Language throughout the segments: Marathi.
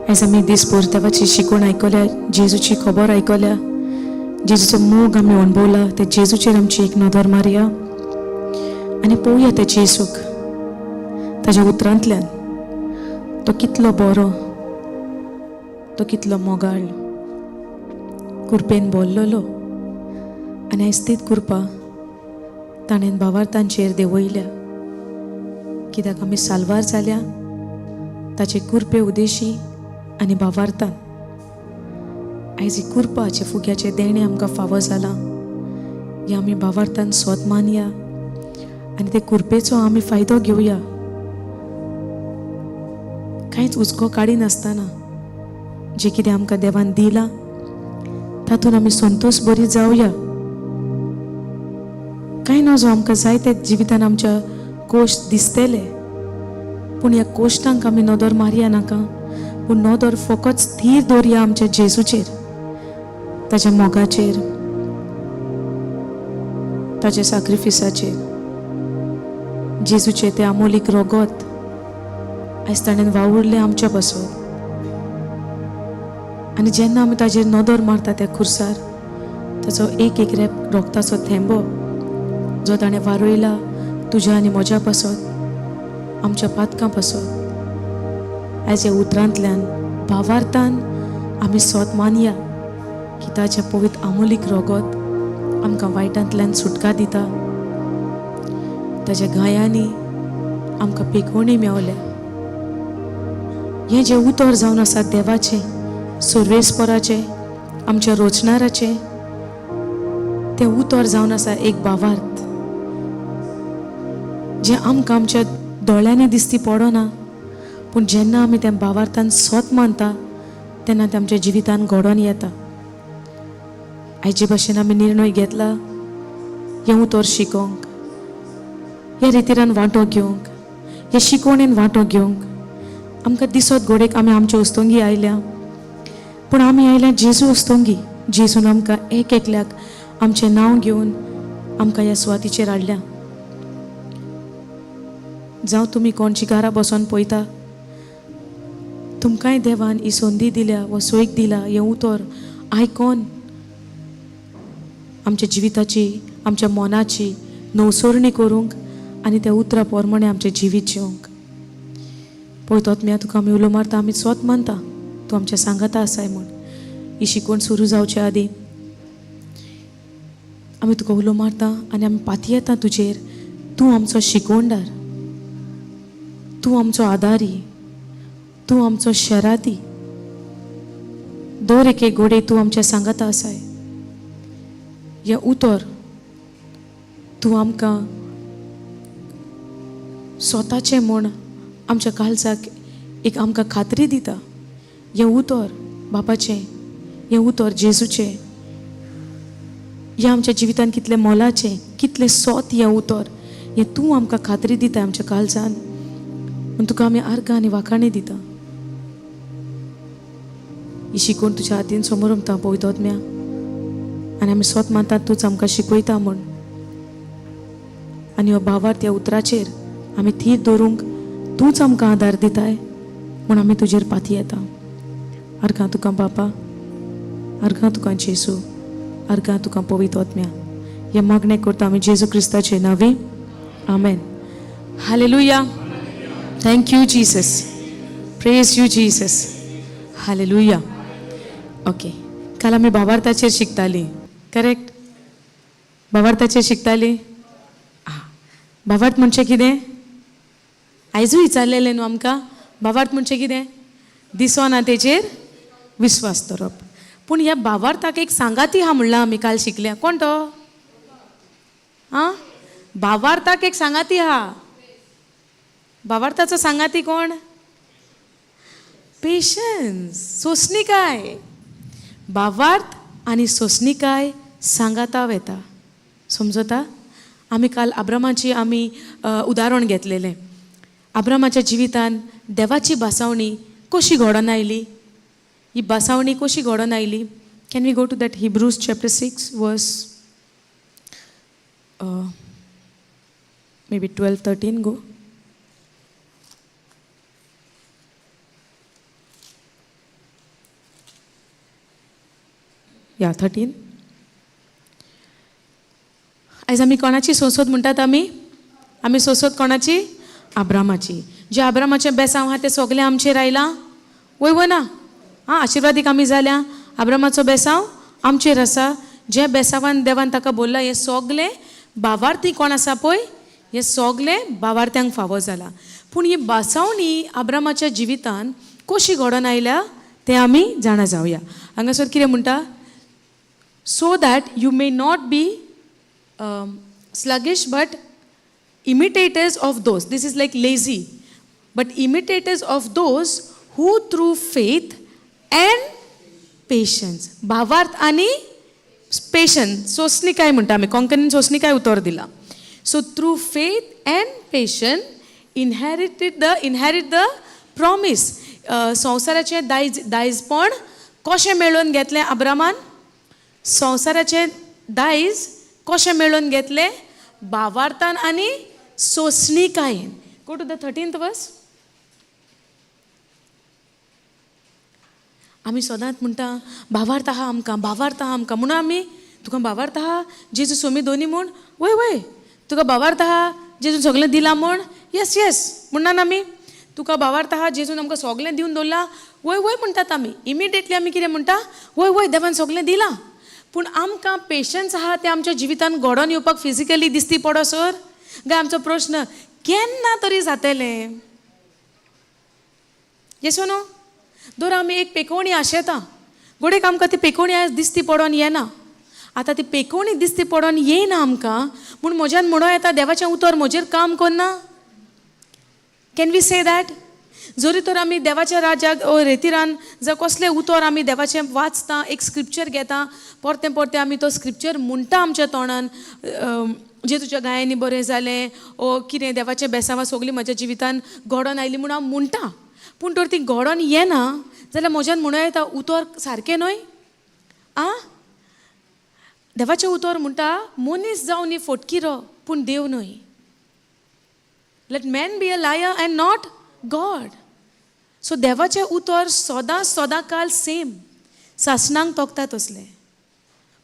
आयज आमी दिसभर देवाची शिकवण आयकल्या, जेजूची खबर आयकल्या, जेजूचो मोग आमी अणभवला. ते जेजूचेर आमची एक नदर मारया आनी पळोवया ते जेजूक ताज्या उतरांतल्यान. तो कितलो बरो, तो कितलो मोगाळ, कुरपेन भरलेलो आनी आयज तीच कुरपा ताणें भावार्थांचेर देंवयल्या. कित्याक आमी साल्वार जाल्या ताचे कुरपे उदेशी आनी भावार्थान. आयज ही कुरपाचे फुग्याचे देणे आमकां फावो जाला. हे आमी भावार्थान सोत मानया आनी ते कुरपेचो आमी फायदो घेवया. कांयच उजको काडी नासतना जे कितें आमकां देवान दिलां तातूंत आमी संतोश बरी जावया. कांय नजो आमकां जाय ते जिवितान आमच्या कोश्ट दिसतले, पूण ह्या कोश्टांक आमी नदर मारया नाका, पूण नदर फकत स्थिर दवरया आमच्या जेजूचेर, ताच्या मोगाचेर, ताच्या सॅक्रिफिसाचेर. जेजूचे ते अमोलीक रोगोत आयज ताणें वावुरलें आमच्या पासून. आनी जेन्ना आमी ताजेर नदर मारता त्या खुर्सार, ताचो एक एक रेप रोगताचो थेंबो जो ताणें वारोयला तुज्या आनी म्हज्या पासून, आमच्या पातकां पासून. आयज ह्या उतरांतल्यान भावार्थान आमी सोत मानया की ताच्या पवित्र अमोलीक रोगोत आमकां वायटांतल्यान सुटका दिता. ताच्या गायांनी आमकां पेखवणी मेवल्या. हें जें उतर जावन आसा देवाचें, सर्वेस्पराचें, आमच्या रोचणाराचें, तें उतर जावन आसा एक भावार्थ जें आमकां आमच्या दोळ्यांनी दिसती पडना, पूण जेन्ना आमी त्या भावार्थान सोत मानता तेन्ना तें आमच्या जिवितान घडोवन येता. आयचे भाशेन आमी निर्णय घेतला हें उतर शिकोवंक, ह्या रितीरान वांटो घेवंक, हे शिकवणेन वांटो घेवंक. आमकां दिसत घोडेक आमी आमच्या उस्तोंगी आयल्या, पूण आमी आयल्या जेजू उस्तोंगी. जेजून आमकां एक एकल्याक आमचें नांव घेवन आमकां ह्या सुवातीचेर हाडल्या. जावं तुमी कोणची घरा बसोन पळयता, तुमकांय देवान ही संदी दिल्या वा सोयीक दिला हें उतर आयकोन आमच्या जिविताची, आमच्या मोनाची नवसरणी करूंक आनी त्या उतरा पोरमणे आमचें जिवीत जिवंक. पळयतोत म्या तुका आमी उलो मारता, आमी सोत मानता तूं आमच्या सांगाता आसाय म्हूण. ही शिकवण सुरू जावचे आदीं आमी तुका उलो मारता आनी आमी पाती येता तुजेर. तूं आमचो शिकोवणदार, तूं आमचो आदारी, तूं आमचो शेराती. दर एके घोडे तूं आमच्या सांगाता आसाय. हें उतर तूं आमकां स्वताचें म्हूण आमच्या काळजाक एक आमकां खात्री दिता. हें उतर बापाचें, हें उतर जेजूचें, हें आमच्या जिवितान कितलें मोलाचें, कितलें सोत हें उतर, हें तूं आमकां खात्री दिता आमच्या काळजान. पूण तुका आमी आर्गां आनी वाखाणी दिता. ही शिकवण तुज्या हातीन समोर उमता पळयतोत म्या, आनी आमी सोत मानतात तूंच आमकां शिकयता म्हूण. आनी हो भावार्थ ह्या उतराचेर आमी थीर दवरूंक तूंच आमकां आदार दिताय म्हूण आमी तुजेर पाती येता. अर्घां तुका बापा, अर्घां तुका जेजू, अर्घां तुका पवित्र आत्म्या. हें मागणें करता आमी जेजू क्रिस्ताचे नांवे. Amen. Hallelujah. Thank you Jesus. Praise you Jesus. Hallelujah. Okay, काल आमी भावार्थाचेर शिकतालीं, करेक्ट? भावार्थाचेर शिकतालीं. भावार्थ म्हणजे कितें? आयजूय विचारलेलें न्हू आमकां. भावार्थ म्हणजे कितें? दिसोना तेचेर विस्वास दवरप. पूण ह्या भावार्थाक एक सांगाती हा म्हणलां आमी काल शिकल्या. कोण तो? भावार्थाक एक सांगाती हा. भावार्थाचो सांगाती कोण? पेशन्स, सोंसणीकाय. भावार्थ आनी सोंसणीकाय सांगाता वेता. समजता? आमी काल अब्रामाची आमी उदाहरण घेतलेलें. अब्रामाच्या जिवितान देवाची बासावणी कशी घडोवन आयली, ही बासावणी कशी घडोवन आयली. Can we go to that Hebrews chapter 6 verse may be 12-13 गो. या 13. आयज आमी कोणाची सोसोत म्हणटात आमी सोसोत कोणाची? आब्रामाची. जे आब्रामाचें बेसांव आहा तें सगलें आमचेर आयलां, वय ना? आशिर्वादीक आमी जाल्या. आब्रामाचो बेसांव आमचेर आसा. जे बेसांवान देवान ताका बोल्ला हें सगलें भावार्थी कोण आसा पळय, हें सगलें भावार्थ्यांक फावो जाला. पूण ही बासावणी आब्रामाच्या जिवितान कशी घडोवन आयल्या तें आमी जाणा जावया. हांगासर कितें म्हणटा? So that you may not be sluggish but imitators of those. This is like lazy, but imitators of those who through faith and patience. भावार्थ आणि पेशन्स, सोसणी काय म्हणटा आमी कोंकणीन सोसणी काय उतर दिला. So through faith and patience inherit the promise. संवसाराचें दायजपण कशें मेळोवन घेतलें आब्रामान? संवसाराचें दायज कशें मेळोवन घेतलें? भावार्थान आनी सोसणीकायेन. Go to the 13th verse. आमी सदांच म्हणटा भावार्थ आहा आमकां, भावार्थ आहा आमकां म्हणून आमी तुका भावार्थ आहा जेजू सोमी दोनी म्हूण, वय तुका भावार्थ आहा जेजून सगलें दिलां म्हूण, येस म्हणना आमी. तुका भावार्थ आहा जेजून आमकां सगलें दिवन दवरलां, वय म्हणटात आमी. इमिडिएटली आमी कितें म्हणटा? वय देवान सगलें दिलां. पूण आमकां पेशन्स आहा तें आमच्या जिवितान घडोवन येवपाक फिजिकली दिसती पडोसर काय आमचो प्रश्न केन्ना तरी जातलें? येसो न्हू? दर आमी एक पेकोवणी आशेता, गोडेक आमकां ती पेकोवणी आयज दिसती पडोन येना. आतां ती पेकोवणी दिसती पडोन येयना आमकां म्हूण म्हज्यान म्हणो येता देवाचें उतर म्हजेर काम करना. Can we say that? जरी तर आमी देवाच्या राज्याक रेतिरान जर कसलें उतर आमी देवाचें वाचता, एक स्क्रिप्चर घेता, परते आमी तो स्क्रिप्चर म्हणटा आमच्या तोंडान, जे तुज्या गायांनी बरें जालें ओ कितें देवाचें बेसांवां सगलीं म्हज्या जिवितान घडोवन आयलीं म्हूण हांव म्हणटा. पूण तर ती घडोवन येना जाल्यार म्हज्यान म्हणो येता उतर सारकें न्हय. देवाचें उतर म्हणटा मनीस जावन न्ही फटकिरो पूण देव न्हय. Late man be a liar and not God. So देवाचें उतर सदां काल सेम, सासणांक तोखता तसलें.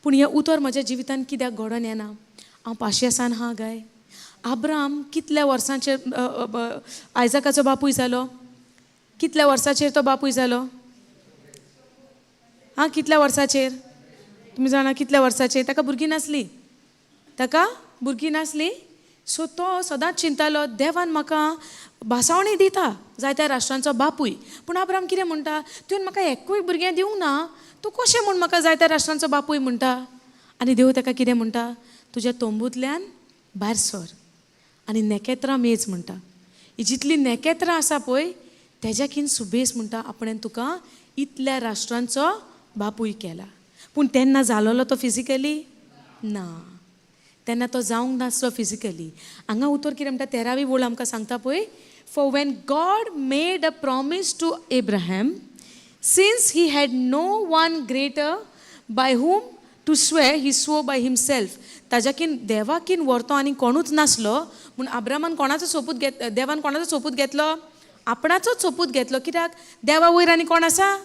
पूण हें उतर म्हज्या जिवितान कित्याक घडोवन येना? हांव पाशयेसान हा गाय. आब्राम कितल्या वर्सांचेर आयजाकाचो बापूय जालो? कितल्या वर्साचेर तो बापूय जालो? कितल्या वर्साचेर? तुमी जाणा कितल्या वर्साचेर? ताका भुरगीं नासलीं. सो तो सदांच चिंतालो देवान म्हाका भासावणी दिता जायत्या राष्ट्रांचो बापूय. पूण आब्राम कितें म्हणटा? तुवें म्हाका एकूय भुरगें दिवंक ना, तूं कशें म्हूण म्हाका जायत्या राष्ट्रांचो बापूय म्हणटा? आनी देव ताका कितें म्हणटा? तुज्या तोंबूतल्यान भायर सर आनी नेकेत्रां मेज म्हणटा. ही जितली नेकेत्रां आसा पळय तेज्याकीन सुबेज म्हणटा आपणें तुका इतल्या राष्ट्रांचो बापूय केला. पूण तेन्ना जालोलो तो फिजिकली ना. तेन्ना तो जावंक नासलो फिजिकली. हांगा उतर कितें म्हणटा 13वी ओळ आमकां सांगता पळय, for when God made a promise to Abraham since he had no one greater by whom to swear he swore by himself. ताज्याकीन देवाकीन व्हरतो आनी कोणूच नासलो म्हूण देवान कोणाचो सोपूत घेतलो? आपणाचोच सोपूत घेतलो. कित्याक देवा वयर आनी कोण आसा?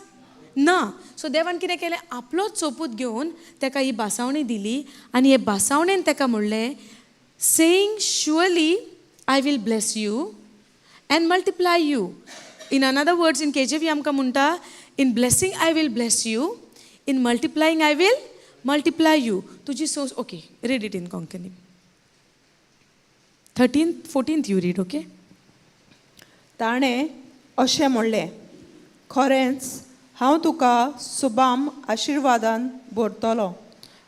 ना. सो देवान कितें केलें? आपलोच सोपूत घेवन ताका ही बासावणी दिली आनी हे बासावणेन ताका म्हणलें saying surely I will bless you and multiply you. In another words in KJV आमकां म्हणटा in blessing I will bless you, in multiplying I will multiply you. तुजी source okay read it in Konkani. 14th you read. Okay. ताणें अशें म्हणलें, खरेंच हांव तुका सुबाम आशिर्वादान भरतलो.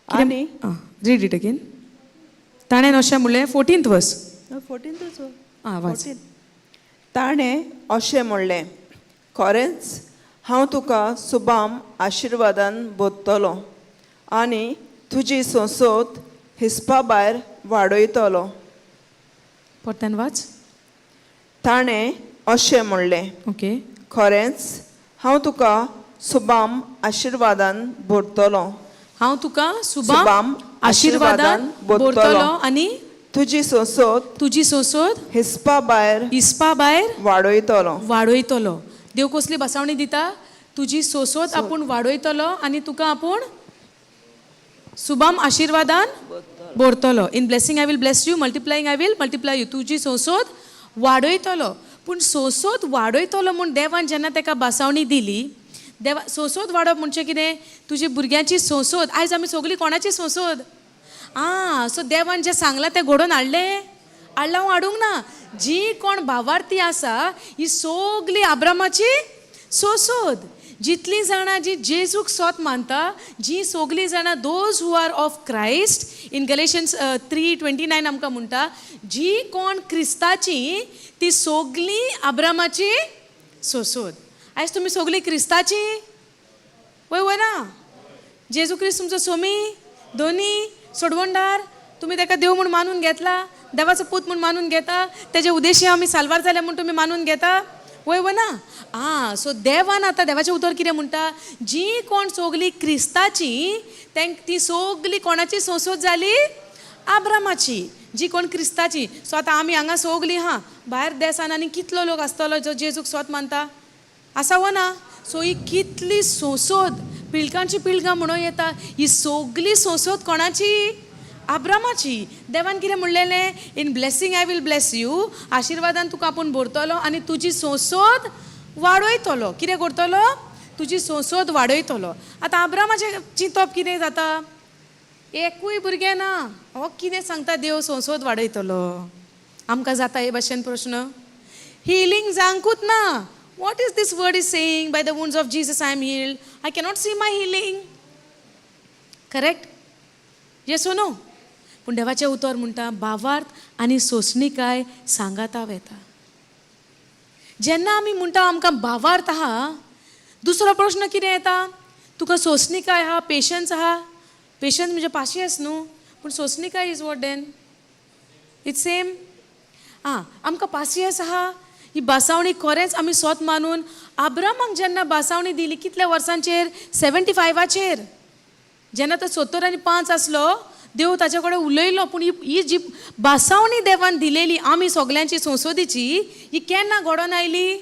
आनी रीड इट अगेन. ताणें अशें म्हणलें 14th verse. 14th. ताणें अशें म्हणलें, खरेंच हांव तुका सुबाम आशिर्वादान भरतलो आनी तुजी संसोत हिस्पा भायर वाडयतलो. परतन वाच. ताणें अशें म्हणलें, ओके, खरेंच हांव तुका सुबाम आशिर्वादान भरतलो. हांव तुका सुबाम आशिर्वादान भरतलो आनी तुजी सोसोत हिस्पा भायर शुभम आशीर्वादान भरतलो. In blessing I will bless you, multiplying I will multiply you. तुजी संसद वाडयतलो. पूण संसद वाडयतलो म्हूण देवान जेन्ना ताका बासावणी दिली, देवा संसद वाडप म्हणजे कितें? तुजी भुरग्यांची संसद. आयज आमी सगळीं कोणाची संसद? सो देवान जें सांगलां तें घडोवन हाडलें हाडूंक ना. जी कोण भावार्थी आसा ही सगळी अब्रामाची संसद. जितलीं जाणां जी जेजूक सोत मानता, जी सगळीं जाणां those who are of Christ, in Galatians 3:29 आमकां म्हणटा, जी कोण क्रिस्ताची ती सगळीं अब्रामाची संसद. आयज तुमी सगळीं क्रिस्ताची वय ना? जेजू क्रिस्त तुमचो सोमी, दोनी सोडवणदार. तुम्ही ताका देव म्हूण मानून घेतला, देवाचो पूत म्हूण मानून घेता, तेजे उद्देशी आमी साल्वार जाले म्हूण तुमी मानून घेता, वय ना? सो देवान आतां देवाचें उतर कितें म्हणटा? जी कोण सगळीं क्रिस्ताची ती सगळीं कोणाची संसद जाली? अब्रामाची. जी कोण क्रिस्ताची. सो आतां आमी हांगा सगळीं भायर देसान आनी कितलो लोक आसतलो जो जेजूक सोत मानता? आसा व ना? सो ही कितली संसद पिळगांची पिळगां म्हणून येता. ही सगळी संसद कोणाची? अब्रामाची. देवान कितें म्हणलेलें? In blessing I will bless you, आशिर्वादान तुका आपूण भरतलो आनी तुजी संसद वाडयतलो. कितें करतलो? तुजी संसद वाडयतलो. आतां अब्रामाचें चिंतप कितें जाता? एकूय भुरगें ना. हो कितें सांगता देव संसद वाडयतलो? आमकां जाता हे भाशेन प्रश्न? हिलींग जावंकूच ना. What is this word is saying? By the wounds of Jesus I am healed. I cannot see my healing. Correct? Yes or no? पूण देवाचें उतर म्हणटा भावार्थ आनी सोंसणीकाय सांगाता वेता. जेन्ना आमी म्हणटा आमकां भावार्थ आहा, दुसरो प्रश्न कितें येता? तुका सोंसणीकाय आहा, पेशन्स आहा. पेशन्स म्हणजे पाशियस न्हू, पूण सोंसणीकाय is what then? It's same. आमकां पासियस आहा. ही बासावणी खरेंच आमी सोत मानून अब्रामाक जेन्ना बासावणी दिली कितल्या वर्सांचेर? 75 जेन्ना तो 75 आसलो, देव ताचे कडेन उलयलो. पूण ही जी बासावणी देवान दिलेली आमी सगल्यांची संसदीची, ही केन्ना घडोवन आयली?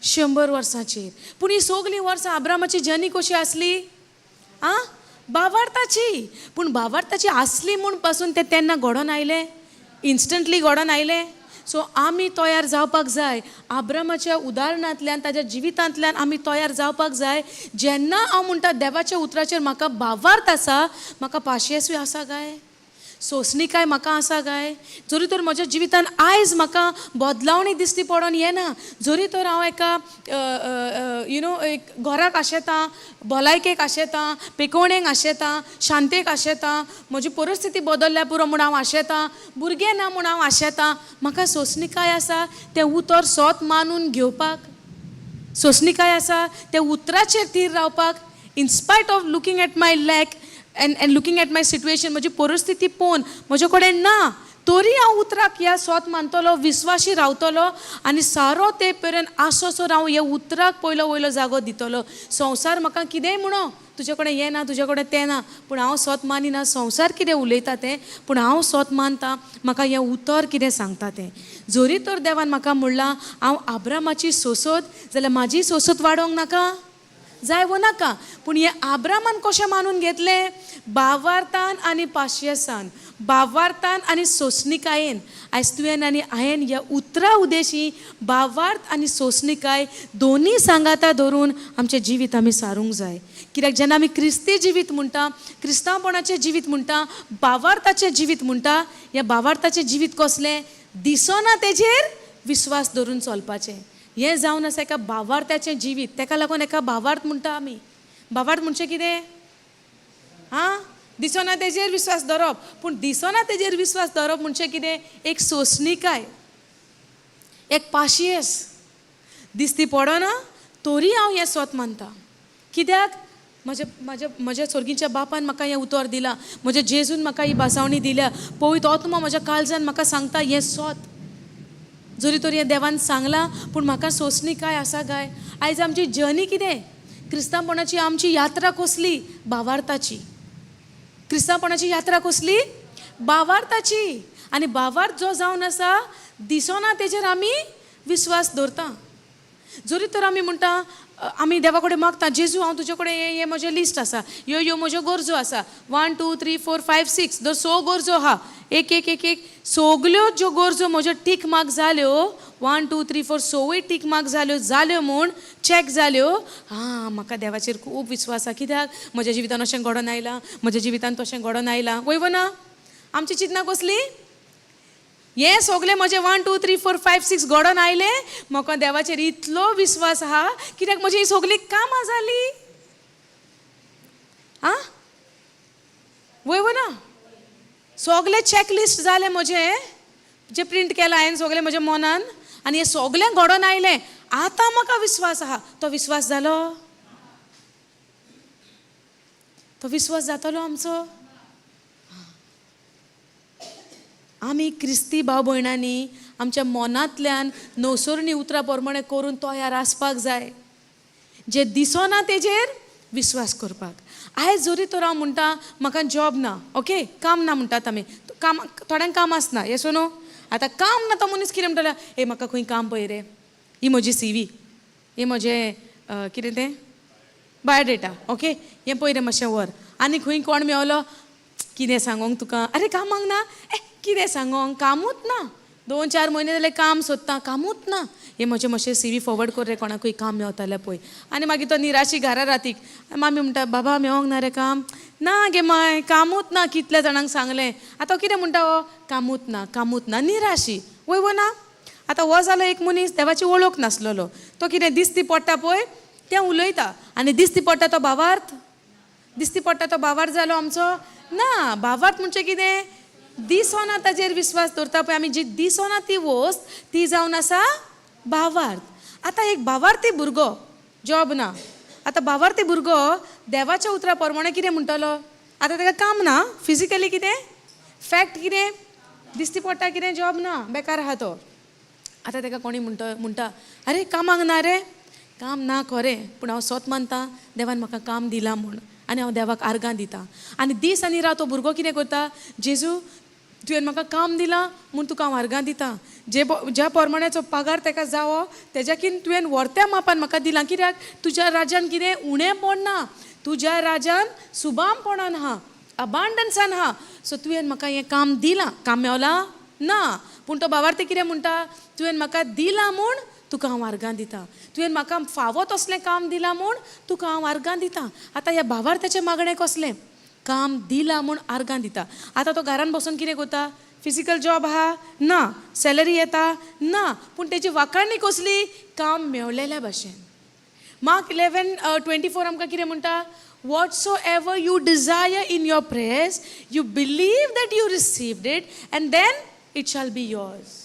100 वर्सांचेर. पूण ही सगळीं वर्सां अब्रामाची जर्नी कशी आसली? भावार्थाची. पूण भावार्थाची आसली म्हूण पासून ते तेन्ना घडोवन आयले, इन्स्टंटली घडोवन आयले. सो आमी तयार जावपाक जाय. अब्रामाच्या उदाहरणांतल्यान, ताच्या जिवितांतल्यान आमी तयार जावपाक जाय. जेन्ना हांव म्हणटा देवाच्या उतराचेर म्हाका भावार्थ आसा, म्हाका पाशियेसूय आसा काय? सोंसणीकाय म्हाका आसा काय? जरी तर म्हज्या जिवितान आयज म्हाका बदलावणी दिसती पडोन येना, जरी तर हांव एका एक घराक आशेतां, भलायकेक आशेतां, पेकोवणेक आशेतां, शांतेक आशेतां, म्हजी परिस्थिती बदलल्या पुरो म्हूण हांव आशेतां, भुरगें ना म्हूण हांव आशेतां, म्हाका सोंसणीकाय आसा तें उतर सोत मानून घेवपाक. सोंसणीकाय आसा तें उतराचेर थीर रावपाक. In spite of looking at my lack and looking at my situation, म्हजी परिस्थिती पळोवन म्हजे कडेन ना, तरी हांव उतराक ह्या सोत मानतलो, विस्वाशी रावतलो आनी सारो ते पर्यंत आसोसो हांव हे उतराक पयलो वयलो जागो दितलो. संवसार म्हाका कितेंय म्हणो, तुजे कडेन हें ना, तुजे कडेन तें ना, पूण हांव सोत मानिना. संवसार कितें उलयता तें, पूण हांव सोत मानता. म्हाका हें उतर कितें सांगता तें. जरी तर देवान म्हाका म्हणलां हांव अब्रामाची सोसोद, जाल्यार म्हाजी सोसोद वाडोवंक नाका, जाय व नाका. पूण हे अब्रामान कशें मानून घेतलें? भावार्थान आनी पाशियेसान, भावार्थान आनी सोंसणीकायेन. आयज तुवें आनी हांवें ह्या उतरा उद्देशी भावार्थ आनी सोंसणीकाय दोनी सांगाता धरून आमचें जिवीत आमी सारूंक जाय. कित्याक जेन्ना आमी क्रिस्ती जिवीत म्हणटा, क्रिस्तांवपणाचें जिवीत म्हणटा, भावार्थाचें जिवीत म्हणटा, ह्या भावार्थाचें जिवीत कसलें? दिसना तेजेर विस्वास धरून चलपाचें. हें जावन आसा एका भावार्थाचें जिवीत. ताका लागून एका भावार्थ म्हणटा आमी. भावार्थ म्हणजे कितें? दिसना तेजेर विस्वास धरप. पूण दिसना तेजेर विस्वास धरप म्हणजे कितें? एक सोंसणीकाय, एक पाशियेस. दिसती पडना तरी हांव हें सोत मानता. कित्याक? म्हज्या सर्गीच्या बापान म्हाका हें उतर दिलां, म्हज्या जेजून म्हाका ही बासावणी दिल्या, पवित्र आत्मा म्हज्या काळजान म्हाका सांगता हें सोत. जरी तर हें देवान सांगलां, पूण म्हाका सोंसणीकाय आसा काय? आयज आमची जर्नी कितें? क्रिस्तांवपणाची आमची यात्रा कसली? भावार्थाची. क्रिस्तांवपणाची यात्रा कसली? भावार्थाची. आनी भावार्थ जो जावन आसा, दिसना तेजेर आमी विस्वास दवरता. जरी तर आमी म्हणटा आमी देवा कडेन मागता जेजू हांव तुजे कडेन हे म्हजे लिस्ट आसा ह्यो म्हज्यो गरजो आसा 1 2 3 4 5 6 जो 6 गरजो आहा एक एक एक एक सगल्यो ज्यो गरजो म्हज्यो टीक मार्क जाल्यो 1 2 3 4 सवय टीक मार्क जाल्यो म्हूण चॅक जाल्यो हां म्हाका देवाचेर खूब विश्वास आसा कित्याक म्हज्या जिवितान अशें घडोवन आयलां म्हज्या जिवितान तशें घडोवन आयलां वय ना आमची चिंतना कसली हे सगळे म्हजे 1 2 3 4 5 6 घडोवन आयले म्हाका देवाचेर इतलो विश्वास आहा कित्याक म्हजी ही सगळी कामां जाली आं वय ना सगळे चॅकलिस्ट जाले म्हजे जे प्रिंट केला हांवें सगळे म्हज्या मनान आनी हे सगळें घडोवन आयलें आतां म्हाका विश्वास आहा तो विश्वास जालो तो विश्वास जातलो आमचो आमी क्रिस्ती भाव भयणांनी आमच्या मनांतल्यान नवसरणी उतरां प्रमाणे करून तयार आसपाक जाय जे दिसना तेजेर विश्वास करपाक आयज जरी तर हांव म्हणटा म्हाका जॉब ना ओके काम ना म्हणटात आमी काम थोड्यांक काम आसना येस नो आतां काम ना तो मनीस कितें म्हणटलो ए म्हाका खंय काम पळय रे ही म्हजी CV हे म्हजें कितें तें बायोडेटा ओके हें पळय रे मातशें वर आनी खंय कोण मेवलो कितें सांगोंक तुका अरे कामाक ना कितें सांगोंक कामूच ना 2-4 म्हयने जाले काम सोदता कामूच ना हे म्हजें मातशें CV फॉरवर्ड कर रे कोणाकूय काम मेवतालें पळय आनी मागीर तो निराशी घरा रातीक मामी म्हणटा बाबा मेवंक ना रे काम ना गे माय कामूच ना कितल्या जाणांक सांगलें आतां कितें म्हणटा हो कामूच ना निराशी वय ना आतां हो जालो एक मनीस देवाची वळख नासलेलो तो कितें दिसती पडटा पळय तें उलयता आनी दिसती पडटा तो भावार्थ जालो आमचो ना भावार्थ म्हणजे कितें दिसना ताजेर विश्वास दवरता पळय आमी जी दिसना ती वस्त ती जावन आसा भावार्थ आतां एक भावार्थी भुरगो जॉब ना आतां भावार्थी भुरगो देवाच्या उतरा प्रमाणे कितें म्हणटलो आतां ताका काम ना फिजिकली कितें फॅक्ट कितें दिसती पडटा कितें जॉब ना बेकार आहा तो आतां ताका कोणी म्हणटा अरे कामाक ना रे काम ना खरें पूण हांव सोत मानता देवान म्हाका काम दिलां म्हूण आनी हांव देवाक आर्गां दितां आनी दीस आनी रात तो भुरगो कितें करता जेजू तुवें म्हाका काम दिलां म्हूण तुका हांव आर्गां दितां ज्या प्रमाणेचो पगार ताका जावो तेज्याकीन तुवें व्हरत्या मापान म्हाका दिलां कित्याक तुज्या राज्यान कितें उणेंपण ना तुज्या राज्यान सुबामपणान आहा अबांडन्सान आहा सो तुवें म्हाका हें काम दिलां काम मेवलां ना पूण तो भावार्थी कितें म्हणटा तुवें म्हाका दिलां म्हूण तुका हांव आर्गां दितां तुवें म्हाका फावो तसलें काम दिलां म्हूण तुका हांव आर्गां दितां आतां ह्या भावार्थाचें मागणें कसलें काम दिलां म्हूण आर्गां दिता आतां तो घरान बसून कितें करता फिजिकल जॉब आहा ना सॅलरी येता ना पूण तेजी वाखाणणी कसली काम मेवलेल्या भाशेन मार्क 11:24 आमकां कितें म्हणटा whatsoever you desire in your prayers you believe that you received it and then it shall be yours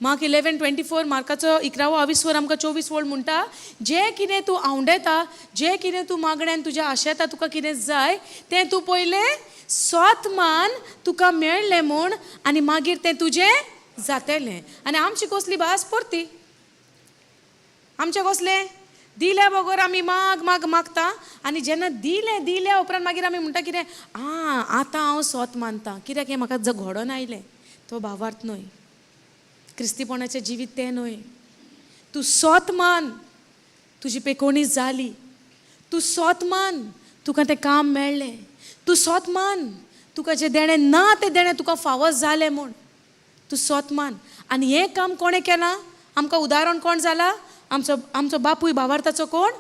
mark 11:24 मार्काचो 11:20 आमकां 24 वोल्ट म्हणटा जें कितें तूं आवंडेता जें कितें तूं मागण्यान तुज्या आशेता तुका कितें जाय तें तूं पयलें सोत मान तुका मेळ्ळें म्हूण आनी मागीर तें तुजें जातलें आनी आमची कसली भास परती आमचें कसलें दिल्या बगर आमी मागता आनी जेन्ना दिल्या उपरांत मागीर आमी म्हणटा कितें आतां हांव सोत मानतां कित्याक हें म्हाका घडोवन आयलें तो भावार्थ न्हय क्रिस्तीपणाचें जिवीत तें न्हय तूं सोत मान तुजी पेकोवणी जाली तूं सोत मान तुका तें काम मेळ्ळें तूं सोत मान तुका जें देणें ना तें देणें तुका फावो जालें म्हूण तूं सोत मान आनी हें काम कोणें केलां आमकां उदाहरण कोण जाला आमचो बापूय भावार्थाचो कोण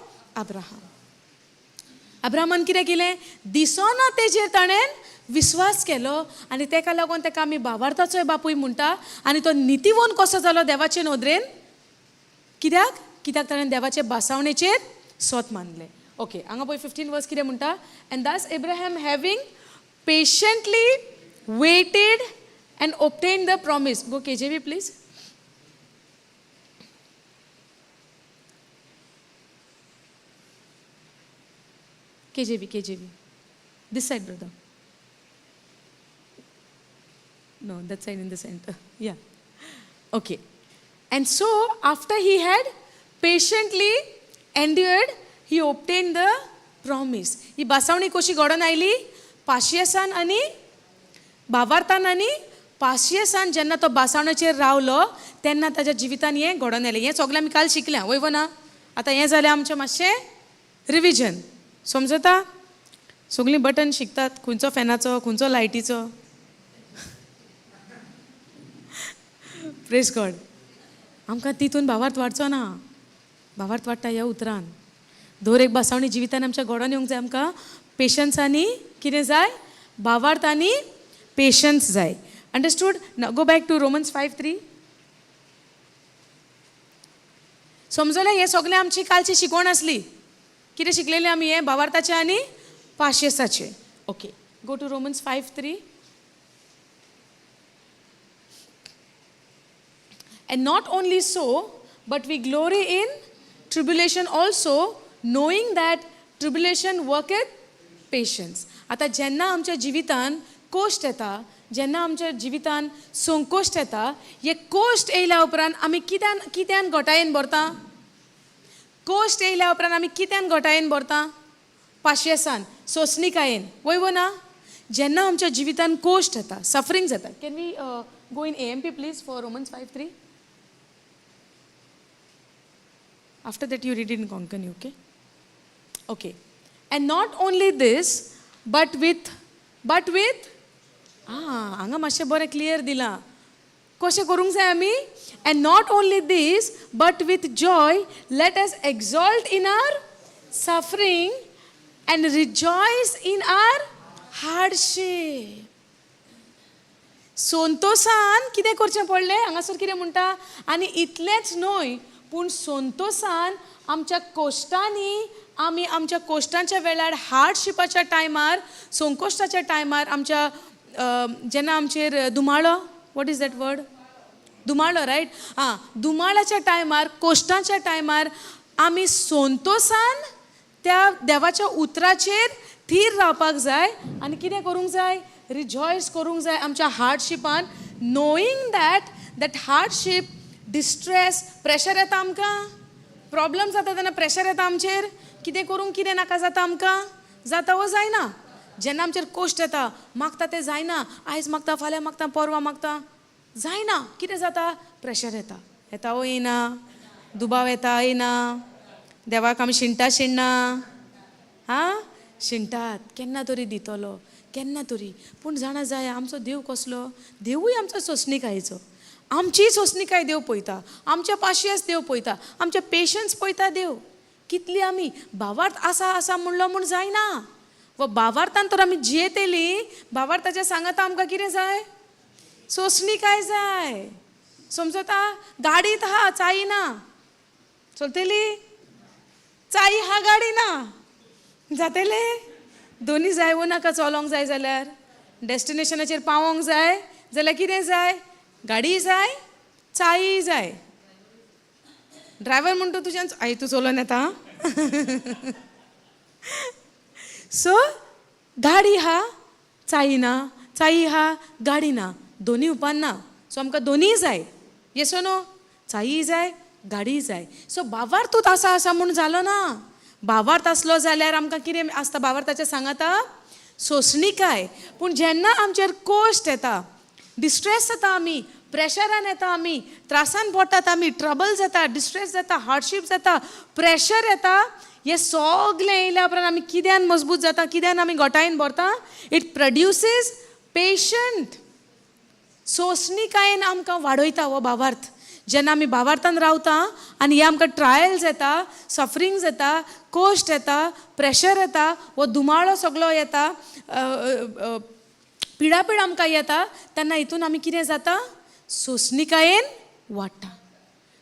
अब्राहामान कितें केलें दिसना तेजेर ताणें विश्वास केलो आनी तेका लागून तेका आमी भावार्थाचोय बापूय म्हणटा आनी तो नितीवन कसो जालो देवाचे नदरेन कित्याक ताणें देवाचे बासावणेचेर सोत मानलें ओके हांगा पळय 15 वर्स कितें म्हणटा and this Abraham having patiently waited and obtain the promise go KJV please KJV this side brother no that side in the center yeah okay and so after he had patiently endured he obtained the promise ही बासावणी कशी घडोवन आयली पाशयेसान आनी भावार्थान आनी पाशयेसान जेन्ना तो बासावणेचेर रावलो तेन्ना ताच्या जिवितान हें घडोवन आयलें हें सगळें आमी काल शिकल्या वय ना आतां हें जालें आमचें मातशें रिविजन. समजता? सगळीं बटन शिकतात, खंयचो फॅनाचो, खंयचो लायटीचो. Praise God. आमकां तितून भावार्थ वाडचो ना. भावार्थ वाडटा ह्या उतरान. दर एक बासावणी जिवितान आमच्या घोडान येवंक जाय आमकां पेशन्स आनी कितें जाय? भावार्थ आनी पेशन्स जाय. Understood? Go back to Romans 5:3. समजलें? हें सगळें आमची कालची शिकवण आसली. कितें शिकलेलें आमी? हें भावार्थाचें आनी पाशयेसाचें. Okay, go to Romans 5:3. And not only so, but we glory in tribulation also, knowing that tribulation worketh patience. आता जेन्ना आमच्या जिवितान कोश्ट येता, जेन्ना आमच्या जिवितान संकोश्ट येता, हे कोश्ट येयल्या उपरांत आमी कित्यान घोटायेन भरता? कोश्ट येयल्या उपरांत आमी कित्यान घोटायेन भरता? पाशयेसान, सोंसणिकायेन. वय ना? जेन्ना आमच्या जिवितान कोश्ट येता, सफरींग जाता. Can we go in AMP please for Romans 5:3? After that you read it in Konkani, okay? Okay. And not only this, but with हांगा मातशें बरें क्लियर दिलां. कशें करूंक जाय आमी? And not only this, but with joy, let us exalt in our suffering and rejoice in our hardship. संतोषान कितें करचें पडलें? हांगासर कितें म्हणटा? आनी इतलेंच न्हय, पूण संतोषान आमच्या कोश्टांनी आमी आमच्या कोश्टांच्या वेळार हार्डशिपाच्या टायमार, संकोश्टाच्या टायमार, आमच्या जेन्ना आमचेर दुमाळो, वॉट इज दॅट वर्ड? दुमाळो, रायट? दुमाळाच्या टायमार, कोश्टांच्या टायमार आमी संतोषान त्या देवाच्या उतराचेर थीर रावपाक जाय. आनी कितें करूंक जाय? रिजॉयस करूंक जाय आमच्या हार्डशिपान, नोईंग दॅट हार्डशीप, डिस्ट्रेस, प्रेशर येता आमकां, प्रॉब्लम जाता तेन्ना प्रेशर येता आमचेर. कितें करूंक कितें नाका जाता आमकां? जाता वो जायना. जेन्ना आमचेर कोश्ट येता, मागता तें जायना, आयज मागता, फाल्यां मागता, परवां मागता, जायना. कितें जाता? प्रेशर येता. येता वो येना? दुबाव येता येना? देवाक आमी शिणना? शिणटात. केन्ना तरी दितलो, केन्ना तरी. पूण जाणा जाय आमचो देव कसलो? देवूय आमचो सोंसणिकायेचो. आमची सोंसणिकाय देव पळयता, आमच्या पाशयेस देव पळयता, आमचे पेशन्स पळयता देव. कितली आमी भावार्थ आसा म्हणलो म्हूण जायना. व भावार्थान तर आमी जियेत येयली, भावार्थाचें सांगता आमकां कितें जाय? सोंसणिकाय जाय. समजता? गाडीत आहा, चाई ना. चलतली? चाई हा, गाडी ना. जातले? दोनी जाय वो नाका चलोंक जाय जाल्यार? डेस्टिनेशनाचेर पावोंक जाय जाल्यार कितें जाय? गाडी जाय, चाय जाय. ड्रायव्हर म्हणतो तुज्यान तूं चलोवन येता. सो गाडी हा, चाई ना, चाई हा, गाडी ना, दोनी उपान ना. सो आमकां दोनीय जाय. येसो नो? चाई जाय, गाडी जाय. सो भावार्थूच आसा म्हूण जालो ना. भावार्थ आसलो जाल्यार आमकां कितें आसता? भावार्थाचें सांगता सोंसणिकाय. पूण जेन्ना आमचेर कोश्ट येता, डिस्ट्रेस जाता आमी, प्रेशरान येता आमी, त्रासान पडटात आमी, ट्रबल जाता, डिस्ट्रेस जाता, हार्डशीप जाता, प्रेशर येता, हे सगळें येयल्या उपरांत आमी कित्यान मजबूत जाता, कित्यान आमी घोटायेन भरता? It प्रोड्युसीस patient. सोंसणिकायेन आमकां वाडयता हो भावार्थ. जेन्ना आमी भावार्थान रावता आनी हे आमकां ट्रायल्स येता, सफरींग्स येता, कोश्ट येता, प्रेशर येता, हो दुमाळो सगळो येता, पिडापीड आमकां येता, तेन्ना हितून आमी कितें जाता? सोंसणिकायेन वाडटा,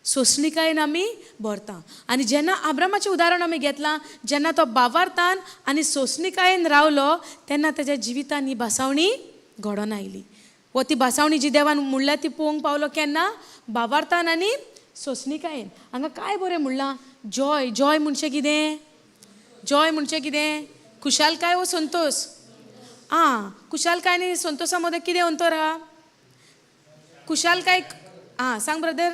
सोंसणिकायेन आमी भरता. आनी जेन्ना आब्रामाचें उदाहरण आमी घेतलां, जेन्ना तो भावार्थान आनी सोंसणिकायेन रावलो, तेन्ना तेज्या जिवितान ही भासावणी घडोवन आयली. व ती भासावणी जी देवान म्हणल्यार ती पळोवंक पावलो केन्ना? भावार्थान आनी सोंसणिकायेन. हांगा काय बरें म्हणलां? जॉय. जॉय म्हणचें कितें? जॉय म्हणचें कितें? खुशालकाय वो संतोष? खुशालकाय आनी संतोषा मदें कितें अंतर आहा? खुशालकाय सांग ब्रदर.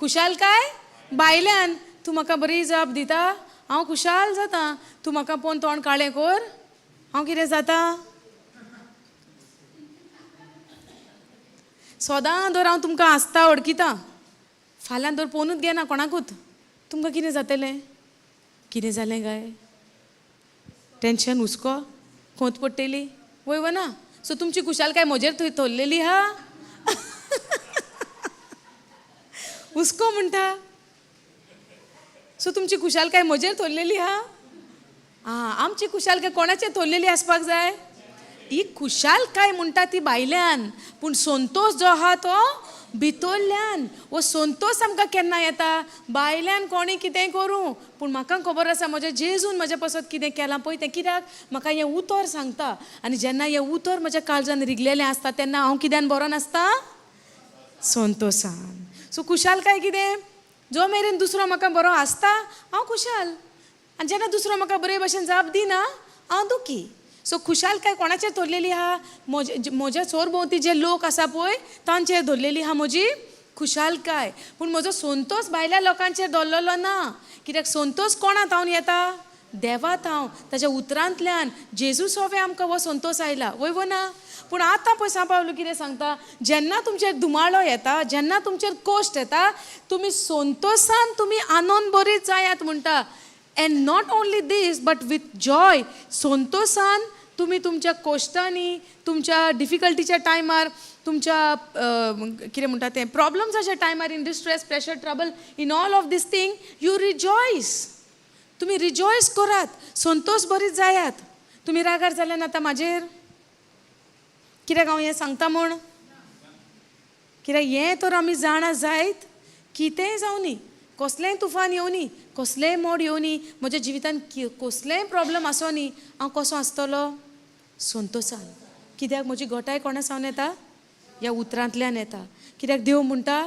खुशालकाय भायल्यान. तूं म्हाका बरी जाप दिता, हांव खुशाल जाता. तूं म्हाका पळोवन तोंड काळें कर, हांव कितें जाता? सदां दर हांव तुमकां हांसता, अडकिता, फाल्यां दर पळोवनूच घेना कोणाकूच. तुमकां कितें जातलें? कितें जालें काय? टेन्शन हुस्को खोंत पडटली वय ना. सो तुमची खुशालकाय म्हजेर थंय थोल्लेली हा. हुस्को म्हणटा. सो तुमची खुशालकाय म्हजेर थोल्लेली हा. आमची खुशालकाय कोणाचेर थोल्लेली आसपाक जाय? ही खुशालकाय म्हणटा ती भायल्यान, पूण संतोष जो आहा तो भितरल्यान. वो संतोष आमकां केन्ना येता? भायल्यान कोणी कितेंय करूं, पूण म्हाका खबर आसा म्हज्या जेजून म्हज्या पासत कितें केलां पळय तें. कित्याक म्हाका हें उतर सांगता, आनी जेन्ना हें उतर म्हज्या काळजान रिगलेलें आसता तेन्ना हांव कित्यान बरो नासता? संतोशान. सो खुशालकाय कितें? जो मेरेन दुसरो म्हाका बरो आसता हांव खुशाल, आनी जेन्ना दुसरो म्हाका बरे भशेन जाप दिना हांव दुखी. सो खुशालकाय कोणाचेर धरलेली आहा? म्हज्या चोर भोंवती जे लोक आसा पळय तांचेर धरलेली आहा म्हजी खुशालकाय. पूण म्हजो संतोष भायल्या लोकांचेर दवरलेलो ना. कित्याक संतोष कोणांत हांव येता? देवात हांव. ताच्या उतरांतल्यान जेजू सोवे आमकां हो संतोष आयला वय ना. पूण आतां पळय सांबाळलो कितें सांगता? जेन्ना तुमचेर दुमाळो येता, जेन्ना तुमचेर कोश्ट येता, तुमी संतोशान तुमी आनंद बरीत जायात म्हणटा. And not only this but with joy. संतोशान तुमी तुमच्या कोश्टांनी, तुमच्या डिफिकल्टीच्या टायमार, तुमच्या कितें म्हणटा तें प्रॉब्लम्साच्या टायमार, in distress, pressure, trouble, in all of these thing you rejoice. तुमी रिजॉयस करात, संतोष बरीत जायात. तुमी रागार जाल्यान आतां म्हाजेर? कित्याक हांव हें सांगता म्हूण? कित्याक हें तर आमी जाणा जायत. कितेंय जावनी, कसलेंय तुफान येवनी, कसलेंय मोड येवनी, म्हज्या जिवितान कसलेंय प्रॉब्लम आसोनी, हांव कसो आसतलो? संतोशान. कित्याक म्हजी घटाय कोणा सावन येता? ह्या उतरांतल्यान येता. कित्याक देव म्हणटा,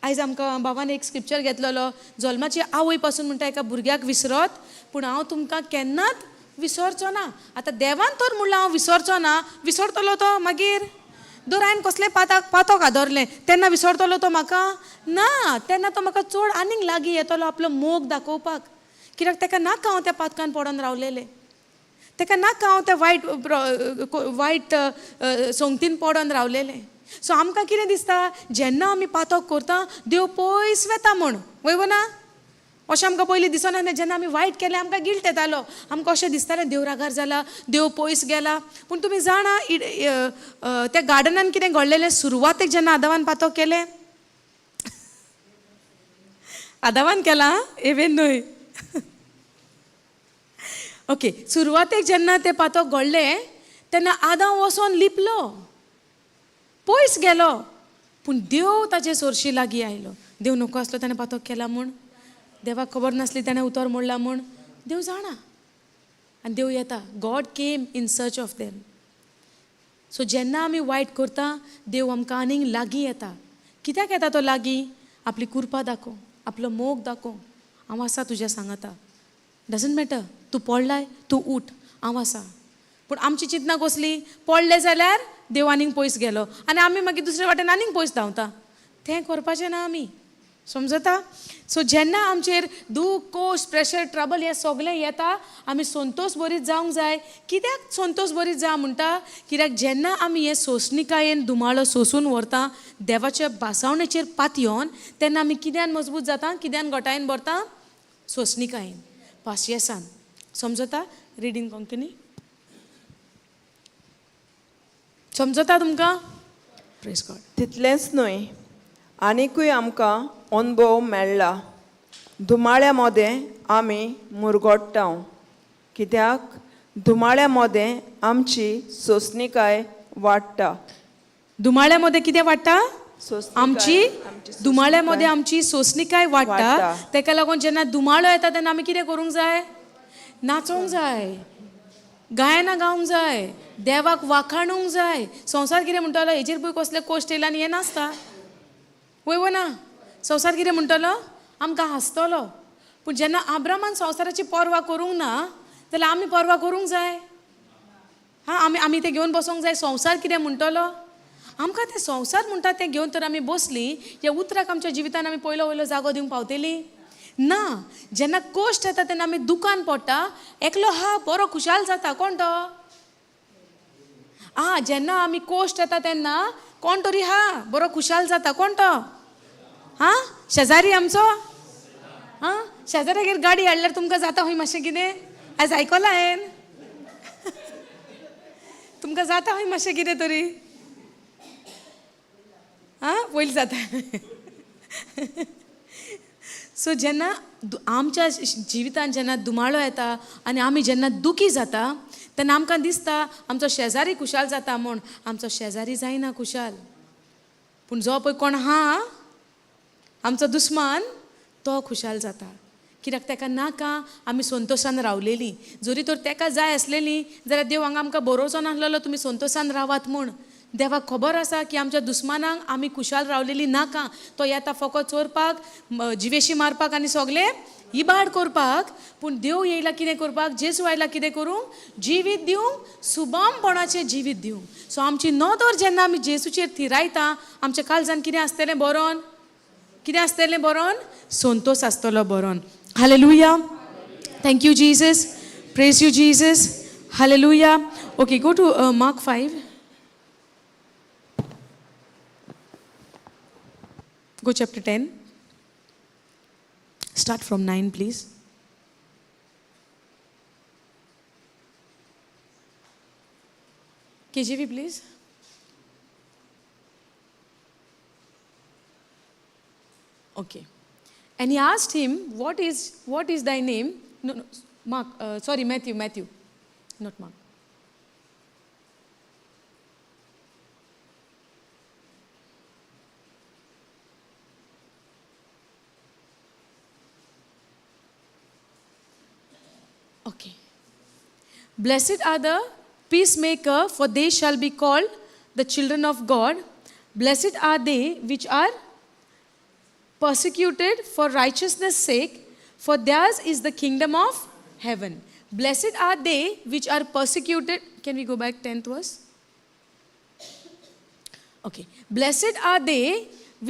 आयज आमकां बाबान एक स्क्रिप्चर घेतलेलो, जल्माची आवय पासून म्हणटा एका भुरग्याक विसरत, पूण हांव तुमकां केन्नाच विसरचो ना. आतां देवान तर म्हणलां हांव विसरचो ना, विसरतलो तो मागीर? दर हांवें कसलें पातोक आदरलें तेन्ना विसरतलो तो म्हाका? ना. तेन्ना तो म्हाका चड आनीक लागीं येतलो आपलो मोग दाखोवपाक. कित्याक ताका नाका हांव त्या पातकान पडोन रावलेलें. ताका नाका हांव त्या वायट संगतीन पडोन रावलेलें. सो आमकां कितें दिसता? जेन्ना आमी पातक करता देव पयस वेता म्हूण वय ना. अशें आमकां पयलीं दिसना न्ही. जेन्ना आमी वायट केलें आमकां गिल्ट येतालो. आमकां अशें दिसतालें देव रागार जाला, देव पयस गेला. पूण तुमी जाणा त्या गार्डनान कितें घडलेलें? सुरवातेक जेन्ना आदावान पातक केलें, आदावान केलां एवेन न्हय. ओके, सुरवातेक जेन्ना तें पातक घडलें तेन्ना आदाव वचोन लिपलो, पयस गेलो, पूण देव ताचे सोरशी लागीं आयलो. देव नोको आसलो ताणें पातक केला म्हूण? देवाक खबर नासली ताणें उतर मोडला म्हूण? देव जाणा, आनी देव येता. God came in search of them. So जेन्ना आमी वायट करता देव आमकां आनीक लागीं येता. कित्याक येता तो लागीं? आपली कृपा दाखोव, आपलो मोग दाखोव. हांव आसा तुज्या सांगाता. डजंट मॅटर, तूं पडलाय, तूं उठ, हांव आसा. पूण आमची चिंतना कसली? पडलें जाल्यार देव आनीक पयस गेलो, आनी आमी मागीर दुसरे वाटेन आनीक पयस धांवता. तें करपाचें ना आमी. समजता? सो जेन्ना आमचेर दूख, कोश्ट, प्रेशर, ट्रबल हें सगळें येता, आमी संतोष बरीत जावंक जाय. कित्याक संतोष बरीत जा म्हणटा? कित्याक जेन्ना आमी हें सोंसणिकायेन दुमाळो सोंसून व्हरता देवाच्या बासावणेचेर पातयोन, तेन्ना आमी कित्यान मजबूत जाता? कित्यान घटायेन भरता? सोंसणिकायेन, पाशयेसान. समजता? Reading continue. समजता तुमकां? Praise God. तितलेंच न्हय, आनिकूय आमकां अनुभव मेळ्ळा. दुमाळ्या मदें आमी मुरगोडटा. कित्याक दुमाळ्या मदें आमची सोंसणिकाय वाडटा. दुमाळ्या मध्ये कितें वाडटा? आमची दुमाळ्या मध्ये आमची सोंसणिकाय वाडटा. तेका लागून जेन्ना दुमाळो येता तेन्ना आमी कितें करूंक जाय? नाचोंक जाय, गायनां गावंक जाय, देवाक वाखाणूंक जाय. संवसार कितें म्हणटलो? हेजेर पळय कसले कोश्ट येयला आनी हें नासता वय ना. संवसार कितें म्हणटलो? आमकां हांसतलो. पूण जेन्ना आब्रामान संवसाराची पर्वा करूंक ना जाल्यार आमी पर्वा करूंक जाय. आमी तें घेवन बसोंक जाय. संवसार कितें म्हणटलो? आमकां तें संवसार म्हणटा तें घेवन तर आमी बसलीं, ह्या उतराक आमच्या जिवितान आमी पयलो वयलो जागो दिवंक पावतलीं ना. जेन्ना कोश्ट येता तेन्ना आमी दुकान पडटा. एकलो हा बरो खुशाल जाता. कोण तो? जेन्ना आमी कोश्ट येता तेन्ना कोण तरी हा बरो खुशाल जाता. कोण तो? शेजारी आमचो? हां शेजाऱ्यागेर गाडी हाडल्यार तुमकां जाता खंय मातशें कितें आयज आयकलां हांवें तुमकां जाता खंय मातशें कितें तरी हां पयलीं जाता सो जेन्ना आमच्या जिवितांत जेन्ना दुमाळो येता आनी आमी जेन्ना दुखी जाता तेन्ना आमकां दिसता आमचो शेजारी खुशाल जाता म्हूण आमचो शेजारी जायना खुशाल पूण जो पळय कोण आहा आमचो दुस्मान तो खुशाल जाता कित्याक ताका नाका आमी संतोशान रावलेलीं जरी तर ताका जाय आसलेलीं जाल्यार देव हांगा आमकां बरोवचो नासलेलो तुमी संतोशान रावात म्हूण देवाक खबर आसा की आमच्या दुस्मानांक आमी खुशाल रावलेलीं नाका तो येता फकत चोरपाक जिवेशी मारपाक आनी सगळे इबाड करपाक पूण देव येयला कितें करपाक जेजू आयला कितें करूंक जिवीत दिवंक सुबामपणाचें जिवीत दिवंक सो आमची नदर जेन्ना आमी जेजूचेर थिरायता आमच्या काळजान कितें आसतलें बरोवन कितें आसतलें बरोवन संतोश आसतलो बरोवन hallelujah thank you Jesus praise you Jesus hallelujah okay go to Mark 5 go chapter 10 start from 9 please KJV please okay and he asked him what is thy name no Mark sorry Matthew not Mark okay blessed are the peacemaker for they shall be called the children of God blessed are they which are persecuted for righteousness sake for theirs is the kingdom of heaven blessed are they which are persecuted can we go back 10th verse okay blessed are they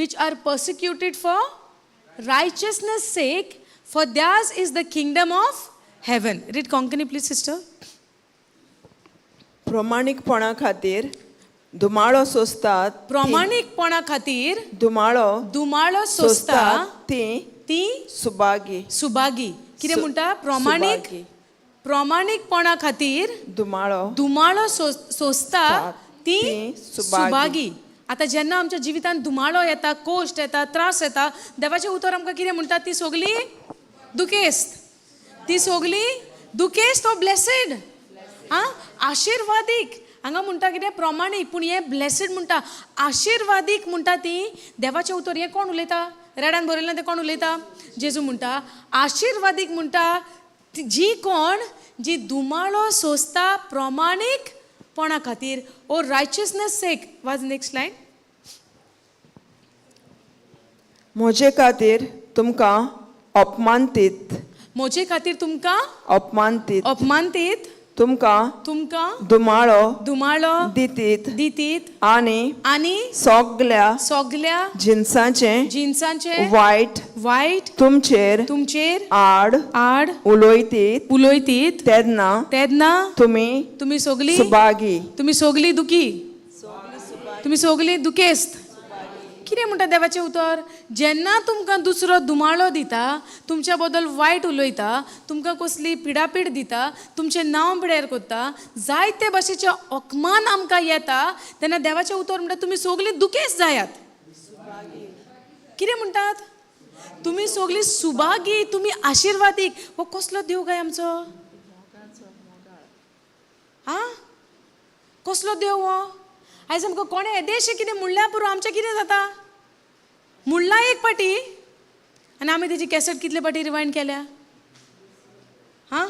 which are persecuted for righteousness sake for theirs is the kingdom of heaven read konkani please sister प्रामाणिकपणा खातीर दुमाळो सोसतात प्रामाणिकपणा खातीर दुमाळो सोसता ती सुभागी कितें म्हणटा प्रामाणिकपणा खातीर दुमाळो सोसता ती सुभागी आता जेन्ना आमच्या जिवितांत दुमाळो येता कोश्ट येता त्रास येता देवाचें उतर आमकां कितें म्हणटा ती सगळी दुखेस्त तो ब्लेसेड हां आशिर्वादीक हांगा म्हणटा कितें प्रमाणीक पूण हें ब्लेसेड म्हणटा आशिर्वादीक म्हणटा ती देवाचें उतर हें कोण उलयता रेडान बरयलें तें कोण उलयता जेजू म्हणटा आशिर्वादीक म्हणटा जी दुमाळो सोसता प्रमाणीकपणा खातीर ओ रायचियसनेस सेक वाज नेक्स्ट लायन म्हजे खातीर तुमकां अपमानतीत तुमकां दुमाळो दितीत आनी सगल्या जिन्सांचे वायट तुमचेर आड उलोयतीत तेन्ना तुमी सगली दुखेस्त कितें म्हणटा देवाचें उतर जेन्ना तुमकां दुसरो दुमाळो दिता तुमच्या बद्दल वायट उलयता तुमकां कसली पिडापीड दिता तुमचें नांव पिड्यार करता जायते भाशेचे अपमान आमकां येता तेन्ना देवाचें उतर म्हणटा तुमी सगलीं दुखेस्त जायात कितें म्हणटात तुमी सगलीं सुभागी तुमी आशिर्वादीक हो कसलो देव काय आमचो हां कसलो देव हो आयज आमकां कोणें येदेशें कितें म्हणल्या पुरो आमचें कितें जाता म्हणला एक पाटी आनी आमी तेजी कॅसेट कितले पाटी रिवायंड केल्या हां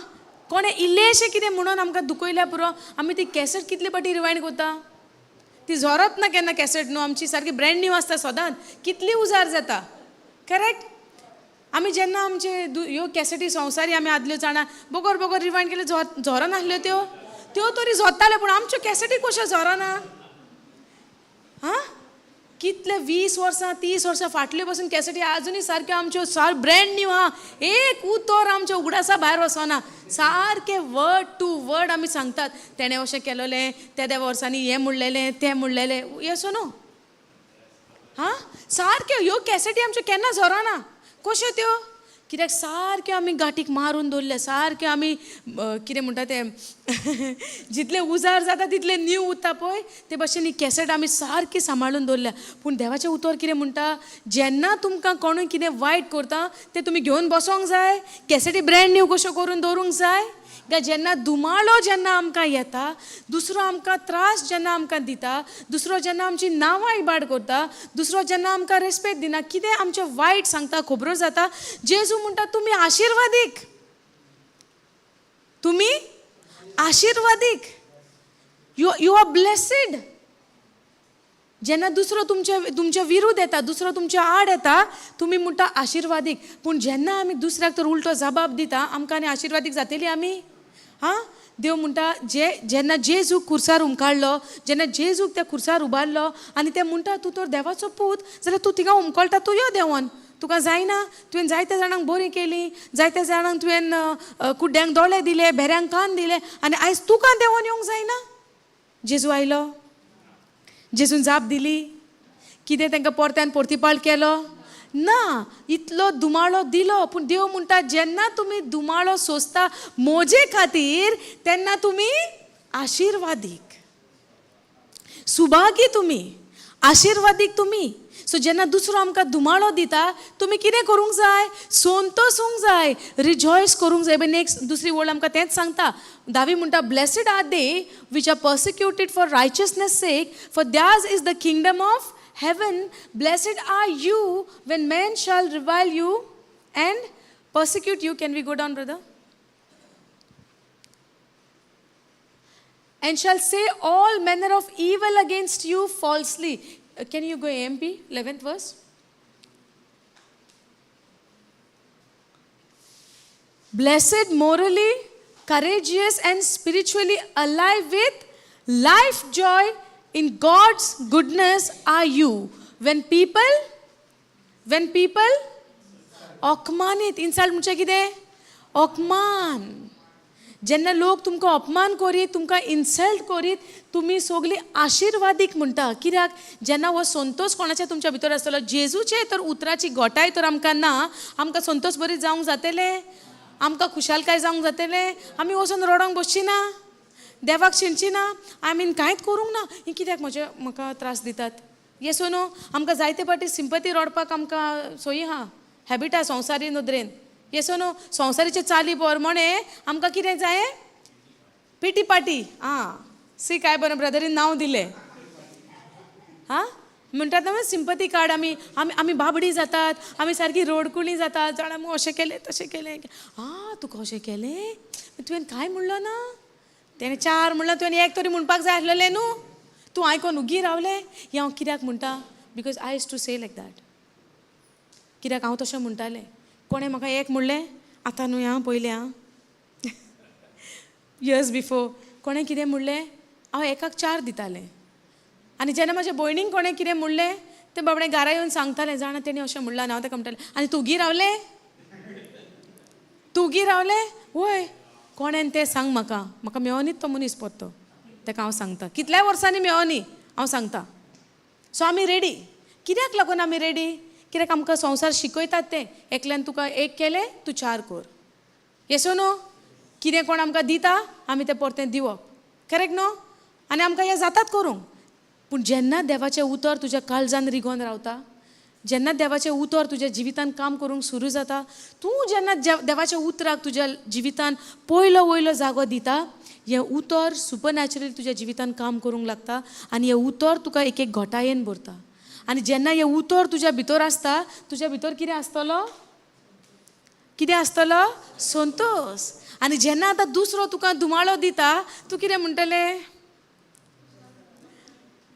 कोणें इल्लेशें कितें म्हणून आमकां दुखयल्या पुरो आमी ती कॅसेट कितले पाटी रिवायंड करता ती झोरत ना केन्ना कॅसेट न्हू आमची सारकी ब्रँड न्यू आसता सदांच कितली उजार जाता करेक्ट आमी जेन्ना आमचे ह्यो कॅसेटी संवसारी आमी आदल्यो जाणा बोगोर रिवायंड केल्यो झोरो नासल्यो त्यो तरी झोरताल्यो पूण आमच्यो कॅसेटी कश्यो झोरना हां कितले 20 वर्सां 30 वर्सां फाटल्यो पासून कॅसेटी आजुनूय सारक्यो आमच्यो सार ब्रँड न्यू आहा एक उतर आमच्या उगडासा भायर वचना सारके वर्ड टू वर्ड आमी सांगतात तेणें अशें केलोलें त्या वर्सांनी हें म्हणलेलें तें म्हणलेलें येसो न्हू हां सारक्यो ह्यो कॅसेटी आमच्यो केन्ना झोरना कश्यो त्यो कित्याक सारके आमी गाठीक मारून दवरले, सारके आमी कितें म्हणटा तें जितले उजार जाता तितले नीव उरता पळय ते भाशेन ही कॅसेट आमी सारकी सांबाळून दवरल्या. पूण देवाचें उतर कितें म्हणटा, जेन्ना तुमकां कोणूय कितें वायट करता तें तुमी घेवन बसोंक जाय, कॅसेटी ब्रँड न्यू कश्यो करून दवरूंक जाय. काय जेन्ना दुमाळो जेन्ना आमकां येता, दुसरो आमकां त्रास जेन्ना आमकां दिता, दुसरो जेन्ना आमची नांवां इबाड करता, दुसरो जेन्ना आमकां रेस्पेद दिना, कितें आमचें वायट सांगता खबरो जाता, जेजू म्हणटा तुमी आशिर्वादीक, तुमी आशिर्वादीक, यू आर ब्लेसिड. जेन्ना दुसरो तुमच्या विरुद्ध येता, दुसरो तुमच्या आड येता, तुमी म्हणटा आशिर्वादीक. पूण जेन्ना आमी दुसऱ्याक तर उलटो जबाब दिता, आमकां आनी आशिर्वादीक जातली आमी? हां, देव म्हणटा जेन्ना जेजूक खुर्सार उमकाडलो, जेन्ना जेजूक त्या खुर्सार उबारलो आनी ते म्हणटा तूं तर देवाचो पूत, जाल्यार तूं थिंगा उमकळटा तूं यो देंवन. तुका जायना, तुवें जायत्या जाणांक बरीं केलीं, जायत्या जाणांक तुवें कुड्ड्यांक दोळे दिले, भेऱ्यांक कान दिले, आनी आयज तुका देंवन येवंक जायना? जेजू आयलो, जेजून जाप दिली, कितें तांकां परत्यान परतीपाळ केलो ना, इतलो दुमाळो दिलो. पूण देव म्हणटा जेन्ना तुमी दुमाळो सोंसता मोजे खातीर, तेन्ना तुमी आशिर्वादीक, सुभागी तुमी, आशिर्वादीक तुमी. सो जेन्ना दुसरो आमकां दुमाळो दिता, तुमी कितें करूंक जाय? संतोसूंक जाय, रिजॉयस करूंक जाय. नेक्स्ट दुसरी वर्ड आमकां तेंच सांगता. दावी म्हणटा blessed are they which are persecuted for righteousness sake, for theirs is the kingdom of heaven. Blessed are you when men shall revile you and persecute you. Can we go down, brother? And shall say all manner of evil against you falsely. Can you go AMP 11th verse? Blessed, morally courageous and spiritually alive with life joy in God's goodness are you when people अपमानीत. इन्सल्ट म्हणजे कितें? अपमान. जेन्ना लोक तुमकां अपमान करीत, तुमकां इन्सल्ट करीत, तुमी सगळीं आशिर्वादीक म्हणटा. कित्याक जेन्ना हो संतोष कोणाच्या तुमच्या भितर आसतलो, जेजूचे तर उतराची घोटाय तर आमकां ना, आमकां संतोष बरी जावंक जातलें, आमकां खुशालकाय जावंक जातलें, आमी वचून रडोंक बसची ना, देवाक शिणची ना, आमी कांयच करूंक ना. ही कित्याक म्हाका त्रास दितात? येसो न्हू, आमकां जायते फावटी सिंपती रडपाक आमकां सोयी हा, हॅबीट हा संवसारी नदरेन. येसो न्हू, संवसारीचे चाली पोरमोणे आमकां कितें जाय? पिटी पाटी. आं, सी काय बरें ब्रदरीन नांव दिलें. हां, म्हणटात ना सिंपती कार्ड. आमी बाबडी जातात, आमी सारकी रडकुळी जातात, जाणा मग अशें केलें तशें केलें. आं, तुका अशें केलें, तुवें कांय म्हणलो ना, तेणें 4 म्हणलां, तुवें 1 तरी म्हणपाक जाय आसलेलें न्हू, तूं आयकोन उगी रावलें. हें हांव कित्याक म्हणटा? Because I use to say like that. कित्याक हांव तशें म्हणटालें. कोणें म्हाका 1 म्हणलें, आतां न्हू हां, पयलें हां, इयर्स बिफोर कोणें कितें म्हणलें, हांव 1काक 4 दितालें. आनी जेन्ना म्हाज्या भयणीक कोणें कितें म्हणलें, तें बाबडें घरा येवन सांगतालें, जाणा तेणी अशें म्हणलां आनी हांव तेका म्हणटालें, आनी तूं उगी रावलें, तूं उगी रावलें? वय, कोणें तें सांग म्हाका मेळोनीच तो मनीस पत्तो. तेका हांव सांगता, कितल्या वर्सांनी मेळोनी, हांव सांगता. सो आमी रेडी. कित्याक लागून आमी रेडी? कित्याक आमकां संवसार शिकयतात तें, एकल्यान तुका 1 केलें, तूं 4 कर. येसो न्हू, कितें कोण आमकां दिता, आमी तें परतें दिवप. करेक्ट न्हू? आनी आमकां हें जातात करूंक. पूण जेन्ना देवाचें उतर तुज्या काळजान रिगोवन रावता, जेन्ना देवाचें उतर तुज्या जिवितान काम करूंक सुरू जाता, तूं जेन्ना देवाच्या उतराक तुज्या जिवितान पयलो वयलो जागो दिता, हें उतर सुपरनॅचरली तुज्या जिवितान काम करूंक लागता. आनी हें उतर तुका एक घोटायेन भरता. आनी जेन्ना हें उतर तुज्या भितर आसता, तुज्या भितर कितें आसतलो? कितें आसतलो? संतोष. आनी जेन्ना आतां दुसरो तुका दुमाळो दिता, तूं कितें म्हणटलें?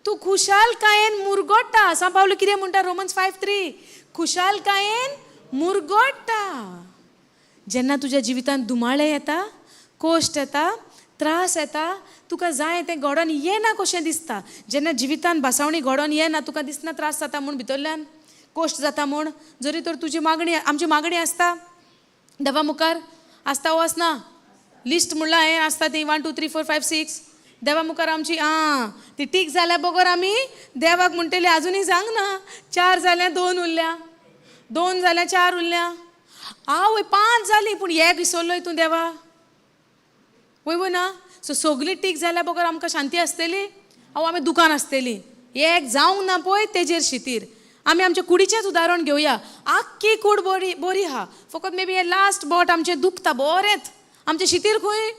तूं खुशालकायेन मुरगोडटा. सा पावलो कितें म्हणटा? रोमन्स 5:3, खुशालकायेन मुरगोडटा. जेन्ना तुज्या जिवितान दुमाळे येता, कोश्ट येता, त्रास येता, तुका जाय तें घडोवन येना कशें दिसता. जेन्ना जिवितान भासावणी घडोवन येना, तुका दिसना त्रास जाता म्हूण भितरल्यान, कोश्ट जाता म्हूण. जरी तर तुजी मागणी, आमची मागणी आसता देवा मुखार, आसता वो आसना? लिस्ट म्हणल्यार हें आसता ती 1 2 3 4 5 6 देवा मुखार आमची. आं, ती टीक जाल्या बगर आमी देवाक म्हणटली अजुनूय सांग ना, 4 जाल्या 2 उरल्या, 2 जाल्या 4 उरल्या. वय 5 जाली पूण एक विसरलो तूं देवा वय ना. सो सगळी टीक जाल्या बगर आमकां शांती आसतली. आमी दुकान आसतली. एक जावंक ना पळय तेजेर शितीर. आमी आमच्या कुडीचेंच उदाहरण घेवया. आख्खी कूड बरी बरी आहा, फकत मे बी हे लास्ट बोट आमचें दुखता बरेंच. आमचें शितीर खंय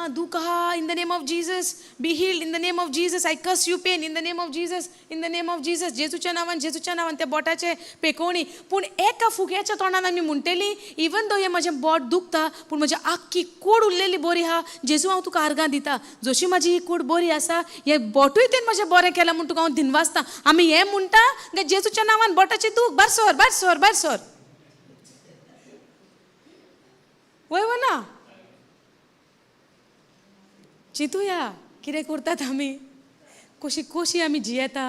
दुख आहा. In the name of Jesus be healed. In the name of Jesus I curse you pain. In the name of Jesus. In the name of Jesus. जेजूच्या नांवान त्या बोटाचे पेकोवणी. पूण एका फुग्याच्या तोंडान आमी म्हणटली इवन दो हे म्हजें बोट दुखता पूण म्हजी आख्खी कूड उरलेली बरी आहा. जेजू हांव तुका आर्गां दिता. जशी म्हाजी ही कूड बरी आसा हें बोटूय तुवें म्हजें बरें केलां म्हूण तुका हांव दिनवासता. आमी हें म्हणटा काय जेजूच्या नांवान बोटाचें दूख भायर सर भायर सर भायर सर वय ना. चिंतुया कितें करतात आमी. कशी आमी जियेता.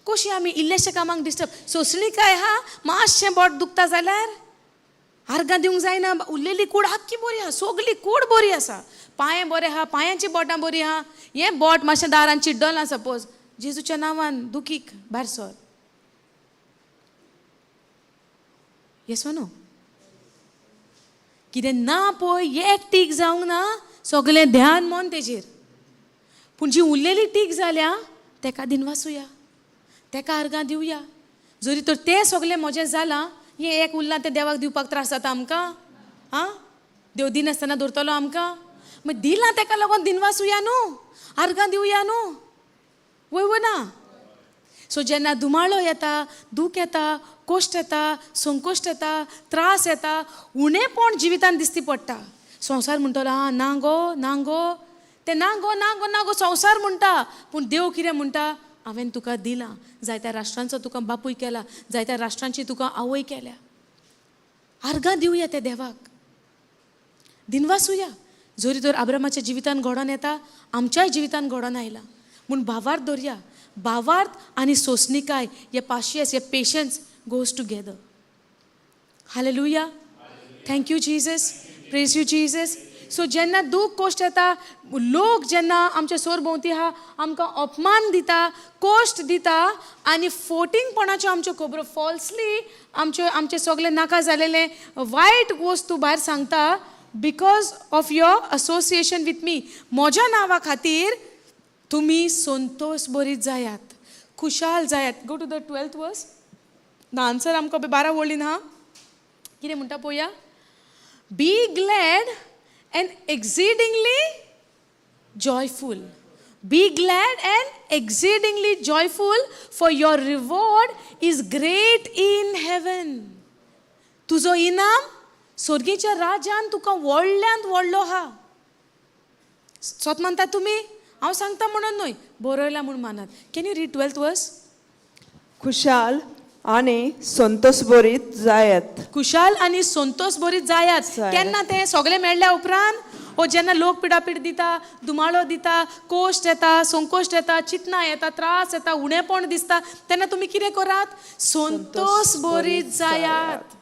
कशी आमी इल्लेशे कामाक डिस्टर्ब. सोंसणी काय आहा मातशें बोट दुखता जाल्यार आर्गां दिवंक जायना. उरलेली कूड आख्खी बरी आहा. सगळी कूड बरी आसा. पांये बरे आहा. पांयांची बोटां बरी आहा. हें बोट मातशें दारान चिड्डलां सपोज. जेजूच्या नांवान दुखीक भायर सर. Yes no. कितें ना पळय एक टीक जावंक ना. सगळें ध्यान मन तेजेर. पूण जी उरलेली टीक जाल्या तेका दिनवासुया. तेका आर्गां दिवया. जरी तर तें सगळें म्हजें जालां हें एक उरलां तें देवाक दिवपाक त्रास जाता आमकां. देव दिनासतना दवरतलो आमकां. मागीर दिलां तेका लागून दिनवासुया न्हू. आर्गां दिवया न्हू. वय ना. सो जेन्ना दुमाळो येता, दूख येता, कोश्ट येता, संकोश्ट येता, त्रास येता, उणेपण जिवितान दिसती पडटा. संवसार म्हणटलो ना गो ते ना गो संवसार म्हणटा. पूण देव कितें म्हणटा हांवें तुका दिलां. जायत्या राष्ट्रांचो तुका बापूय केला. जायत्या राष्ट्रांची तुका आवय केल्या. आर्गां दिवया त्या देवाक. दिनवासुया. जरी तर अब्रामाच्या जिवितान घडोवन येता आमच्याय जिवितान घडोवन आयला म्हूण भावार्थ दवरया. भावार्थ आनी सोंसणीकाय हे पाशियस हे patience goes together. Hallelujah. Thank you Jesus. Praise you Jesus. So जेन्ना दूख कोश्ट येता लोक जेन्ना आमच्या सोरभोंवती आहा आमकां अपमान दिता, कोश्ट दिता आनी फोटिंगपणाच्यो आमच्यो खबरो फॉल्सली आमचे सगळे नाका जालेले वायट वस्तू भायर सांगता because of your association with me. म्हज्या नांवा खातीर तुमी संतोश बरीत जायात, खुशाल जायात. गो टू द 12th वर्स. द आन्सर आमकां 12 वळीन आहा. कितें म्हणटा पळोवया. Be glad and exceedingly joyful. Be glad and exceedingly joyful, for your reward is great in heaven. तुजो इनाम स्वर्गीच्या राज्यान तुका व्हडल्यांत व्हडलो आहा. स्वत म्हणटा तुमी हांव सांगता म्हणून न्हय बरयला म्हूण मानात. कॅन यू रीड 12th वर्स. खुशाल आणि संतोष बरीत जायत. खुशाल आणि संतोष बरीत जायात. केन्ना ते सगळे मेळ्ळ्या उपरांत जेन्ना लोक पिडापीड दिता, दुमाळो दिता, कोश्ट येता, संकोश्ट येता, चिंतना येता, त्रास येता, उणेपण दिसता तेन्ना तुमी कितें करात. संतोष बरीत जायात.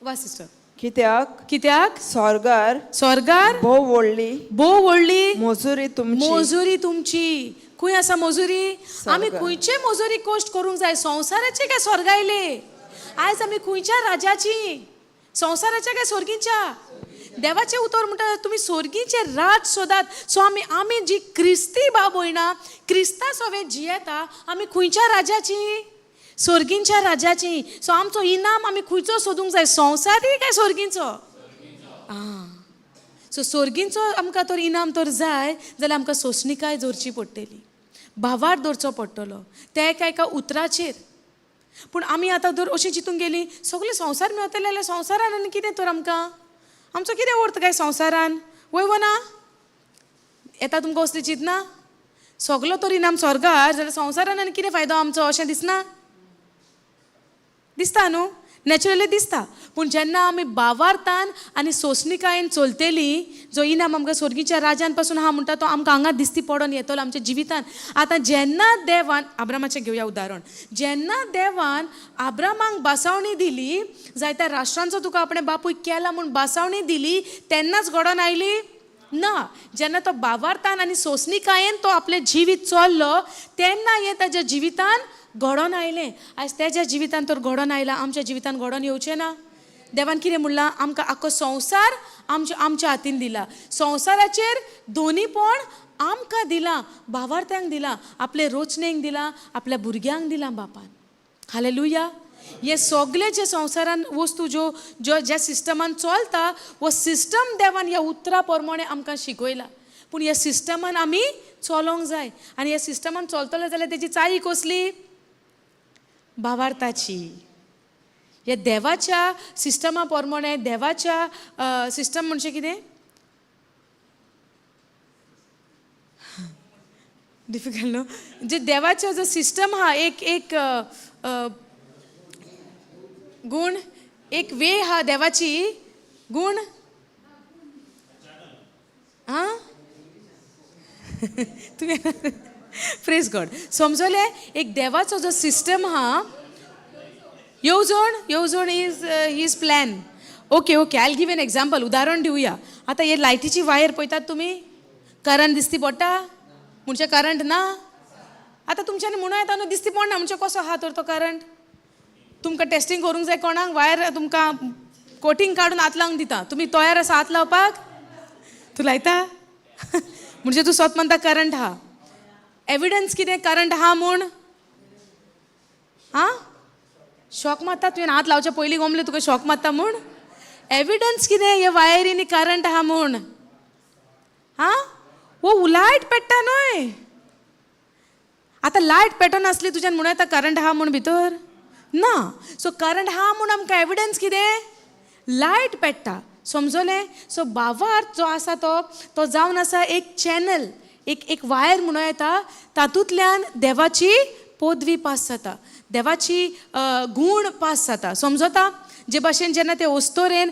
वा सिस्टर. कित्याक स्वर्गार भोव व्हडली मजुरी तुमची. खंय आसा मजुरी. आमी खंयचे मजुरी कोश्ट करूंक जाय. संवसाराचे काय स्वर्गायले. आयज आमी खंयच्या राजाची. संवसाराच्या काय स्वर्गीच्या. देवाचें उतर म्हणटा तुमी स्वर्गीचे राज सोदात. सो आमी जी क्रिस्ती भाव भयणां क्रिस्ता सवे जियेता आमी खंयच्या राजाची. स्वर्गींच्या राजाची. सो आमचो इनाम आमी खंयचो सोदूंक जाय. संवसारी काय स्वर्गींचो. सो स्वर्गींचो आमकां तर इनाम तर जाय जाल्यार आमकां सोंसणीकाय दवरची पडटली. भावार्थ दवरचो पडटलो. ते एका उतराचेर. पूण आमी आतां जर अशीं चिंतूंक गेलीं सगळे संवसार मेळटले जाल्यार संवसारान आनी कितें तर आमकां. आमचो कितें अर्थ काय संवसारान. वय ना. येता तुमकां असली चिंतना. सगलो तर इनाम स्वर्गार जाल्यार संवसारान आनी कितें फायदो आमचो अशें दिसना. दिसता न्हू. नॅचरली दिसता. पूण जेन्ना आमी भावार्थान आनी सोंसणीकायेन चलतली जो इनाम आमकां स्वर्गीच्या राज्यान पासून हा म्हणटा तो आमकां हांगा दिसती पडोन येतलो आमच्या जिवितान. आतां जेन्ना देवान आब्रामाचें घेवया उदाहरण. जेन्ना देवान आब्रामांक बासावणी दिली जायत्या राष्ट्रांचो तुका आपणें बापूय केला म्हूण बासावणी दिली तेन्नाच घडोवन आयली ना. जेन्ना तो भावार्थान आनी सोंसणीकायेन तो आपलें जिवीत चल्लो तेन्ना हें ताच्या जिवितान घडोवन आयलें आयज तेज्या जिवितान तर घडोवन आयलां आमच्या जिवितान घडोवन येवचें ना. देवान कितें म्हणलां आमकां आख्खो संवसार आमच्या हातीन दिला. संवसाराचेर दोनीपण आमकां दिलां, भावार्थ्यांक दिलां, आपले रोचणेक दिलां, आपल्या भुरग्यांक दिलां बापान. हालेलुया. हे सगळे जे संवसारान वस्तू ज्या सिस्टमान चलता वो सिस्टम देवान ह्या उतरा प्रमाणे आमकां शिकयला. पूण ह्या सिस्टमान आमी चलोंक जाय. आनी ह्या सिस्टमान चलतले जाल्यार तेजी चाळी कसली? भावार्थाची. हे देवाच्या सिस्टमा प्रमाणे देवाच्या सिस्टम म्हणजे कितें? डिफिकल्ट न्हू. जे देवाचो जो सिस्टम हा एक गुण, एक वे हा देवाची गुण. हां तुम्ही प्रेज गॉड. समजले? एक देवाचो जो सिस्टम हा येवजण is his plan. Okay I give an example. उदाहरण दिवया. आता हे लायटीची वायर पळयतात तुमी, करंट दिसती पडटा म्हणजे करंट ना. आता तुमच्यानी म्हणून येता न्हू दिसती पडना म्हणजे कसो आहा तर तो करंट? तुमकां टेस्टिंग करूंक जाय कोणाक? वायर तुमकां कोटिंग काडून हात लावंक दिता. तुमी तयार आसा हात लावपाक? तूं लायता म्हणजे तूं स्वत म्हणटा करंट आहा. एविडन्स कितें करंट आहा म्हूण? हां शॉक मारता तुवें हात लावच्या पयलीं गमलें तुका शॉक मारता म्हूण? एविडन्स कितें हे वायरीनी करंट आहा म्हूण? हां वो लायट पेट्टा न्हय. आतां लायट पेटो नासली तुज्यान म्हणून येता करंट आहा म्हूण भितर? ना. सो करंट आहा म्हूण आमकां एविडन्स कितें? लायट पेट्टा. समजलें? सो भावार्थ जो आसा तो जावन आसा एक चॅनल, एक वायर म्हणून येता. तातूंतल्यान देवाची पदवी पास जाता, देवाची गूण पास जाता. समजता? जे भाशेन जेन्ना ते ओस्तोरेन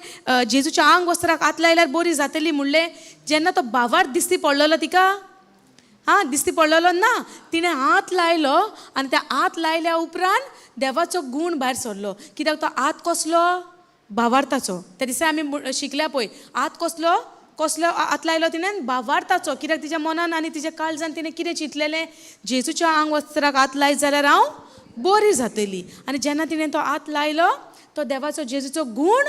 जेजूच्या आंग वस्त्राक हात लायल्यार बरी जातली म्हणलें, जेन्ना तो भावार्थ दिसती पडलेलो तिका, हां दिसती पडलेलो ना, तिणें हात लायलो आनी त्या हात लायल्या उपरांत देवाचो गूण भायर सरलो. कित्याक तो हात कसलो? भावार्थाचो. त्या दिसा आमी शिकल्या पळय हात कसलो हात लायलो तिणें? भावार्थाचो. कित्याक तिच्या मनान आनी तिच्या काळजान तिणें कितें चिंतलेलें? जेजूच्या आंग वस्त्राक हात लायत जाल्यार हांव बरी जातली. आनी जेन्ना तिणें तो हात लायलो तो देवाचो जेजूचो गूण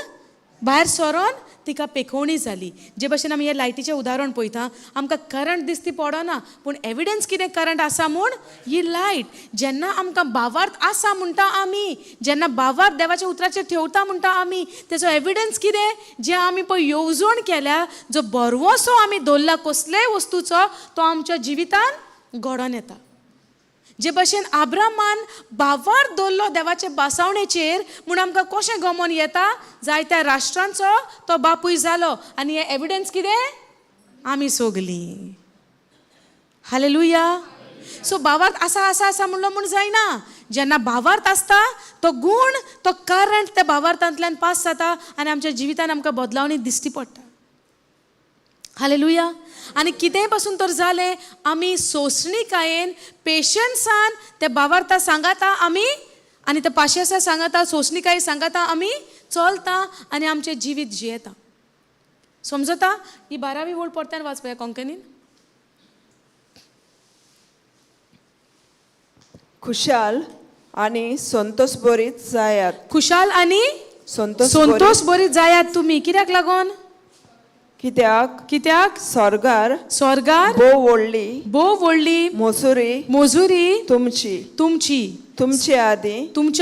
भायर सरोन तिका पेखवणी जाली. जे भाशेन आमी हे लायटीचें उदाहरण पळयता, आमकां करंट दिसती पडना पूण एविडन्स कितें करंट आसा म्हूण? ही लायट. जेन्ना आमकां भावार्थ आसा म्हणटा आमी, जेन्ना भावार्थ देवाच्या उतराचेर ठेवता म्हणटा आमी, तेजो एविडन्स कितें? जे आमी पळय येवजण केल्या, जो बरवसो आमी दवरला कसलेय वस्तूचो, तो आमच्या जिवितान घडोवन येता. जे भाशेन आब्रामान भावार्थ दवरलो देवाचे बासावणेचेर म्हूण आमकां कशें गमोन येता? जायत्या राष्ट्रांचो तो बापूय जालो. आनी हे एविडन्स कितें? आमी सोगलीं. हालेलुया. सो भावार्थ आसा म्हणलो म्हूण जायना. जेन्ना भावार्थ आसता तो गूण, तो करंट त्या भावार्थांतल्यान पास जाता आनी आमच्या जिवितान आमकां बदलावणी दिसती पडटा. हालेलुया. आनी कितेंय पासून तर जालें, आमी सोंसणीकायेन पेशन्सान त्या भावार्था सांगाता आमी, आनी त्या पाशेसा सांगाता सोंसणीकाये सांगाता आमी चलता आनी आमचें जिवीत जियेता. समजता? ही 12वी ओळ परत्यान वाचपया कोंकणीन. खुशाल आनी संतोष बरीत जायात. खुशाल आनी संतोष बरीत जायात तुमी. कित्याक लागोन? कित्याक स्वर्गार भोव व्हडली मोजुरी तुमच्या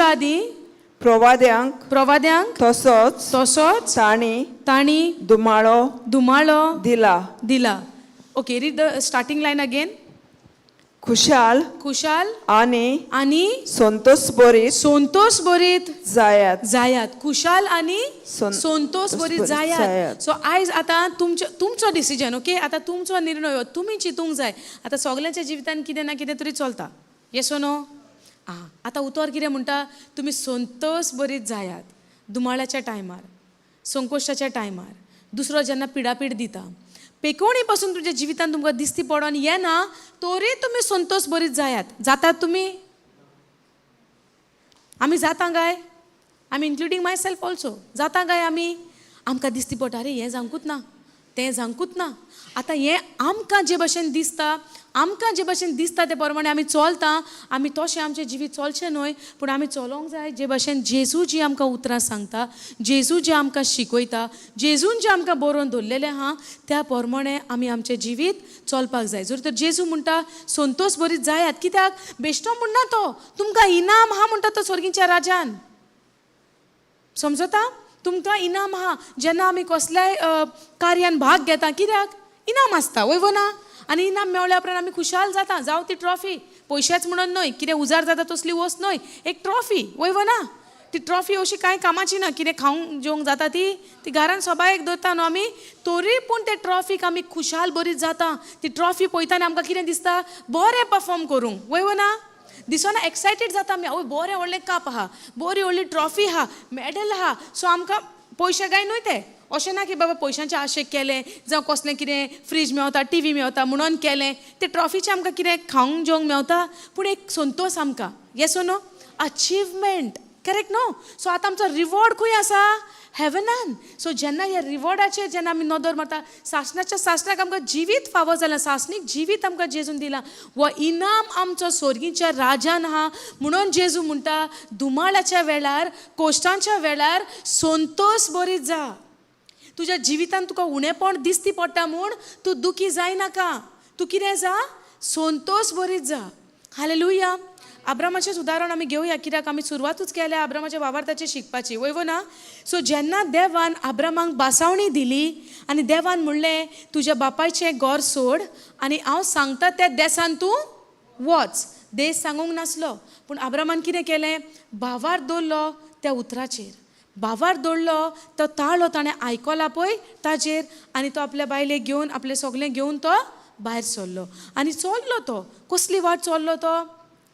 आदी प्रवाद्यांक तसोच ताणी दुमाळो दिला. Okay, read the starting line again. खुशाल आनी संतोष बरीत जायात. खुशाल आनी संतोष बरीत जायात. सो आयज आतां तुमचो डिसिजन. ओके, आतां तुमचो निर्णय तुमी चिंतूंक जाय. आतां सगळ्यांच्या जिवितान कितें ना कितें तरी चलता. Yes or no? आतां उतर कितें म्हणटा? तुमी संतोष बरीत जायात दुमाळ्याच्या टायमार, संकोशाच्या टायमार, दुसरो जेन्ना पिडापीड दिता, पेकोवणी पासून तुमच्या जिवितान तुमकां दिसती पडोन येना तोरी तुमी संतोष बरीत जायात. जातात तुमी? आमी जाता काय? आमी इन्क्लुडींग माय सेल्फ ऑल्सो जाता काय? आमी आमकां दिसती पडटा अरे हें जावंकूच ना, तें सांगूच ना. आतां हें आमकां जे भशेन दिसता ते प्रमाणे आमी चलता. आमी तशें आमचें जिवीत चलचें न्हय, पूण आमी चलोंक जाय जे भशेन जेजू जी आमकां उतरां सांगता, जेजू जे आमकां शिकयता, जेजून जें आमकां बरोवन दवरलेलें आहा त्या प्रमाणे आमी आमचें जिवीत चलपाक जाय. जर तर जेजू म्हणटा संतोश बरीत जायात, कित्याक बेश्टो म्हणना तो, तुमकां इनाम आहा म्हणटा तो स्वर्गीच्या राजान. समजता? तुमकां इनाम आहा. जेन्ना आमी कसल्याय कार्यान भाग घेता, कित्याक इनाम आसता, वयव ना. आनी इनाम मेवल्या उपरांत आमी खुशाल जाता. जावं ती ट्रॉफी पयशेच म्हणून न्हय, कितें उजार जाता तसली वस्त न्हय, एक ट्रॉफी, वयव ना. ती ट्रॉफी अशी कांय कामाची ना, कितें खावंक जेवंक जाता ती घरान सबायेक दवरता न्हू आमी, तरी पूण ते ट्रॉफीक आमी खुशाल बरीत जाता. ती ट्रॉफी पळयतना आमकां कितें दिसता, बरें परफॉर्म करूंक, वयव ना. दिसना एक्सायटेड जाता आमी, आवय बरें व्हडलें कप आहा, बरी व्हडली ट्रॉफी आहा, मॅडल आहा. सो आमकां पयशे काय न्हय ते, अशें ना की बाबा पयशांच्या आशेक केलें, जावं कसलें कितें फ्रीज मेवता, टीव्ही मेवता म्हणून केलें. ते ट्रॉफीचें आमकां कितें खावंक जेवंक मेवता, पूण एक संतोश आमकां, yes or no, achievement, correct न्हू. सो आतां आमचो रिवॉर्ड खंय आसा, हेवनान. सो जेन्ना ह्या रिवॉर्डाचेर जेन्ना आमी नदर मारता, सासणाक आमकां जिवीत फावो जालां, सासणीक जिवीत आमकां जेजून दिलां, वो इनाम आमचो स्वर्गीच्या राजान आहा. म्हणून जेजू म्हणटा धुमाळाच्या वेळार, कोश्टांच्या वेळार संतोश बरीत जा. तुज्या जिवितान तुका उणेपण दिसती पडटा म्हूण तूं दुखी जायनाका, तूं कितें जा, संतोश बरीत जा. हालेलुया. अब्रामाचें उदाहरण आमी घेवया, कित्याक आमी सुरवातूच केल्या अब्रामाच्या वावरताचेर शिकपाची, वयव ना. सो जेन्ना देवान अब्रामाक बासावणी दिली आनी देवान म्हणलें तुज्या बापायचें घर सोड आनी हांव सांगता त्या देसान तूं वच. देश सांगूंक नासलो, पूण अब्रामान कितें केलें, भावार दवरलो त्या उतराचेर, भावार दवरलो तो ताळो ताणें आयकला पळय ताचेर, आनी तो आपल्या बायलेक घेवन आपलें सगलें घेवन तो भायर सरलो. आनी चल्लो तो. कसली वाट चल्लो तो,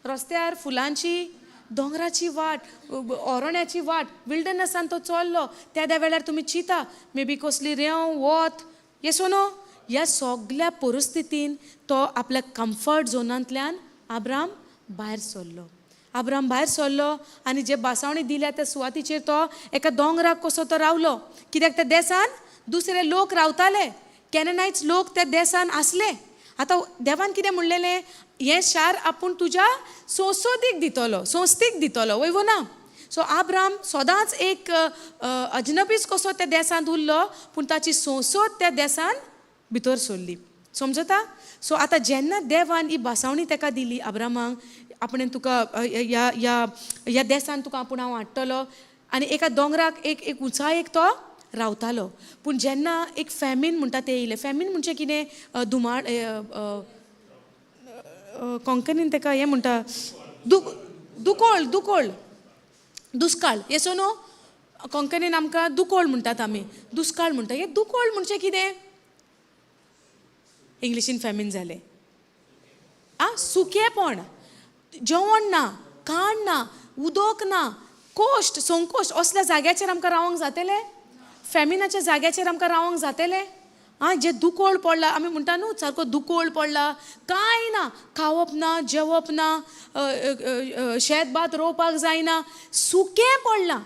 रस्त्यार फुलांची, दोंगराची वाट, अरण्याची वाट, विल्डरनसान तो चल्लो. त्या वेळार तुमी चिता मे बी कसली रेंव वत, येसो न्हू. ह्या सगळ्या परिस्थितीन तो आपल्या कम्फर्ट झोनांतल्यान अब्राम भायर सरलो. अब्राम भायर सरलो आनी जे बासावणी दिल्या त्या सुवातीचेर तो एका दोंगराक कसो तो रावलो, कित्याक त्या देसान दुसरे लोक रावताले, कॅननाइट्स लोक त्या देसान आसले. आतां देवान कितें म्हणलेलें, हें शार आपूण तुज्या संसदीक दितलो, वयव ना. सो अब्राम सदांच एक अजनबीच कसो त्या देशांत उरलो, पूण ताची संसद त्या देसान भितर सरली. समजता? सो आतां जेन्ना देवान ही बासावणी ताका दिली अब्रामाक, आपणें तुका ह्या देसान तुका आपूण हांव हाडटलो, आनी एका दोंगराक एक उंचायेक तो रावतालो. पूण जेन्ना एक फॅमीन म्हणटा तें येयलें. फॅमीन म्हणजे कितें, धुमाळ, कोंकणीन ताका हें म्हणटा दुस्काळ, येसो न्हू. कोंकणीन आमकां दुकोळ म्हणटात आमी, दुस्काळ म्हणटा. हें दुकोळ म्हणजे कितें, इंग्लिशीन फॅमीन जालें. सुकेपण, जेवण ना, खाण ना, उदक ना, कोश्ट, संकोश्ट, असल्या जाग्याचेर आमकां रावंक जातलें, फॅमिनाच्या जाग्याचेर आमकां रावंक जातलें. जे दुकोळ पडला, आमी म्हणटा न्हू सारको दुकोळ पडला, कांय ना, खावप ना, जेवप ना, शेत भात रोवपाक जायना, सुकें पडलां.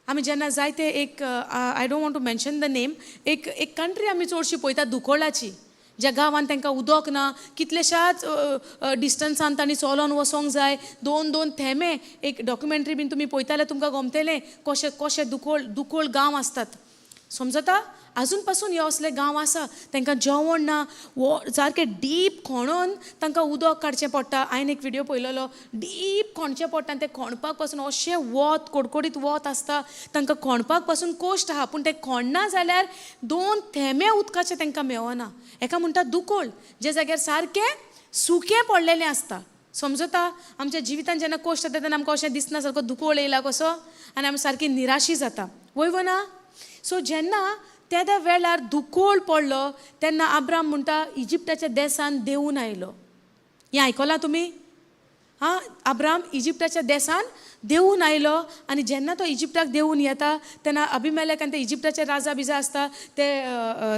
आमी जेन्ना जायते एक I don't want to mention the name, एक कंट्री आमी चडशी पळयतात दुकोळाची, ज्या गांवांत तांकां उदक ना, कितलेशाच डिस्टन्सान तांणी चलोन वचोंक जाय, 2-2 थेंबे. एक डॉक्युमेंटरी बीन तुमी पळयता जाल्यार तुमकां गमतलें कशे दुकोळ गांव आसतात. समजता? अजून पासून हे असले गांव आसा, तांकां जेवण ना, सारकें डीप खणून तांकां उदक काडचें पडटा. हांवें एक व्हिडियो पळयलोलो, डीप खणचें पडटा, तें खणपाक पासून अशें वत, कडकडीत वत आसता, तांकां खणपाक पासून कोश्ट आहा, पूण तें खणना जाल्यार 2 थेंबे उदकाचें तांकां मेवना. हेका म्हणटा दुकोळ, जे जाग्यार सारकें सुकें पडलेलें आसता. समजता? आमच्या जिवितान जेन्ना कोश्ट येता तेन्ना आमकां अशें दिसना सारको दुकोळ येयला कसो, आनी आमी सारकी निराशी जाता, वयव ना. सो जेन्ना त्या वेळार दुकोळ पडलो तेन्ना अब्राम म्हणटा इजिप्टाच्या देसान देंवून आयलो. हें आयकलां तुमी? अब्राम इजिप्टाच्या देसान देंवून आयलो, आनी जेन्ना तो इजिप्टाक देंवून येता तेन्ना अभिमेलेक आनी ते इजिप्टाचे राजा बिजा आसता ते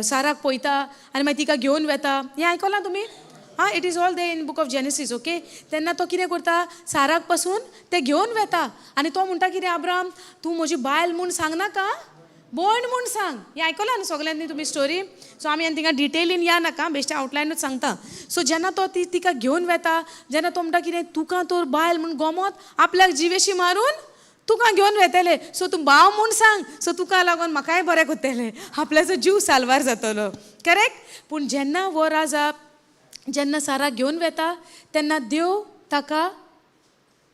साराक पळयता आनी मागीर तिका घेवन वता. हें आयकलां तुमी? It is all they in book of Genesis. Okay. तेन्ना तो कितें करता, साराक पासून ते घेवन वता, आनी तो म्हणटा कितें, अब्राम तूं म्हजी बायल म्हूण सांगनाका, भोंड म्हूण सांग. हें आयकलां न्हू सगल्यांनी तुमी स्टोरी. सो आमी आनी तिंगा डिटेलीन या नाका, बेश्टे आउटलायनूच सांगता. सो जेन्ना तो तिका घेवन वेता, जेन्ना तो म्हणटा कितें तुका तर बायल म्हूण गोमोत आपल्याक जिवेशी मारून तुका घेवन वेतले. सो तूं भाव म्हूण सांग. सो तुका लागून म्हाकाय बरें कोत्तलें, आपल्याचो जीव साल्वार जातलो. करेक्ट. पूण जेन्ना वो राजा जेन्ना सारा घेवन वेता तेन्ना देव ताका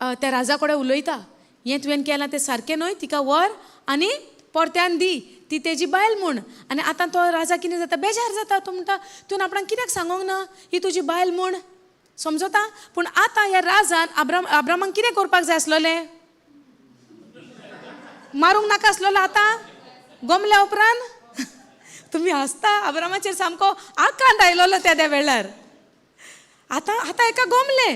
त्या राजा कडेन उलयता. हें तुवें केलां तें सारकें न्हय, तिका व्हर आनी परत्यान दी, ती तेजी बायल म्हूण. आनी आतां तो राजा कितें जाता, बेजार जाता. तो म्हणटा तुवें आपणाक कित्याक सांगोंक ना ही तुजी बायल म्हूण. समजता. पूण आतां ह्या राजान अब्रामाक कितें करपाक जाय आसलोलें, मारूंक नाका आसलोलो. आतां गोमल्या उपरांत तुमी हसता, अब्रामाचेर सामको आकांत आयलोलो त्या वेळार. आतां एका गोमले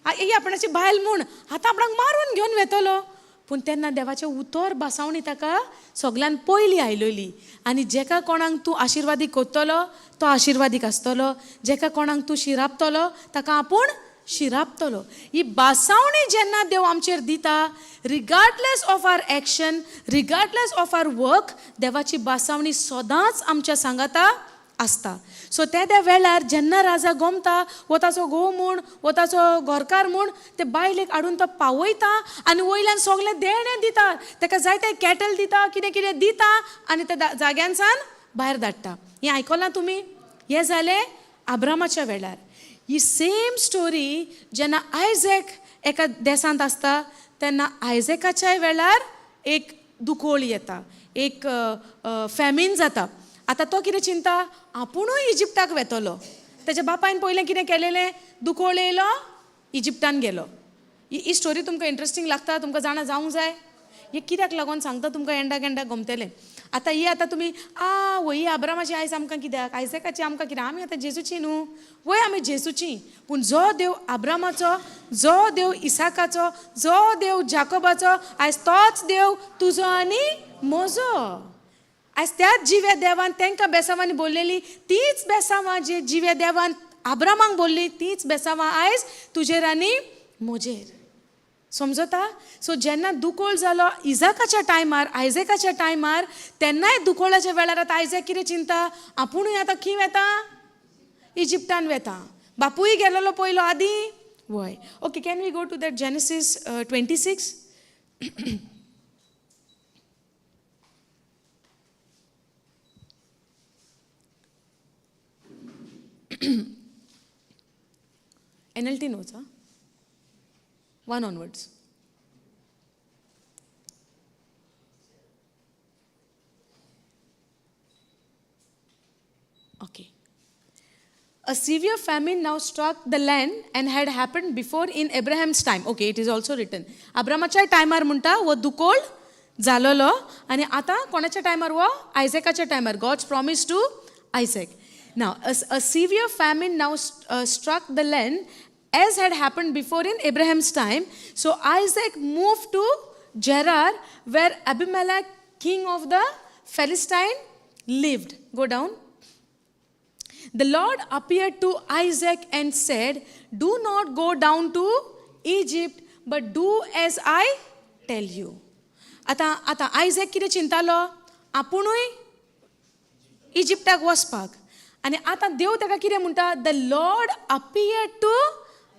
ही आपणाची बायल म्हूण आतां आपणाक मारून घेवन वेतलो. पूण तेन्ना देवाचें उतर बासावणी ताका सगल्यान पयलीं आयलोली. आनी जेका कोणाक तूं आशिर्वादी कोत्तलो तो आशिर्वादीक आसतलो, जेका कोणाक तूं शिरापतलो ताका आपूण शिरापतलो. ही बासावणी जेन्ना देव आमचेर दिता, regardless of our action, regardless of our work, देवाची बासावणी सदांच आमच्या सांगाता आसता. सो त्या वेळार जेन्ना राजा गोमता, वो ताचो घोव म्हूण, वो ताचो घरकार म्हूण ते बायलेक हाडून तो पावयता आनी वयल्यान सगलें देणें दिता. ताका जाय ते कॅटल दिता, कितें कितें दिता आनी त्या जाग्यांसान भायर धाडटा. हें आयकलां तुमी. हें जालें अब्रामाच्या वेळार. ही सेम स्टोरी जेन्ना आयझॅक एका देसांत आसता तेन्ना आयझॅकाच्या वेळार एक दुखोळ येता, एक फॅमीन जाता. आतां तो कितें चिंता, आपुणूय इजिप्टाक वेतलो. तेज्या बापायन पयलें कितें केलेलें, दुखोळ येयलो, इजिप्टान गेलो. ही स्टोरी तुमकां इंट्रस्टींग लागता, तुमकां जाणा जावंक जाय. हे कित्याक लागून सांगता तुमकां एंडाक गमतलें. आतां तुमी वय अब्रामाची आयज आमकां कित्याक, आयझॅकाची आमकां कित्याक, आमी आतां जेजूची न्हू. वय आमी जेजूची. पूण जो देव अब्रामाचो, जो देव इसाकाचो, जो देव जाकोबाचो, आयज तोच देव तुजो आनी म्हजो. आयज त्याच जिव्या देवान तांकां बेसांवांनी बोललेली तीच बेसांवां जी जिव्या देवान अब्रामाक बोलली, तीच बेसांवां आयज तुजेर आनी म्हजेर. समजता. सो जेन्ना दुखोळ जालो इजाकाच्या टायमार, आयझॅकाच्या टायमार, तेन्नाय दुखोळाच्या वेळार आतां आयझॅक कितें चिंता, आपुणूय आतां खंय वेता, इजिप्टान वेता. बापूय गेलोलो पयलो आदी. वय. Okay, can we go to that Genesis 26. NLT notes, 1 onwards. Okay. A severe famine now struck the land and had happened before in Abraham's time. Okay, it is also written. Abramaच्या टायमार म्हणटा वो दुकोळ जालोलो आनी आतां कोणाच्या टायमार वो आयझॅकाच्या टायमार. God's promise to Isaac. Now, a severe famine now struck the land as had happened before in Abraham's time. So Isaac moved to Gerar, where Abimelech, king of the Philistine, lived. Go down. The Lord appeared to Isaac and said, "Do not go down to Egypt, but do as I tell you." आता आयझॅक कितें चिंतालो, आपुणूय इजिप्टाक वचपाक. आनी आतां देव ताका कितें म्हणटा, the Lord appeared to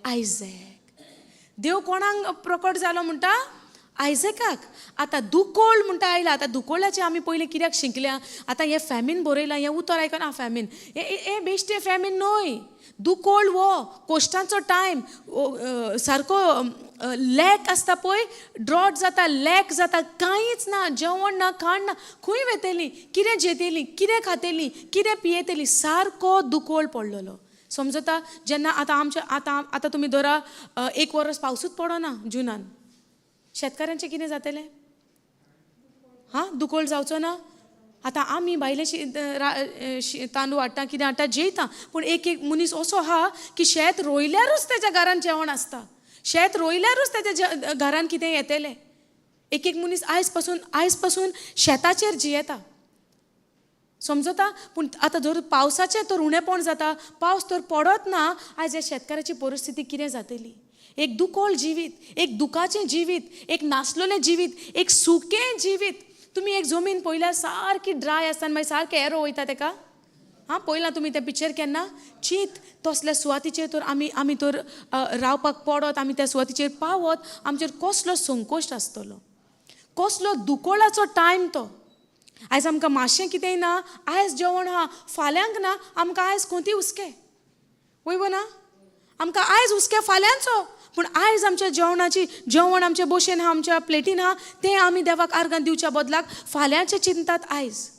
Isaac. देव कोणाक प्रकट जालो म्हणटा, आयझॅकाक. आतां दुकोळ म्हणटा आयला. आतां दुकोळाचें आमी पयलीं कित्याक शिकल्या, आतां हें फॅमीन बरयलां, हें उतर आयकना, फॅमीन हे बेश्टें फॅमीन न्हय. दुकोळ वो कोश्टांचो टायम, सारको लॅक आसता पळय, ड्रॉट जाता, लॅक जाता, कांयच ना, जेवण ना, खाण ना, खंय वेतेली, कितें जेतेली, कितें खातेली, कितें पियेतेली, सारको दुकोळ पडलेलो. समजता. जेन्ना आतां तुमी धरा 1 वर्स पावसूच पडना जुनान, शेतकाऱ्यांचें कितें जातलें, दुकोळ जावचो ना. आतां आमी भायले तांदूळ हाडटा, कितें हाडटा, जेयता. पूण एक मनीस असो आहा की शेत रोयल्यारूच तेज्या घरान जेवण आसता, शेत रोयल्यारूच तेज्या घरान कितें येतलें. एक मनीस आयज पासून शेताचेर जियेता. समजता. पूण आतां जर पावसाचें तर उणेपण जाता, पावस तर पडत ना, आयज ह्या शेतकाराची परिस्थिती कितें जातली. एक दुकोळ जिवीत, एक दुखाचें जिवीत, एक नासलेलें जिवीत, एक सुकें जिवीत. तुमी एक जमीन पळयल्यार सारकी ड्राय आसता आनी मागीर सारके एरो वयता तेका. पळयलां तुमी तें पिक्चर केन्ना? चिंत तसल्या सुवातीचेर तर आमी तर रावपाक पडत, आमी त्या सुवातीचेर पावत, आमचेर कसलो संकोश्ट आसतलो, कसलो दुकोळाचो टायम तो. आयज आमकां मातशें कितेंय ना, आयज जेवण आहा, फाल्यांक ना, आमकां आयज कोंती हुस्के वयव ना, आमकां आयज हुस्के फाल्यांचो. पूण आयज आमच्या जेवण आमच्या बोशेन आहा, आमच्या प्लेटीन आहा, तें आमी देवाक आर्गां दिवच्या बदलाक फाल्यांचें चिंतात आयज.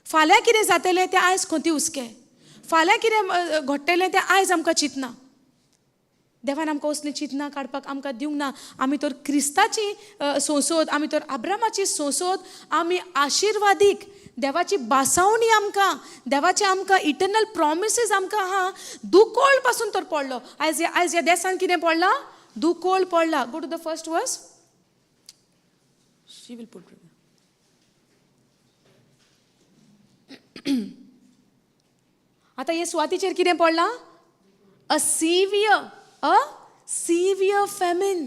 फाल्यां कितें जातलें तें आयज कोंती हुस्के, फाल्यां कितें घडटलें तें आयज आमकां चिंतना. देवान आमकां असलीं चिंतना काडपाक आमकां दिवंक ना. आमी तर क्रिस्ताची सोंसोद, आमी तर अब्रामाची सोंसोद, आमी आशिर्वादीक, देवाची बासावणी आमकां, देवाचे आमकां इटर्नल प्रॉमिसीस आमकां आहा. दुकोळ पासून तर पडलो. आयज ह्या देसान कितें पडलां? दुकोळ पडला. गो to the first verse. She will put. आतां हे सुवातीचेर कितें पडलां? A severe famine.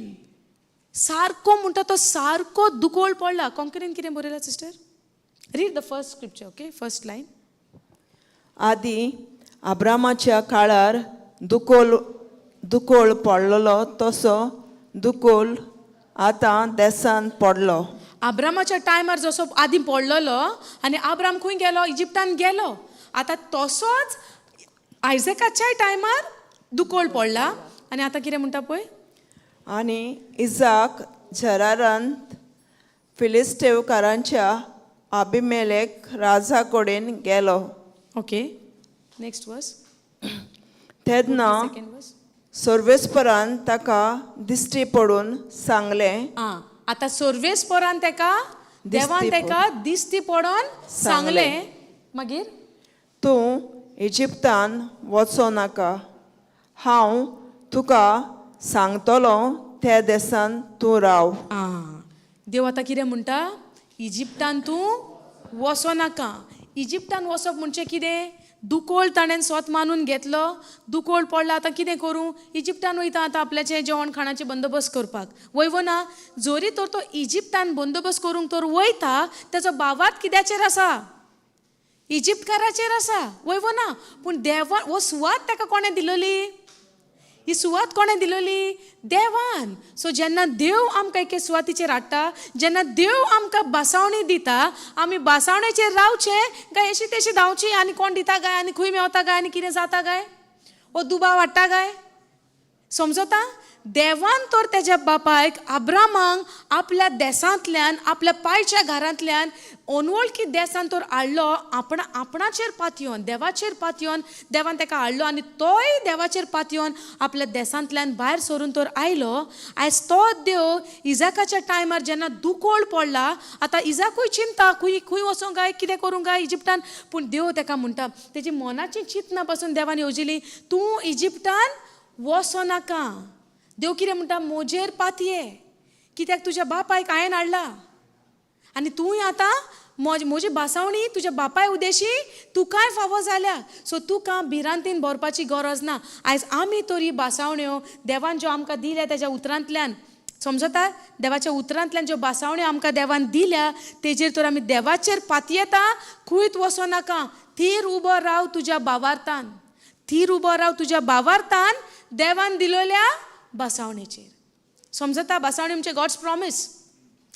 सारको म्हणटा तो सारको दुकोळ पडला. कोंकणीन कितें बरयलां sister? Read the first scripture. Okay, first line. आदी अब्रामाच्या काळार दुकोळ पडलेलो तसो दुकोळ आतां देसान पडलो. अब्रामाच्या टायमार जसो आदी पडलेलो आनी अब्राम खंय गेलो? इजिप्तान गेलो. आतां तसोच आयझॅकाच्या टायमार दुकोळ पडला. आनी आतां कितें म्हणटा पळय? आनी इजाक झरारांत फिलिस्टेवकारांच्या अबिमेलेक राजा कडेन गेलो. ओके, नेक्स्ट वर्स. तेन्ना सेकंड वर्स. सर्वेस्परान ताका दिश्टी पडून सांगलें. आतां सर्वेस्परान तेका देवान तेका दिश्टी पडोन सांगलें. मागीर तूं इजिप्तान वचो नाका. हांव तुका सांगतलो त्या देसान तूं राव. देव आतां कितें म्हणटा? इजिप्तान तूं वचो नाका. इजिप्तान वचप म्हणजे कितें? दुकोळ ताणें स्वत मानून घेतलो. दुकोळ पडला, आतां कितें करूं? इजिप्तान वयता आतां आपल्याचें जेवण खाणाचे बंदोबस्त करपाक. वयवो ना? जोरी तर तो इजिप्तान बंदोबस्त करूंक तर वयता, तेजो बावात कित्याचेर आसा? इजिप्तकाराचेर आसा. वयवो ना? पूण देवान हो सुवात ताका कोणें दिलोली? ही सुवात कोणें दिलोली? देवान. सो जेन्ना देव आमकां एके सुवातीचेर हाडटा, जेन्ना देव आमकां बासावणी दिता, आमी बासावणेचेर रावचें काय अशी तेशी धांवची आनी कोण दिता काय आनी खंय मेवता काय आनी कितें जाता काय? हो दुबाव हाडटा काय? समजता? देवान तर तेज्या बापायक अब्रामांक आपल्या देसांतल्यान, आपल्या पायच्या घरांतल्यान अनवळखी देसान तर हाडलो. आपणाचेर पातयोन, देवाचेर पातयोन देवान तेका हाडलो. आनी तोय देवाचेर पातयोन आपल्या देसांतल्यान भायर सरून तर आयलो. आयज तोच देव इजाकाच्या टायमार जेन्ना दुकोळ पडला, आतां इजाकूय चिंता खंय वचूंक काय, कितें करूंक काय इजिप्तान. पूण देव तेका म्हणटा, तेजी मनाची चिंतना पासून देवान येवजिली, तूं इजिप्तान वचो नाका. देव कितें म्हणटा? म्हजेर पातये, कित्याक तुज्या बापायक हांवें हाडला. आनी तूंय आतां म्हजी बासावणी तुज्या बापाय उदेशी तुकाय फावो जाल्या. सो तुका भिरांतीन भरपाची गरज ना. आयज आमी तर ही बासावण्यो देवान ज्यो आमकां दिल्या तेज्या उतरांतल्यान, समजता? देवाच्या उतरांतल्यान ज्यो बासावण्यो आमकां देवान दिल्या, तेजेर तर आमी देवाचेर पातयेता. खंयच वचो नाका. थीर उबो राव तुज्या बावार्थान. थीर उबो राव तुज्या बावार्थान देवान दिलोल्या बासावणेचेर. समजता? बासावणी म्हणजे God's promise.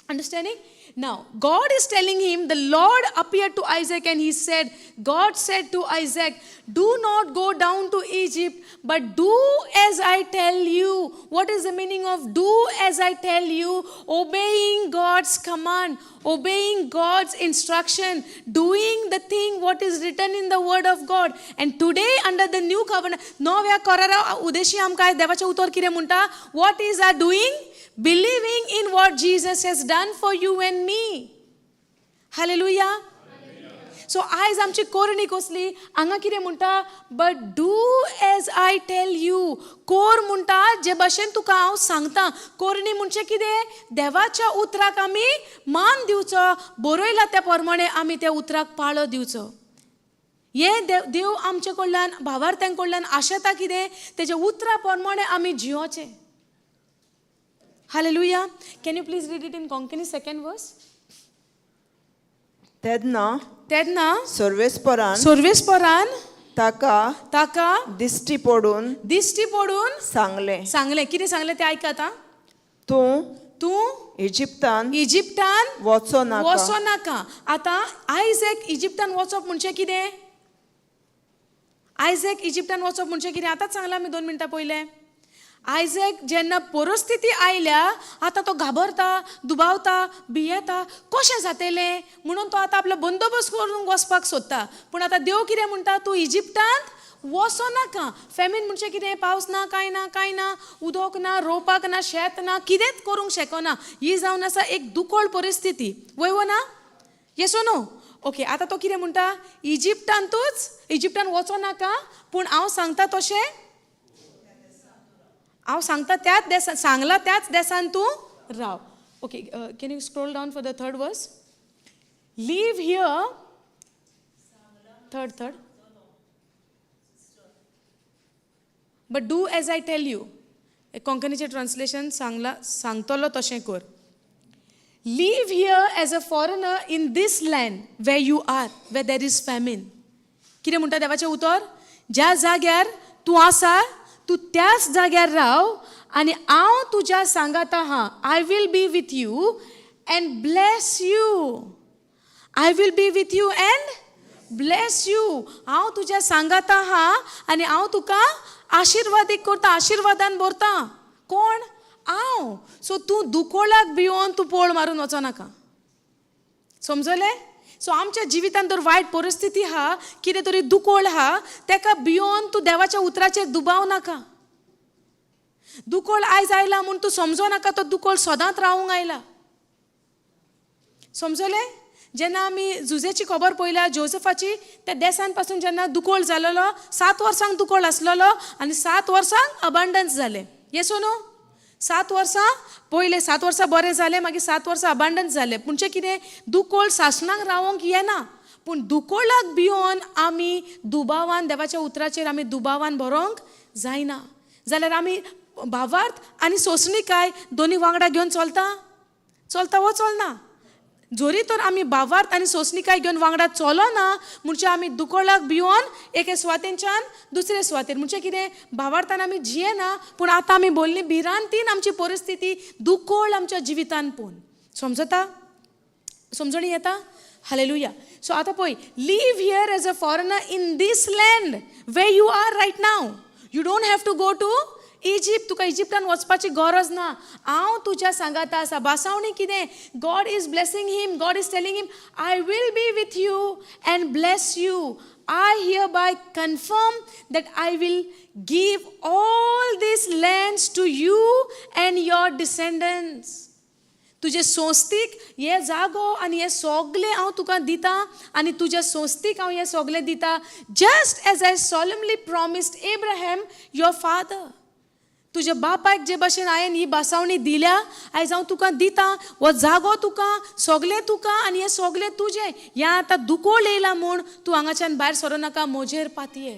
Understanding? Now, God is telling him, the Lord appeared to Isaac and he said, God said to Isaac, do not go down to Egypt, but do as I tell you. What is the meaning of do as I tell you? Obeying God's command, obeying God's instruction, doing the thing what is written in the word of God. And today under the new covenant, नव्या करारा उदेशी आमकां देवाचें उतर कितें म्हणटा? What is our doing? Believing in what Jesus has done for you and me. Hallelujah. So आयज आमची कोरणी कसली? हांगा कितें म्हणटा? But do as I tell you. कोर म्हणटा जे भाशेन तुका हांव सांगता. कोरणी म्हणजे कितें? देवाच्या उतराक आमी मान दिवचो. बरयला त्या प्रमाणे आमी त्या उतराक पाळो दिवचो. हे देव आमचे कडल्यान, भावार्थ्यां कडल्यान आशेता कितें? तेजे उतरा प्रमाणे आमी जियोचें. Hallelujah. Can you please read it in Konkani, second verse? तेन्ना सर्वेस्परान ताका दिश्टी पडून सांगले कितें सांगलें तें आयका आतां. तूं इजिप्तान वचो वचो नाका. आतां आयजॅक इजिप्तान वचप म्हणजे कितें? आयजॅक इजिप्तान वचप म्हणजे कितें? आतांच सांगलां आमी 2 मिनटां पयले. आयजॅक जेन्ना परिस्थिती आयल्या आतां तो घाबरता, दुबावता, भियेता, कशें जातलें म्हणून तो आतां आपलो बंदोबस्त करून वचपाक सोदता. पूण आतां देव कितें म्हणटा? तूं इजिप्तांत वचो नाका. फॅमिन म्हणजे कितें? पावस ना, कांय ना, उदक ना, रोवपाक ना, शेत ना, कितेंच करूंक शकना. ही जावन आसा एक दुखोळ परिस्थिती. वय ना? Yes or no? ओके. आतां तो कितें म्हणटा? इजिप्तान वचो नाका, पूण हांव सांगता तशें सांगला त्याच देसान तूं राव. Okay. Can you scroll down for the third verse? Live here. Third. But do as I tell you. कोंकणीचें ट्रान्सलेशन सांगतलो तशें कर. Live here as a foreigner in this land where you are, where there is famine. कितें म्हणटा देवाचें उतर? ज्या जाग्यार तूं आसा तूं त्याच जाग्यार राव आनी हांव तुज्या सांगात आहा. I will be with you and bless you. I will be with you and bless you. हांव तुज्या सांगात आहा आनी हांव तुका आशिर्वादीक करता, आशिर्वादान भरता. कोण? हांव. सो तूं दुखोळाक भिवून तूं पोळ मारून वचो नाका. समजलें? सो आमच्या जिवितांत जर वायट परिस्थिती आहा, कितें तरी दुखोळ आहा, तेका भिवून तूं देवाच्या उतराचेर दुबाव नाका. दुखोळ आयज आयला म्हूण तूं समजो नाका तो दुखोळ सदांच रावूंक आयला. समजलें? जेन्ना आमी जुजेची खबर पळयल्या जोसेफाची, त्या देसान पासून जेन्ना दुखोळ जालोलो, 7 वर्सांक दुखोळ आसलोलो आनी 7 वर्सांक अबांडन्स जालें. Yes or no? 7 वर्सां पयले 7 वर्सां बरें जालें, मागीर 7 वर्सां अबांडन्स जालें. म्हणजे कितें? दुखोळ सासणाक रावोंक येना, पूण दुखोळाक भिवून आमी दुबावान देवाच्या उतराचेर आमी दुबावान बरोंक जायना. जाल्यार आमी भावार्थ आनी सोंसणीकाय दोनी वांगडा घेवन चलता वो चलना? जोरी तर आमी भावार्थ आनी सोंसणीकाय घेवन वांगडा चलोना म्हणजे आमी दुखोळाक भिवून एके सुवातेच्यान दुसरे सुवातेर. म्हणजे कितें? भावार्थान आमी जियेना, पूण आतां आमी बोल्ली भिरांतीन आमची परिस्थिती दुखोळ आमच्या जिवितान पोवन. समजणी येता? हालेलुया. सो आतां पळय, live here as a foreigner in this land where you are right now. You don't have to go to Egypt. तुका इजिप्तान वचपाची गरज ना. हांव तुज्या सांगाता आसा. बासावणी कितें? God is blessing him. God is telling him, I will be with you and bless you. I hereby confirm that I will give all these lands to you and your descendants. तुझे सोस्तीक हे जागो आनी हे सोगले हांव तुका दिता आनी तुज्या सोस्तीक हांव हे सोगले दिता. Just as I solemnly promised Abraham your father. तुज्या बापायक जे भाशेन हांवें ही बासावणी दिल्या, आयज हांव तुका दिता. हो जागो तुका, सोगलें तुका आनी हें सोगलें तुजें. हें आतां दुखोळ येयला म्हूण तूं हांगाच्यान भायर सरो नाका. म्हजेर पातये.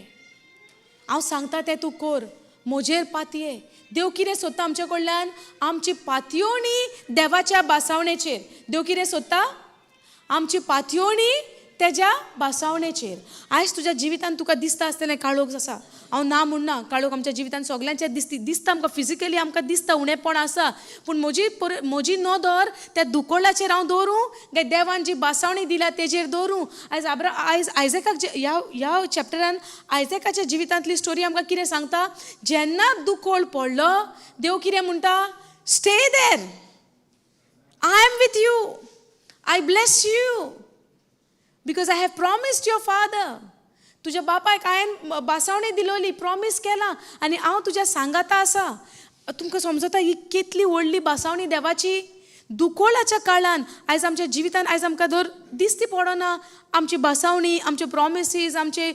हांव सांगता तें तूं कर. म्हजेर पातये. देव कितें सोदता आमचे कडल्यान? आमची पातयोवणी देवाच्या बासावणेचेर. देव कितें सोदता? आमची पातयोवणी तेज्या बासावणेचेर. आयज तुज्या जिवितान तुका दिसता आसतलें काळोख आसा. हांव ना म्हणना, काळोख आमच्या जिवितान सगल्यांचेर दिसता. आमकां फिजिकली आमकां दिसता उणेपण आसा, पूण म्हजी नदर त्या दुखोळाचेर हांव दवरूं काय देवान जी बासावणी दिल्या तेजेर दवरूं? आयज आयजेकाक ह्या चॅप्टरान आयजेकाच्या जिवितांतली स्टोरी आमकां कितें सांगता? जेन्ना दुखोळ पडलो, देव कितें म्हणटा? Stay there. I am with you. I bless you because I have promised your father. तुज्या बापायक हांवें बासावणी दिलोली, प्रॉमीस केला आनी हांव तुज्या सांगाता आसा. तुमकां समजता ही कितली व्हडली बासावणी देवाची? दुखोळाच्या काळान आयज आमच्या जिवितान आयज आमकां जर दिसती पडना आमची बासावणी, आमचे प्रॉमिसीस, आमचे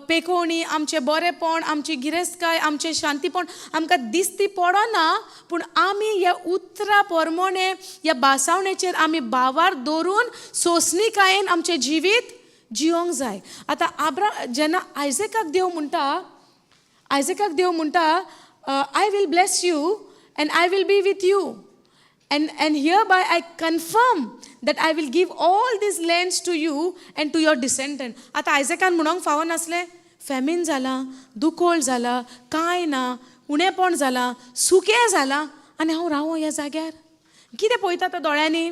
पेखोवणी, आमचें बरेंपण, आमची गिरेस्तकाय, आमचें शांतीपण आमकां दिसती पडना, पूण आमी ह्या उतरा प्रमाणे ह्या बासावणेचेर आमी भावार दवरून सोंसणीकायेन आमचें जिवीत जियोंक जाय. आतां जेन्ना आयजेकाक देव म्हणटा I will bless you and I will be with you. And hereby I confirm that I will give all these lands to you and to your descendant. आता आयझॅकान म्हणूंक फावो नासलें, फॅमिन जाला, दुकोळ जाला, कांय ना, उणेपण जाला, सुकें जाला, आनी हांव रावो ह्या जाग्यार. कितें पळयता तो दोळ्यांनी?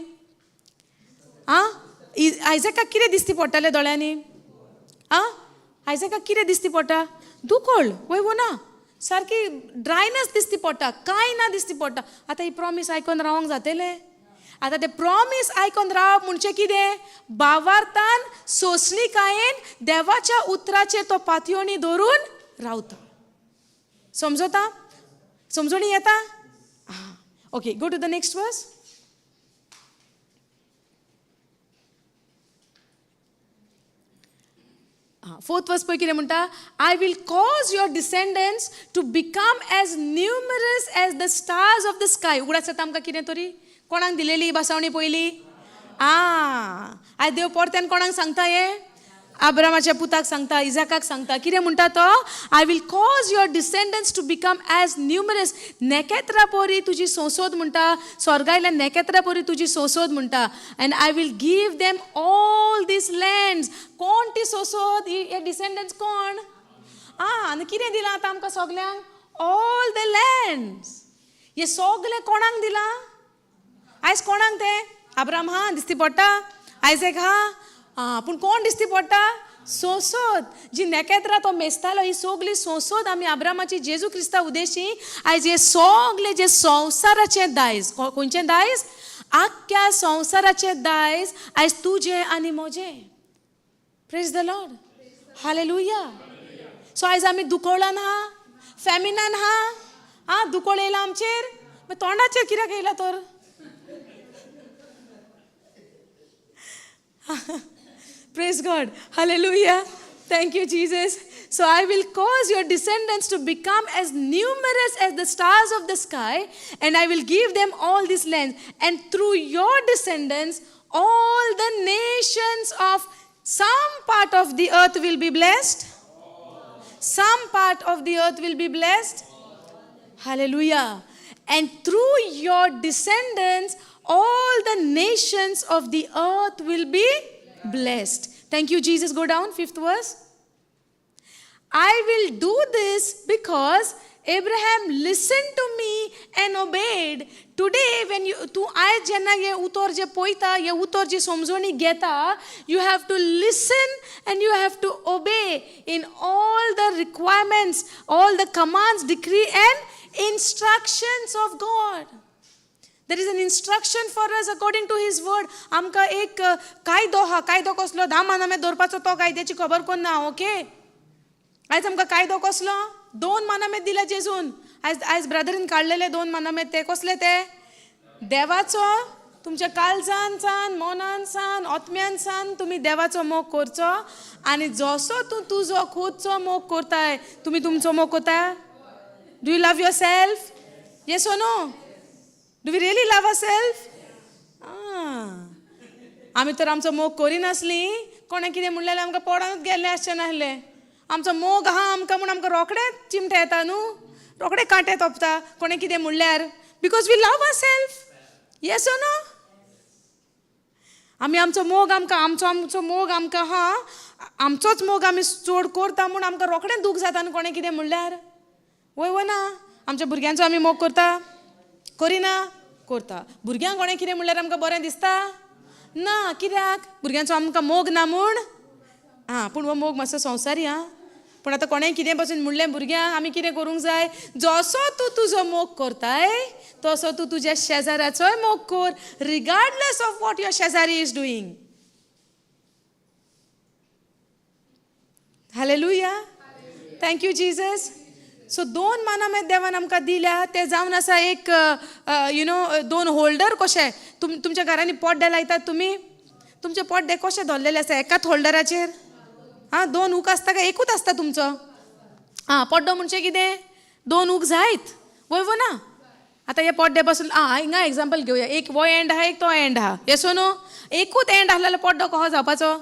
आयझॅकाक कितें दिसती पडटालें दोळ्यांनी? आयझॅकाक कितें दिसती पडटा? दुकोळ, वय ना, सारकी ड्रायनेस दिसती पडटा, कांय ना दिसती पडटा. आतां ही प्रॉमीस आयकोन रावंक जातलें? आतां ते प्रॉमीस आयकोन रावप म्हणजे कितें? भावार्थान सोंसणीकायेन देवाच्या उतराचेर तो पातयोनी धरून रावता. समजता? समजणी येता? Okay, go to the next verse. Fourth verse पळय कितें म्हणटा? I will cause your descendants to become as numerous as the stars of the sky. उगडास येता आमकां कितें तरी? कोणाक दिलेली बासावणी पयली? आयज देव परत्यान कोणाक सांगता हें? अब्रामाच्या पुताक सांगता, इजाकाक सांगता. कितें म्हणटा तो? I will cause your descendants to become as numerous. नेकेत्रा पोरी तुजी संसोद म्हणटा, स्वर्गायल्या नेकेत्रा पोरी तुजी संसोद म्हणटा. And I will give them all these lands. कोण ती संसोद? हे डिसेंडंट्स कोण? आनी कितें दिलां आतां आमकां सगल्यांक? All the lands. हे सगलें कोणाक दिलां? आयज कोणाक ते? अब्राम दिसती पडटा? आयझॅक पूण कोण दिसती पडटा? संसोद. जी नेकेत्रा तो मेस्तालो, ही सगली संसोद आमी अब्रामाची जेजू क्रिस्ता उदेशी आयज हे सगले जे संवसाराचें दायज, खंयचें दायज? आख्ख्या संवसाराचें दायज आयज तुजें आनी म्हजें. Praise the Lord. Hallelujah. So आयज आमी दुकोळान फॅमिनान दुकोळ येयला आमचेर, तोंडाचेर कित्याक येयला तर? Praise God. Hallelujah. Thank you, Jesus. So I will cause your descendants to become as numerous as the stars of the sky, and I will give them all this land. And through your descendants, all the nations of some part of the earth will be blessed. Some part of the earth will be blessed. Hallelujah. And through your descendants, all the nations of the earth will be blessed. Thank you, Jesus. Go down, 5th verse. I will do this because Abraham listened to me and obeyed. Today, when tu आयज जेन्ना हे उतर जे पळयता, हे उतर जी समजणी घेता, you have to listen and you have to obey in all the requirements, all the commands, decree and instructions of God. There is an instruction for us according to his word. आमकां एक कायदो कायदो कसलो? 10 मानामे दवरपाचो, तो कायद्याची खबर कोण ना. ओके, आयज आमकां कायदो कसलो? 2 मानामे दिला जेजून. आयज ब्रदरीन काडलेले 2 मानामे ते कसले? ते देवाचो, तुमच्या काळजान मनान सान आत्म्यान सान तुमी देवाचो मोग करचो. आनी जसो तूं तुजो खुदचो मोग करताय, तुमी तुमचो मोग करता. Do you love your self? Yes or no? Do we really love ourselves? आमी तर आमचो मोग करिनासली. कोणें कितें म्हणलेलें आमकां पडोनूच गेल्लें आसचें नासलें. आमचो मोग आमकां म्हूण आमकां रोखडेंच चिमटे येता न्हू, रोखडे कांटे तोपता कोणें कितें म्हणल्यार. Because we love ourself. Yes or no? आमी आमचो मोग आमचो मोग आमकां आमचोच मोग आमी चड करता म्हूण आमकां रोखडें दूख जाता न्हू कोणें कितें म्हणल्यार. वय ना? आमच्या भुरग्यांचो आमी मोग करता? करिना? करता. भुरग्यांक कोणें कितें म्हणल्यार आमकां बरें दिसता ना. कित्याक? भुरग्यांचो आमकां मोग ना म्हूण. पूण हो मोग मातसो संवसारी. पूण आतां कोणें कितें पासून म्हणलें भुरग्यांक आमी कितें करूंक जाय? जसो तूं तुजो मोग करताय, तसो तूं तुज्या शेजाऱ्याचोय मोग कर, रिगार्डलेस ऑफ वॉट युअर शेजारी is doing. Hallelujah. Thank you Jesus. So 2 मानामे देवान आमकां दिल्या. ते जावन आसा एक 2 होल्डर कशे. तुमच्या घरांनी पड्डे लायतात तुमी. तुमचे पड्डे कशे धरलेले आसा? एकाच होल्डराचेर. 2 उक आसता काय एकूच आसता तुमचो? पड्डो म्हणजे कितें? 2 उक जायत. वय ना? आतां हे पड्डे पासून हिंगा एग्जाम्पल घेवया. एक वो एंड आहा, एक तो एंड आहा. येसो नो? एकूच एंड आसलेलो पड्डो कहो जावपाचो?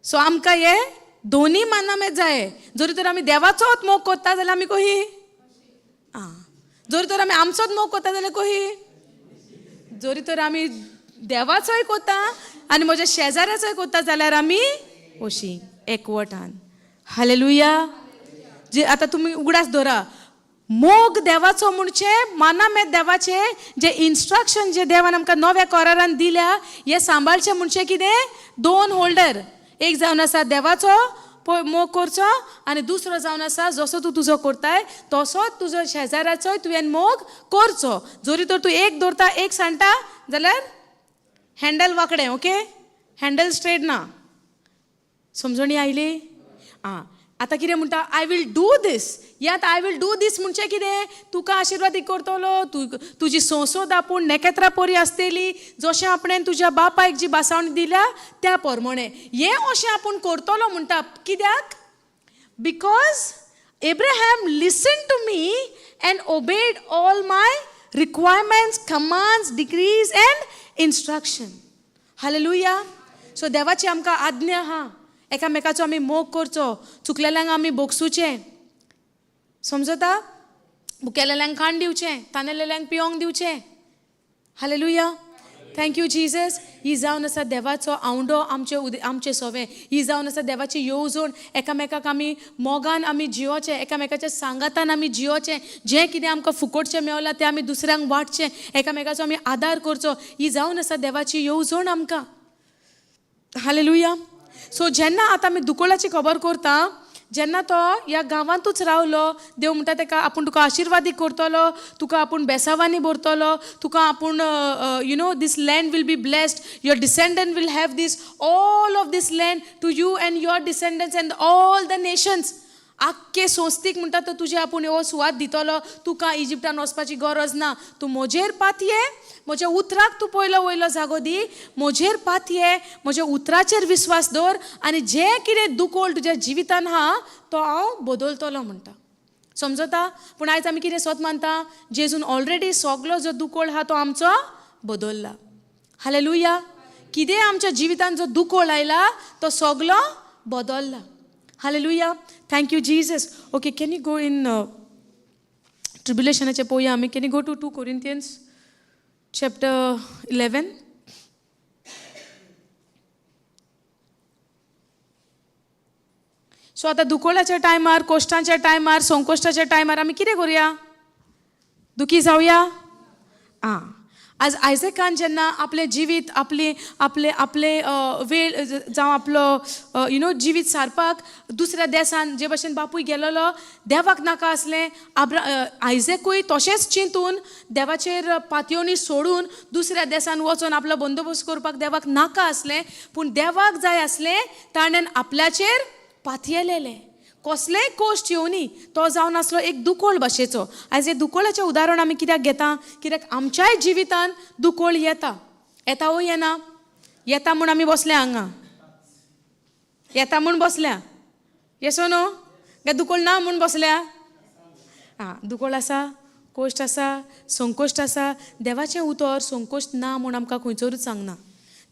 सो आमकां हे दोन्ही मानामे जाय. जरी तर आमी देवाचोच मोग करता जाल्यार आमी कशी? जरी तर आमी आमचोच मोग करता जाल्यार कशी? जोरी तर आमी देवाचोय कोता आनी म्हज्या शेजाऱ्याचोय कोता जाल्यार आमी अशी एकवटान. हालेलुया. जे आतां तुमी उगडास धरा, मोग देवाचो म्हणचे मानामेत देवाचे जे इन्स्ट्रक्शन जे देवान आमकां नव्या करारान दिल्या हे सांबाळचे म्हणचे कितें? 2 होल्डर. एक जावन आसा देवाचो मोग करचो आनी दुसरो जावन आसा जसो तूं तुजो करताय तसोच तुजो शेजाऱ्याचोय तुवें मोग करचो. जरी तर तूं एक दवरता एक सांडटा जाल्यार हँडल वांकडें. ओके, हँडल स्ट्रेट ना. समजणी आयली? आं, आतां कितें म्हणटा? I will do this. यात आय वील डू दीस म्हणचे कितें? तुका आशिर्वादी करतलो. तुजी संसद आपूण नेकेत्रा परी आसतली, जशें आपणें तुज्या बापायक जी बासावणी दिल्या त्या प्रमाणे हें अशें आपूण करतलो म्हणटा. कित्याक? Because Abraham listen to me and obeyed all my requirements, commands, decrees and instruction. Hallelujah. So देवाची आमकां आज्ञा आहा, एकामेकाचो आमी मोग करचो, चुकलेल्यांक आमी बोगसूचें. समजता? भुकेलेल्यांक खाण दिवचें, तानेलेल्यांक पियोंक दिवचें. हालेलुया. Thank you Jesus. ही जावन आसा देवाचो आवंडो आमचे सवें. ही जावन आसा देवाची येवजण. एकामेकाक आमी मोगान आमी जियोचें, एकामेकाच्या सांगातान आमी जियोचें. जें कितें आमकां फुकटचें मेवलां तें आमी दुसऱ्यांक वाटचें, एकामेकाचो आमी आदार करचो. ही जावन आसा देवाची येवजण आमकां. हालेलुया. सो जेन्ना आतां आमी दुकोळाची खबर करता, जेन्ना तो ह्या गांवांतूच रावलो, देव म्हणटा ताका आपूण तुका आशिर्वादी करतलो, तुका आपूण बेसावांनी भरतलो, तुका आपूण you know this land will be blessed, your descendant will have this all of this land to you and your descendants and all the nations. आख्खे संस्थीक म्हणटा तो तुजे आपूण हो सुवात दितलो. तुका इजिप्टान वचपाची गरज ना. तूं म्हजेर पातये, म्हज्या उतराक तूं पयलो वयलो जागो दी, म्हजेर पातये, म्हज्या उतराचेर विस्वास दवर आनी जें कितें दुकोळ तुज्या जिवितान आहा तो हांव बदलतलो म्हणटा. समजता? पूण आयज आमी कितें स्वत मानता? जेजून ऑलरेडी सगलो जो दुकोळ आहा तो आमचो बदलला. हालेलुया. कितें आमच्या जिवितान जो दुकोळ आयला तो सगलो बदलला. Hallelujah. Thank you Jesus. Okay, can you go in ट्रिब्युलेशनाचे पळोवया आमी. Can you go to 2 Corinthians chapter 11. So आतां दुकोळाच्या टायमार, कोश्टांच्या टायमार, संकोश्टाच्या टायमार आमी कितें करुया? दुखी जावया? आं, आज आयजेकान जेन्ना आपलें जिवीत आपले वेळ जावं आपलो यू नो जिवीत सारपाक दुसऱ्या देशान जे भाशेन बापूय गेलोलो, देवाक नाका आसलें. आयजेकूय तशेंच चिंतून देवाचेर पातयोनी सोडून दुसऱ्या देशान वचून आपलो बंदोबस्त करपाक देवाक नाका आसलें. पूण देवाक जाय आसलें ताणें आपल्याचेर पातयेलेलें. कसलेंय कोश्ट येवनी, तो जावन आसलो एक दुकोळ भाशेचो. आयज हे दुकोळाचें उदाहरण आमी कित्याक घेता? कित्याक आमच्याय जिवितान दुकोळ येता. येता वो येना? येता म्हूण आमी बसल्या हांगा. येता म्हूण बसल्या. येसो न्हू? काय दुकोळ ना म्हूण बसल्या? आं, दुकोळ आसा, कोश्ट आसा, संकोश्ट आसा. देवाचें उतर संकोश्ट ना म्हूण आमकां खंयचरूच सांगना.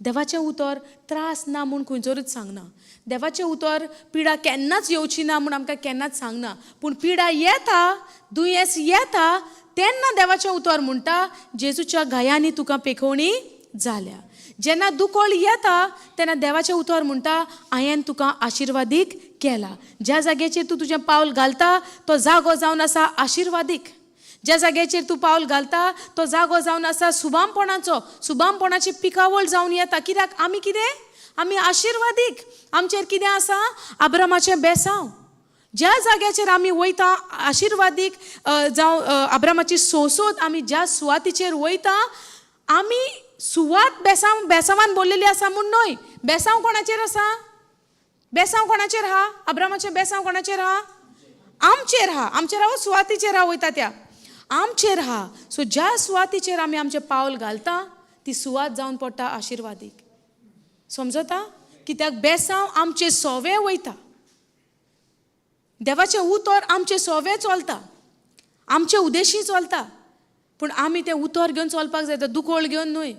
देवाचें उतर त्रास ना म्हूण खंयचरूच सांगना. देवाचें उतर पिडा केन्नाच येवची ना म्हूण आमकां केन्नाच सांगना. पूण पिडा येता, दुयेंस येता तेन्ना देवाचें उतर म्हणटा जेजूच्या गायांनी तुका पेखवणी जाल्या. जेन्ना दुकोळ येता तेन्ना देवाचें उतर म्हणटा हांवें तुका आशिर्वादीक केला. ज्या जाग्याचेर तूं तुजें पावल घालता तो जागो जावन आसा आशिर्वादीक. ज्या जाग्याचेर तूं पावल घालता तो जागो जावन आसा सुभामपणाची पिकावळ जावन येता. कित्याक आमी कितें? आमी आशिर्वादीक. आमचेर कितें आसा? अब्रामाचें बेसांव. ज्या जाग्याचेर आमी वयता आशिर्वादीक जावं अब्रामाची संसद आमी ज्या सुवातीचेर वयता, आमी सुवात बेसांवान भरलेली आसा म्हूण न्हय. बेसांव कोणाचेर आसा? बेसांव कोणाचेर आहा? अब्रामाचें बेसांव कोणाचेर आहा? आमचेर आहा. आमचेर आहा सुवातीचेर आहा वयता त्या आमचेर आहा. सो ज्या सुवातीचेर आमी आमचें पावल घालता ती सुवात जावन पडटा आशिर्वादीक. समजता? कित्याक बेसांव आमचे सवे वयता. देवाचें उतर आमचे सवे चलता, आमचे उद्देशी चलता. पूण आमी तें उतर घेवन चलपाक जाय, दुकोळ घेवन न्हय.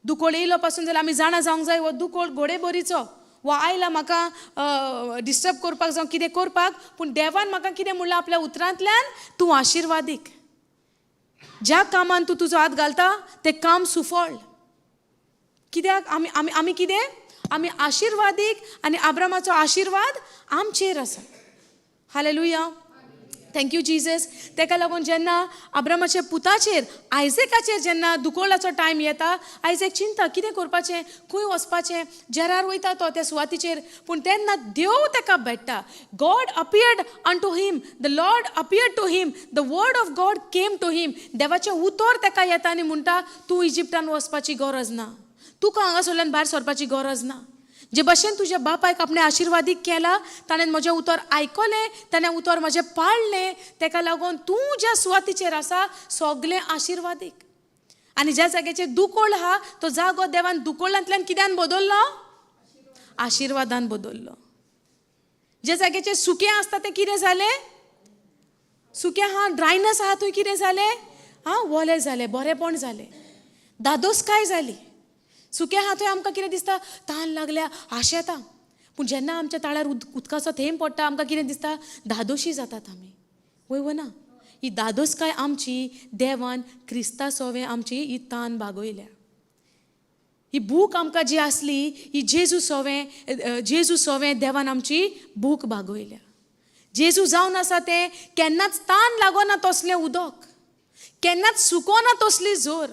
दुकोळ येयलो पासून जाल्यार आमी जाणा जावंक जाय हो दुकोळ घोडे बरीचो वो आयला म्हाका डिस्टर्ब करपाक जावं कितें करपाक. पूण देवान म्हाका कितें म्हणलां आपल्या उतरांतल्यान? तूं आशिर्वादीक. ज्या कामान तूं तुजो हात घालता तें काम सुफळ. कित्याक आमी कितें आमी आशिर्वादीक आनी अब्रामाचो आशिर्वाद आमचेर आसा. हालेलुया. Thank you Jesus. तेका लागून जेन्ना अब्रामाच्या पुताचेर आयजेकाचेर जेन्ना दुकोळाचो टायम येता, आयजेक चिंता कितें करपाचें, खंय वचपाचें, जेरार वयता तो त्या सुवातीचेर. पूण तेन्ना देव तेका भेटता. God appeared unto him, the Lord appeared to him, the word of God came to him. देवाचें उतर तेका येता आनी म्हणटा तूं इजिप्टान वचपाची गरज ना, तुका हांगासरल्यान भायर सरपाची गरज ना. जे भशेन तुज्या बापायक आपणे आशिर्वादीक केला, ताणें म्हजें उतर आयकलें, ताणें उतर म्हजें पाळलें. तेका लागून तूं ज्या सुवातीचेर आसा सगलें आशिर्वादीक. आनी ज्या जाग्याचेर दुकोळ आहा तो जागो देवान दुकोळांतल्यान कित्यान बदललो? आशिर्वादान बदललो. ज्या जाग्याचेर सुकें आसता तें कितें जालें? सुकें आहा, ड्रायनस आहा थंय कितें जालें? वोलें जालें, बरेंपण जालें, दादोसकाय जाली. सुकें आहा थंय आमकां कितें दिसता? तान लागल्या, आश येता. पूण जेन्ना आमच्या ताळ्यार उदकाचो थेंब पडटा आमकां कितें दिसता? धादोशी जातात आमी. वय ना, ही दादोसकाय आमची देवान क्रिस्ता सोवें आमची ही तान भागयल्या. ही भूक आमकां जी आसली ही जेजू सोवें देवान आमची भूक भागयल्या. जेजू जावन आसा तें केन्नाच तान लागोना तसलें उदक, केन्नाच सुकोना तसली जोर,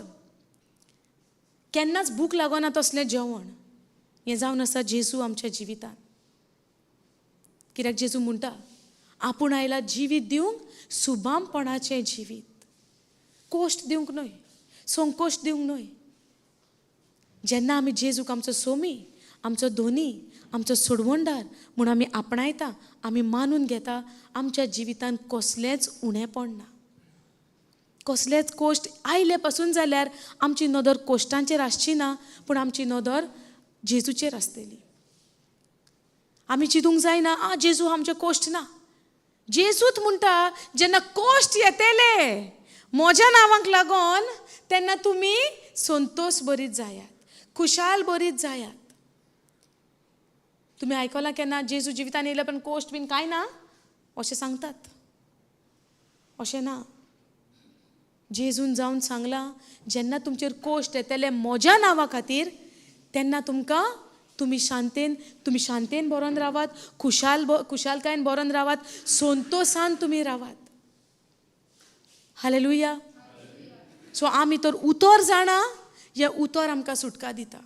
केन्नाच भूक लागोना तसलें जेवण. हें जावन आसा जेजू आमच्या जिवितान. कित्याक जेजू म्हणटा आपूण आयला जिवीत दिवंक, सुबामपणाचें जिवीत. कोश्ट दिवंक न्हय, संकोश्ट दिवंक न्हय. जेन्ना आमी जेजूक आमचो सोमी, आमचो धोनी, आमचो सोडवणदार म्हूण आमी आपणायता, आमी मानून घेता, आमच्या जिवितान कसलेंच उणेंपण ना. कसलेच कोश्ट आयले पासून जाल्यार आमची नदर कोश्टांचेर आसची ना, पूण आमची नदर जेजूचेर आसतली. आमी चिंतूंक जायना जेजू आमचे कोश्ट ना. जेजूच म्हणटा जेन्ना कोश्ट येतले म्हज्या नांवाक लागून तेन्ना तुमी संतोश बरीत जायात, खुशाल बरीत जायात. तुमी आयकलां केन्ना जेजू जिवितान येयले पण कोश्ट बीन कांय ना अशें सांगतात? अशें ना. जेजून जावन सांगलां जेन्ना तुमचेर कोश्ट येतले म्हज्या नांवा खातीर तेन्ना तुमी शांतेन बरोन रावात, खुशालकायेन बरोन रावात, संतोषान तुमी रावात. हालेलुया. सो आमी तर उतर जाणा, हे उतर आमकां सुटका दिता.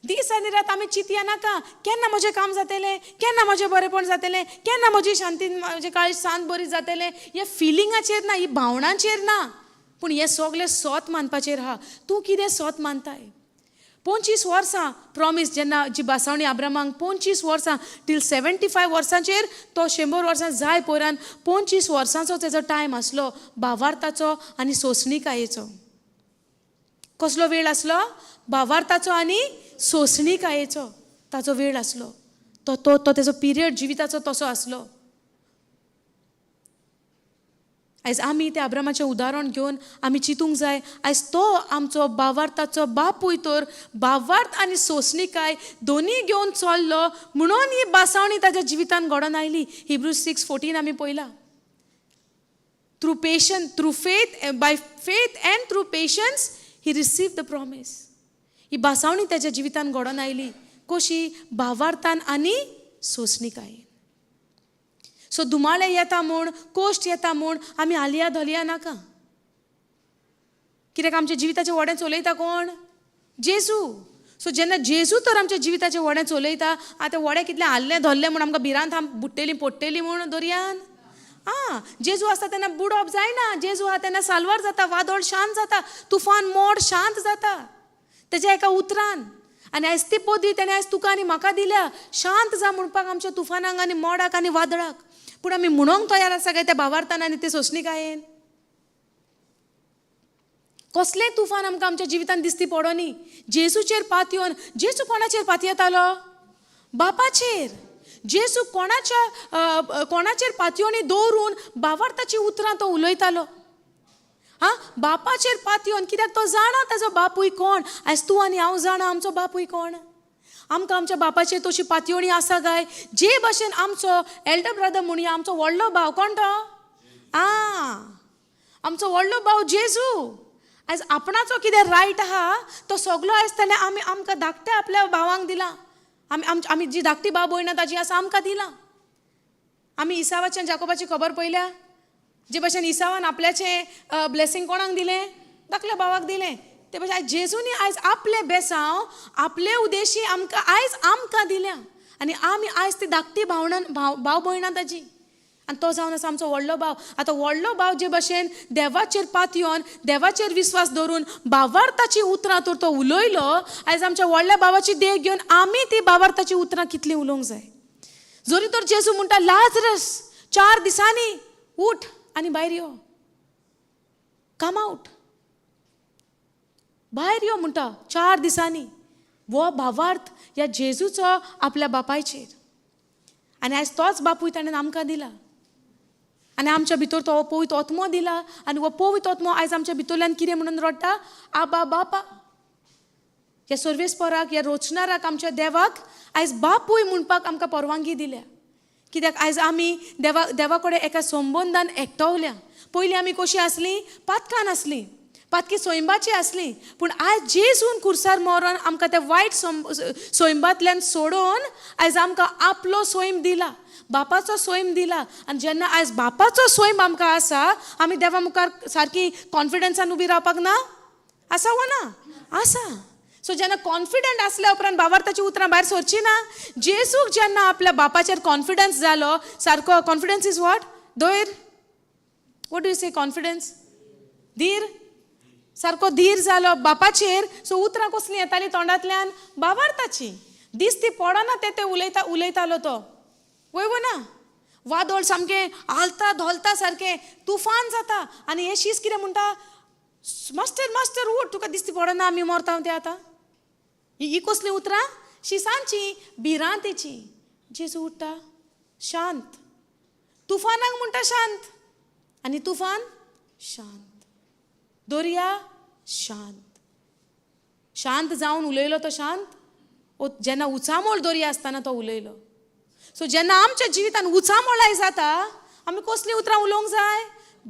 दीस आनी रात आमी चिंतया नाका केन्ना म्हजें काम जातलें, केन्ना म्हजें बरेंपण जातलें, केन्ना म्हजी शांती म्हजें काळीज शांत बरी जातलें. हे फिलिंगाचेर ना, ही भावनांचेर ना, पूण हे सगळें सोत मानपाचेर आहा. तूं कितें सोत मानताय? 25 वर्सां प्रॉमीस जेन्ना जी बासावणी अब्रामांक 25 वर्सां टील 75 वर्सांचेर तो 100 वर्सां जाय पयरान 25 वर्सांचो तेजो टायम आसलो भावार्थाचो आनी सोंसणीकायेचो. कसलो वेळ आसलो? भावार्थाचो आनी सोंसणीकायेचो ताचो वेळ आसलो. तो तेजो पिरियड जिविताचो तसो आसलो. आयज आमी त्या अब्रामाचें उदाहरण घेवन आमी चिंतूंक जाय, आयज तो आमचो भावार्थाचो बापूय तर भावार्थ आनी सोंसणीकाय दोनी घेवन चल्लो म्हणून ही बासावणी ताच्या जिवितान घडोवन आयली. Hebrews 6:14 आमी पळयला. by faith and through patience he received the promise. ही बासावणी त्याच्या जिवितान घडोवन आयली. कशी? भावार्थान आनी सोंसणीकायेन. सो दुमाळे येता म्हूण, कोश्ट येता म्हूण आमी आलिया धोलिया नाका. कित्याक आमच्या जिविताचें व्हडें चलयता कोण? जेजू. सो जेन्ना जेजू तर आमच्या जिविताचें व्हडें चलयता, आतां व्हडें कितलें आल्लें धरलें म्हूण आमकां भिरांत बुट्टेली पोट्टेली म्हूण दर्यान. जेजू आसता तेन्ना बुडप जायना. जेजू आहा तेन्ना साल्वार जाता, वादळ शांत जाता, तुफान मोड शांत जाता तेज्या एका उतरान. आनी आयज ती पोदी तेणें आयज तुका आनी म्हाका दिल्या, शांत जा म्हणपाक आमच्या तुफानाक आनी मोडाक आनी वादळाक. पूण आमी म्हणूंक तयार आसा काय त्या भावार्थान आनी ते सोंसणीकायेन? कसलें तुफान आमकां आमच्या जिवितान दिसती पडोनी. जेजूचेर पात येवन, जेजू कोणाचेर पात येतालो? बापाचेर. जेजू कोणाचेर पात येवन दवरून भावार्थाची उतरां तो उलयतालो. बापाचेर पात येवन, कित्याक तो जाणा ताजो बापूय कोण. आयज तूं आनी हांव जाणा आमचो बापूय कोण. आमकां आमच्या बापाचेर तशी पातयोणी आसा काय? जे भाशेन आमचो एल्डर ब्रदर म्हणया, आमचो व्हडलो भाव कोण तो? आमचो व्हडलो भाव जेजू आयज आपणाचो कितें रायट आहा तो सगळो आयज ताणें आमकां धाकट्या आपल्या भावांक दिला. आमी जी धाकटी भाव भयण ताजी आसा आमकां दिला. आमी इसावाच्या जाकोबाची खबर पळयल्या, जे भशेन इसावान आपल्याचें ब्लेसिंग कोणाक दिलें? धाकल्या भावाक दिलें. ते भशेन आयज जेजूनी आयज आपले बेसांव आपले उदेशी आमकां दिल्या आनी आमी आयज ती धाकटी भाव भयणां ताजी. आनी तो जावन आसा आमचो व्हडलो भाव. आतां व्हडलो भाव जे भशेन देवाचेर पातयोन देवाचेर विस्वास दवरून भावार्थाची उतरां तर तो उलयलो, आयज आमच्या व्हडल्या भावाची देख घेवन आमी ती भावार्थाची उतरां कितलीं उलोवंक जाय. जोरी तर जेजू म्हणटा लाजरस 4 दिसांनी उठ आनी भायर यो, कम आउट, भायर यो म्हणटा 4 दिसांनी. वो भावार्थ ह्या जेजूचो आपल्या बापायचेर. आनी आयज तोच बापूय ताणें आमकां दिला आनी आमच्या भितर तो पवित्र आत्मो दिला. आनी हो पवित्र आत्मो आयज आमच्या भितरल्यान कितें म्हणून रडटा? आबा बापा. ह्या सर्वेस्पराक ह्या रोचणाराक आमच्या देवाक आयज बापूय म्हणपाक आमकां परवानगी दिल्या. कित्याक आयज आमी देवा कडेन एका संबंदान एकटवल्या. पयलीं आमी कशीं आसलीं? पातकान आसलीं, पातकी सोयंबाची आसलीं. पूण आयज जेजून कुर्सार मरोन आमकां त्या वायट सोयंबातल्यान सोडून आयज आमकां आपलो सोयम दिला, बापाचो सोयम दिला. आनी जेन्ना आयज बापाचो सोयम आमकां आसा, आमी देवा मुखार सारकी कॉन्फिडन्सान उबी रावपाक ना? आसा वा ना? आसा. सो जेन्ना कॉन्फिडंट आसल्या उपरांत भावार्थाची उतरां भायर सरची ना. जेजूक जेन्ना आपल्या बापाचेर कॉन्फिडन्स जालो, सारको कॉन्फिडन्स इज वॉट? धैर्य. What do you say? Confidence, धीर. सारको धीर जालो बापाचेर. सो उतरां कसलीं येतालीं तोंडांतल्यान? भावार्थाची. दिसती पडना ते उलयतालो तो. वय ना? वादळ सामकें आलता धोलता सारकें तुफान जाता आनी हे शीस कितें म्हणटा? मास्टर मास्टर उठ, तुका दिसती पडना आमी मरता तें आतां? ही कसलीं उतरां? शिसांची, भिरांतीची. जेजू उठटा शांत. तुफानाक म्हणटा शांत आनी तुफान शांत. दर्या शांत. शांत जावन उलयलो तो शांत. जेन्ना उचामोळ दर्या आसतना तो उलयलो. सो जेन्ना आमच्या जिवितान उचामोळाय जाता, आमी कसलीं उतरां उलोवंक जाय?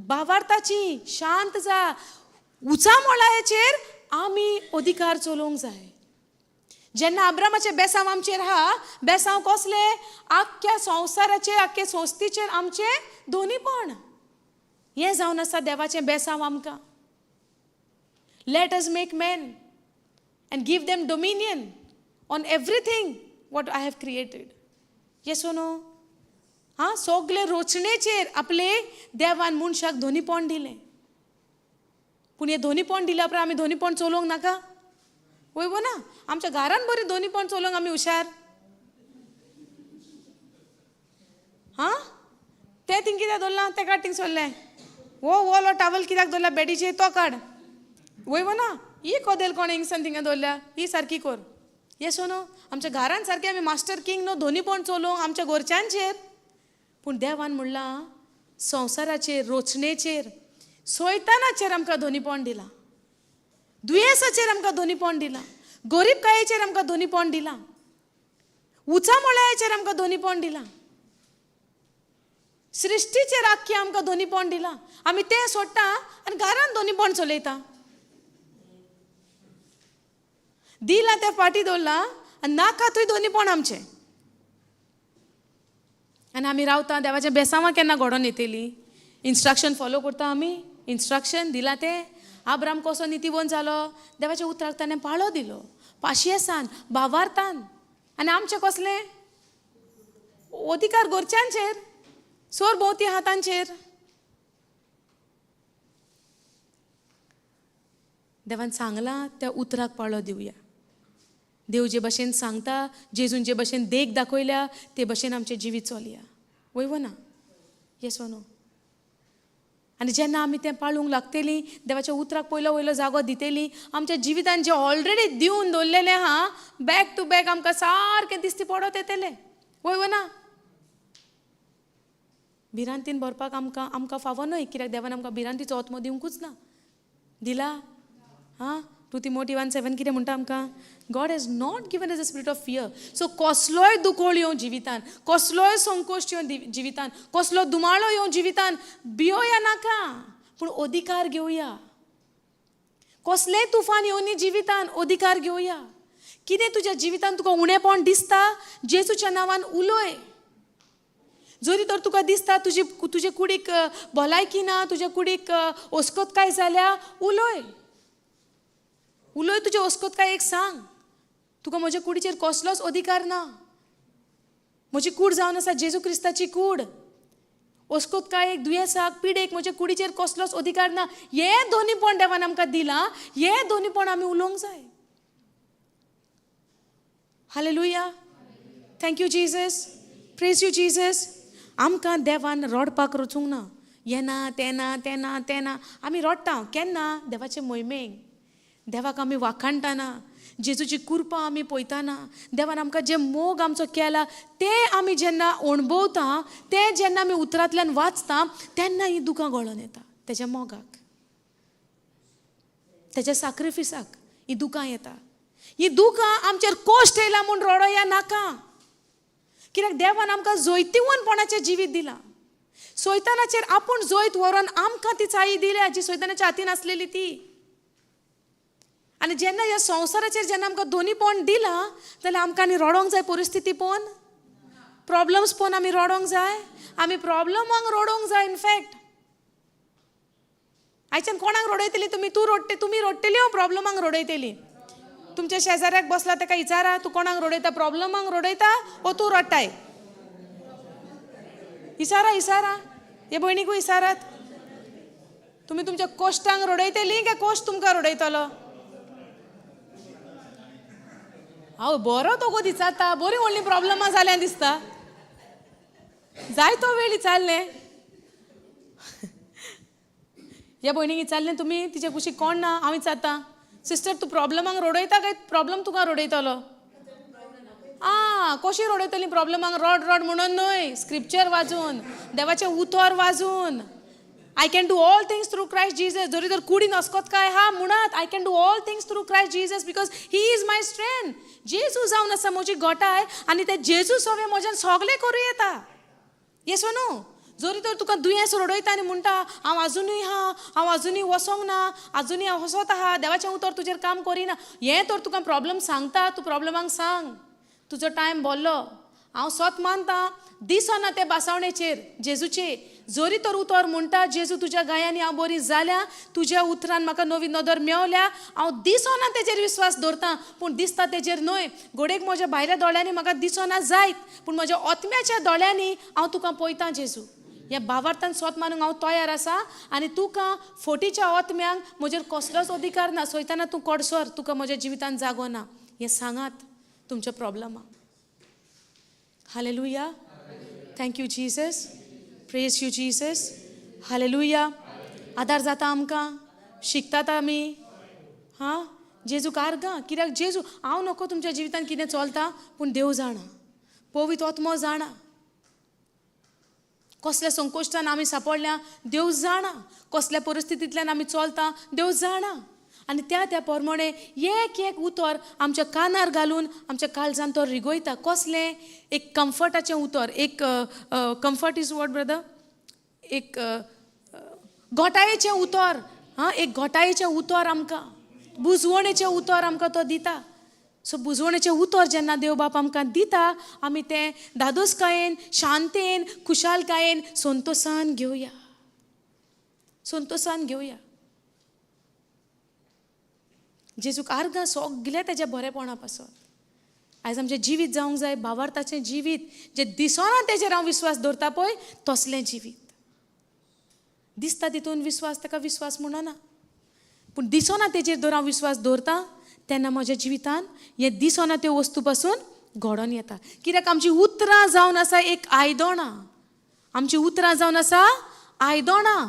भावार्थाची. शांत जा. उचामोळाचेर आमी अधिकार चलोवंक जाय. जेन्ना अब्रामाचे बेसांव आमचेर आहा, बेसांव कसले? आख्ख्या संवसाराचेर, आख्खे सोस्तीचेर आमचे दोनीपण. हें जावन आसा देवाचें बेसांव आमकां. Let us make men and give them dominion on everything what I have created. Yes or no? हां, सगळे रोचणेचेर आपले देवान मनशाक दोनीपण दिलें. पूण हे दोनीपण दिल्या उपरांत आमी दोनीपण चलोवंक नाका? वय ना? आमच्या घरान बरी दोनीपण चलोवंक आमी हुशार. हां, तें थिंग कित्याक दवरलां? तें काड थिंग सोडलें. वो टावल कित्याक दवरला बेडीचेर? तो काड. वय ना? ही कोदेल कोणें हिंगसान थिंगा दवरल्या, ही सारकी कर. Yes no? आमच्या घरान सारकें आमी मास्टर किंग न्हू, दोनीपण चलोवंक आमच्या घरच्यांचेर. पूण देवान म्हणलां संवसाराचेर, रोचणेचेर, सोयतानाचेर आमकां दोनीपण दिलां. दुयेंसाचेर आमकां दोनीपण दिलां. गरीबकायेचेर आमकां दोनीपण दिलां. उचामोळ्याचेर आमकां दोनीपण दिलां. सृश्टीचेर आख्खी आमकां दोनीपण दिलां. आमी तें सोडटा आनी घरान दोनीपण चलयता. दिलां तें फाटी दवरलां आनी नाका थंय दोनीपण आमचें. आनी आमी रावता. देवाच्या बेसांवां केन्ना घडोवन येतलीं? इन्स्ट्रक्शन फॉलो करता आमी. इन्स्ट्रक्शन दिलां तें. आब्राम कसो नितीवन जालो? देवाच्या उतराक ताणें पाळो दिलो, पाशयेसान, भावार्थान. आनी आमचें कसलें? अधिकार घरच्यांचेर, सोर भोंवती हातांचेर. देवान सांगलां त्या उतराक पाळो दिवया. देव जे भशेन सांगता, जेजून जे भशेन देख दाखयल्या, ते भशेन आमचें जिवीत चलया. वय ना? Yes no? आनी जेन्ना आमी तें पाळूंक लागतलीं, देवाच्या उतराक पयलो वयलो जागो दितलीं, आमच्या जिवितान जें ऑलरेडी दिवन दवरलेलें आहा, बॅक टू बॅक आमकां सारकें दिसती पडत येतलें. वय ना? भिरांतीन भरपाक आमकां फावो न्हय. कित्याक देवान आमकां भिरांतीचो आत्मो दिवंकूच ना. दिला? हां, 2 तिमोथी 1:7 कितें म्हणटा आमकां? God has not given as a spirit of fear. So कसलोय दुकोळ येवं जिवितान, कसलोय संकोश्ट येवं जिवितान, कसलो दुमाळो येवं जिवितान, भियोया नाका. पूण अधिकार घेवया. कसलेंय तुफान येवनी जिवितान अधिकार घेवया. कितें तुज्या जिवितान तुका उणेपण दिसता, जेजूच्या नांवान उलय. जरी तर तुका दिसता तुजे कुडीक भलायकी ना, तुज्या कुडीक ओस्कोतकाय जाल्या, उलय. तुजे ओस्कोतकायेक सांग, तुका म्हज्या कुडीचेर कसलोच अधिकार ना. म्हजी कूड जावन आसा जेजू क्रिस्ताची कूड. ओस्कोतकायेक, दुयेंसाक, पिडेक म्हज्या कुडीचेर कसलोच अधिकार ना. हे दोनीपण देवान आमकां दिलां. हे दोनीपण आमी उलोवंक जाय. Hallelujah. Thank you Jesus. Praise you Jesus. आमकां देवान रडपाक रचूंक ना. येना तेना तेना तेना आमी रडटा केन्ना? देवाचे मोहिमेक. देवाक आमी वाखाणटाना, जेजूची कृपा आमी पळयताना, देवान आमकां जे मोग आमचो केला ते आमी जेन्ना अणभवता, ते जेन्ना आमी उतरांतल्यान वाचता, तेन्ना ही दुखां गळोन येता. तेज्या मोगाक, तेज्या सॅक्रिफिसाक ही दुखां येता. ही दुखां आमचेर कोश्ट येयला म्हूण रडोया नाका. कित्याक देवान आमकां जोयतीवनपणाचें जिवीत दिलां. सैतानाचेर आपूण जोयत व्हरोन आमकां ती चाळी दिल्या जी सैतानाच्या हातीन आसलेली ती. आनी जेन्ना ह्या संवसाराचेर जेन्ना आमकां दोनीपण दिलां, जाल्यार आमकां आनी रडोंक जाय परिस्थिती पळोवन, प्रॉब्लम्स पळोवन आमी रडोंक जाय. आमी प्रॉब्लमांक रडोंक जाय. इनफॅक्ट आयच्यान कोणाक रडयतली तुमी? तुमी रडटली हो प्रॉब्लमांक रडयतली? तुमच्या शेजाऱ्याक बसला ताका विचारा, तूं कोणाक रडयता? प्रॉब्लमांक रडयता ओ तूं रडटाय? विचारा. हे भयणीकूय विचारात. तुमी तुमच्या कोश्टांक रडयतली काय कोश्ट तुमकां रडयतलो? हांव बरो तो गो दिसता, बरी व्हडली प्रॉब्लमां जाल्यां दिसता. जाय तो वेळ विचारलें. ह्या भयणीक विचारलें तुमी तिचे कुशीक कोण ना? हांव विचारता, सिस्टर तूं प्रॉब्लमांक रडयता काय प्रॉब्लम तुका रडयतलो? कशी रडयतली प्रॉब्लमांक? रड म्हणून न्हय, स्क्रिप्चर वाचून, देवाचें उतर वाचून. I can do all things through Christ Jesus. जरी तर कुडीन असकोत काय हा म्हणत, I can do all things through Christ Jesus because he is my strength. जेजू जावन आसा म्हजी गोठाय आनी ते जेजू सवे म्हज्यान सगलें करूं येता. येस वा नो? जरी तर तुका दुयेंस रडयता आनी म्हणटा हांव आजुनूय हा, हांव आजुनूय वसोंक ना, आजुनूय हांव हसत आहा, देवाचें उतर तुजेर काम करिना, हें तर तुका प्रॉब्लम सांगता, तूं प्रॉब्लमांक सांग. तुजो टायम बोल्लो. हांव स्वत मानता दिसना ते बासावणेचेर जेजूचे. जरी तर उतर म्हणटा जेजू तुज्या गायांनी हांव बरी जाल्या, तुज्या उतरान म्हाका नवी नदर मेवल्या, हांव दिसना तेजेर विश्वास दवरतां, पूण दिसता तेजेर न्हय. घोडेक म्हज्या भायल्या दोळ्यांनी म्हाका दिसना जायत, पूण म्हज्या आत्म्याच्या दोळ्यांनी हांव तुका पळयतां जेजू. ह्या भावार्थान स्वत मानूंक हांव तयार आसा. आनी तुका फोटीच्या आत्म्यांक म्हजेर कसलोच अधिकार ना. सैताना तूं कडसर, तुका म्हज्या जिवितान जागो ना. हें सांगात तुमच्या प्रॉब्लमाक. Hallelujah. Thank you Jesus. Praise you Jesus. Hallelujah. आदार जाता आमकां, शिकतात आमी. जेजूक आर्गां. कित्याक जेजू, हांव नको तुमच्या जिवितान कितें चलता, पूण देव जाणा, पवित्र आत्मो जाणा. कसल्या संकोश्टान आमी सांपडल्या देव जाणा, कसल्या परिस्थितींतल्यान आमी चलता देव जाणा. आनी त्या प्रमाणे एक एक उतर आमच्या कानार घालून आमच्या काळजान तो रिगोयता. कसलें? एक कम्फर्टाचें उतर. एक कम्फर्ट इज वॉट ब्रदर? एक घोटायेचें उतर. एक घोटायेचें उतर आमकां, बुजवणेचें उतर आमकां तो दिता. सो बुजवणेचें उतर जेन्ना देव बाप आमकां दिता, आमी तें धादोसकायेन, शांतेन, खुशालकायेन, संतोषान घेवया. संतोषान घेवया. जेजूक आर्गां सगलें तेज्या बरेपणा पासून. आयज आमचें जिवीत जावंक जाय भावार्थाचें जिवीत, जें दिसना तेजेर हांव विश्वास दवरता पळय तसलें जिवीत. दिसता तितून विश्वास, ताका विश्वास म्हणना, पूण दिसना तेजेर जर हांव विश्वास दवरता तेन्ना म्हज्या जिवितान हे दिसना त्यो वस्तू पासून घडोवन येता. कित्याक आमची उतरां जावन आसा एक आयदनां. आमची उतरां जावन आसा आयदनां.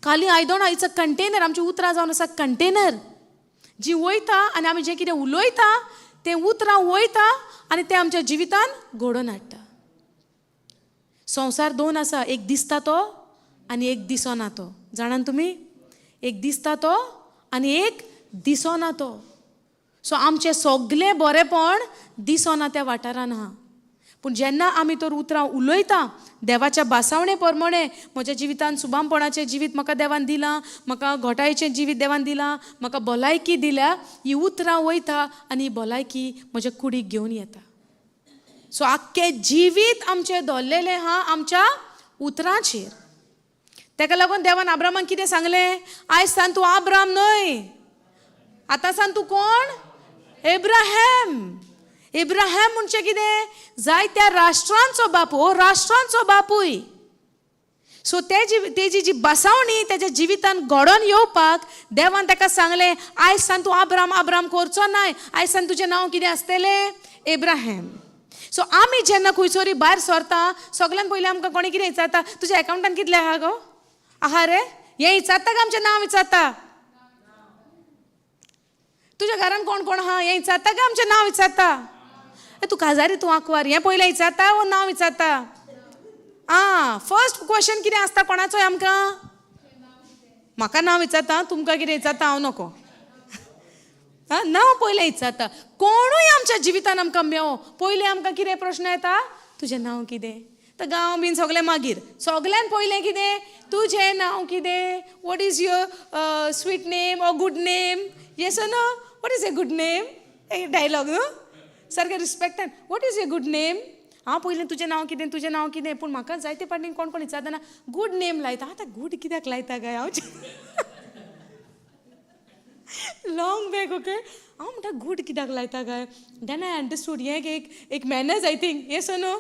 खाली आयदनां, इट्स अ कंटेनर. आमची उतरां जावन आसा कंटेनर जी वयता आनी आमी जें कितें उलयता तें उतरां वयता आनी तें आमच्या जिवितान घडोवन हाडटा. संवसार दोन आसा, एक दिसता तो आनी एक दिसना तो. जाणान तुमी? एक दिसता तो आनी एक दिसना तो. सो आमचें सगलें बरेंपण दिसना त्या वाठारान आहा, पूण जेन्ना आमी तर उतरां उलयता देवाच्या बासावणे प्रमाणे म्हज्या जिवितान सुबामपणाचें जिवीत म्हाका देवान दिलां, म्हाका घोटायेचें जिवीत देवान दिलां, म्हाका भलायकी दिल्या, ही उतरां वयता आनी ही भलायकी म्हज्या कुडीक घेवन येता. सो आख्खें जिवीत आमचें दवरलेलें आहा आमच्या उतरांचेर. ताका लागून देवान आब्रामाक कितें सांगलें, आयज सान तूं आब्राम न्हय, आतां सान तूं कोण? एब्राहम. एब्राहम म्हणजे कितें? जायत्या राष्ट्रांचो बापूय, हो राष्ट्रांचो बापूय. सो तेजी जी बसावणी तेज्या जिवितान घडोवन येवपाक देवान ताका सांगलें, आयज सान तूं आब्राम आब्राम करचो नाय, आयज सान तुजें नांव कितें आसतलें? एब्राहम. सो आमी जेन्ना खंयसरी भायर सरता सगळ्यान पयलीं आमकां कोणी कितें विचारता, तुज्या एकावंटान कितलें आहा गो? आहा रे? हें विचारता काय आमचें नांव विचारता? तुज्या घरान कोण कोण आहा हें विचारता काय आमचें नांव विचारता? तूं काजारी तूं आंकवार हें पयलें विचारता वो नांव विचारता? फर्स्ट क्वेश्चन कितें आसता कोणाचोय आमकां? म्हाका नांव विचारता, तुमकां कितें विचारता हांव नको. नांव पयलें विचारता. कोणूय आमच्या जिवितान आमकां मेळो पयलीं आमकां कितें प्रश्न येता? तुजें नांव कितें? तर गांव बीन सगळें मागीर. सगळ्यान पयलें कितें? तुजें नांव कितें? What is your sweet name or good name? Yes or no? What is a good name? एक डायलॉग न्हू सारकें रिस्पेक्टान. What is a good name? हांव पयलें तुजें नांव कितें तुजें नांव कितें, पूण म्हाका जायते फावटीं कोण कोण विचारतना गूड नेम लायता. आतां गूड कित्याक लायता काय हांव लॉंग बॅक. ओके हांव म्हणटा गूड कित्याक लायता काय. देन आय अंडरस्टूड हें एक manners I think. Yes or no?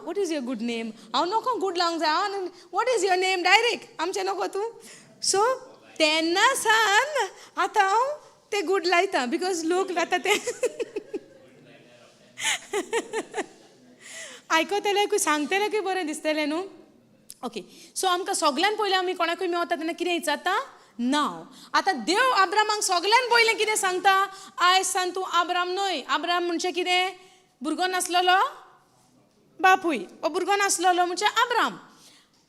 What is your good name? हांव नको गूड लावंक जाय. हांव what is your name direct आमचें नको तूं. सो तेन्ना सान आतां हांव ते गूड लायता बिकॉज लोक आतां ते आयकतले सांगतले बरें दिसतलें न्हू. ओके सो आमकां सगळ्यान पयलीं आमी कोणाकूय मेवता तेन्ना कितें विचारता? नांव. आतां देव आब्रामाक सगळ्यान पयलें कितें सांगता? आयज सान तूं आब्राम न्हय. आब्राम म्हणजे कितें? भुरगो नासलेलो बापूय. भुरगो नासलेलो म्हणजे आब्राम.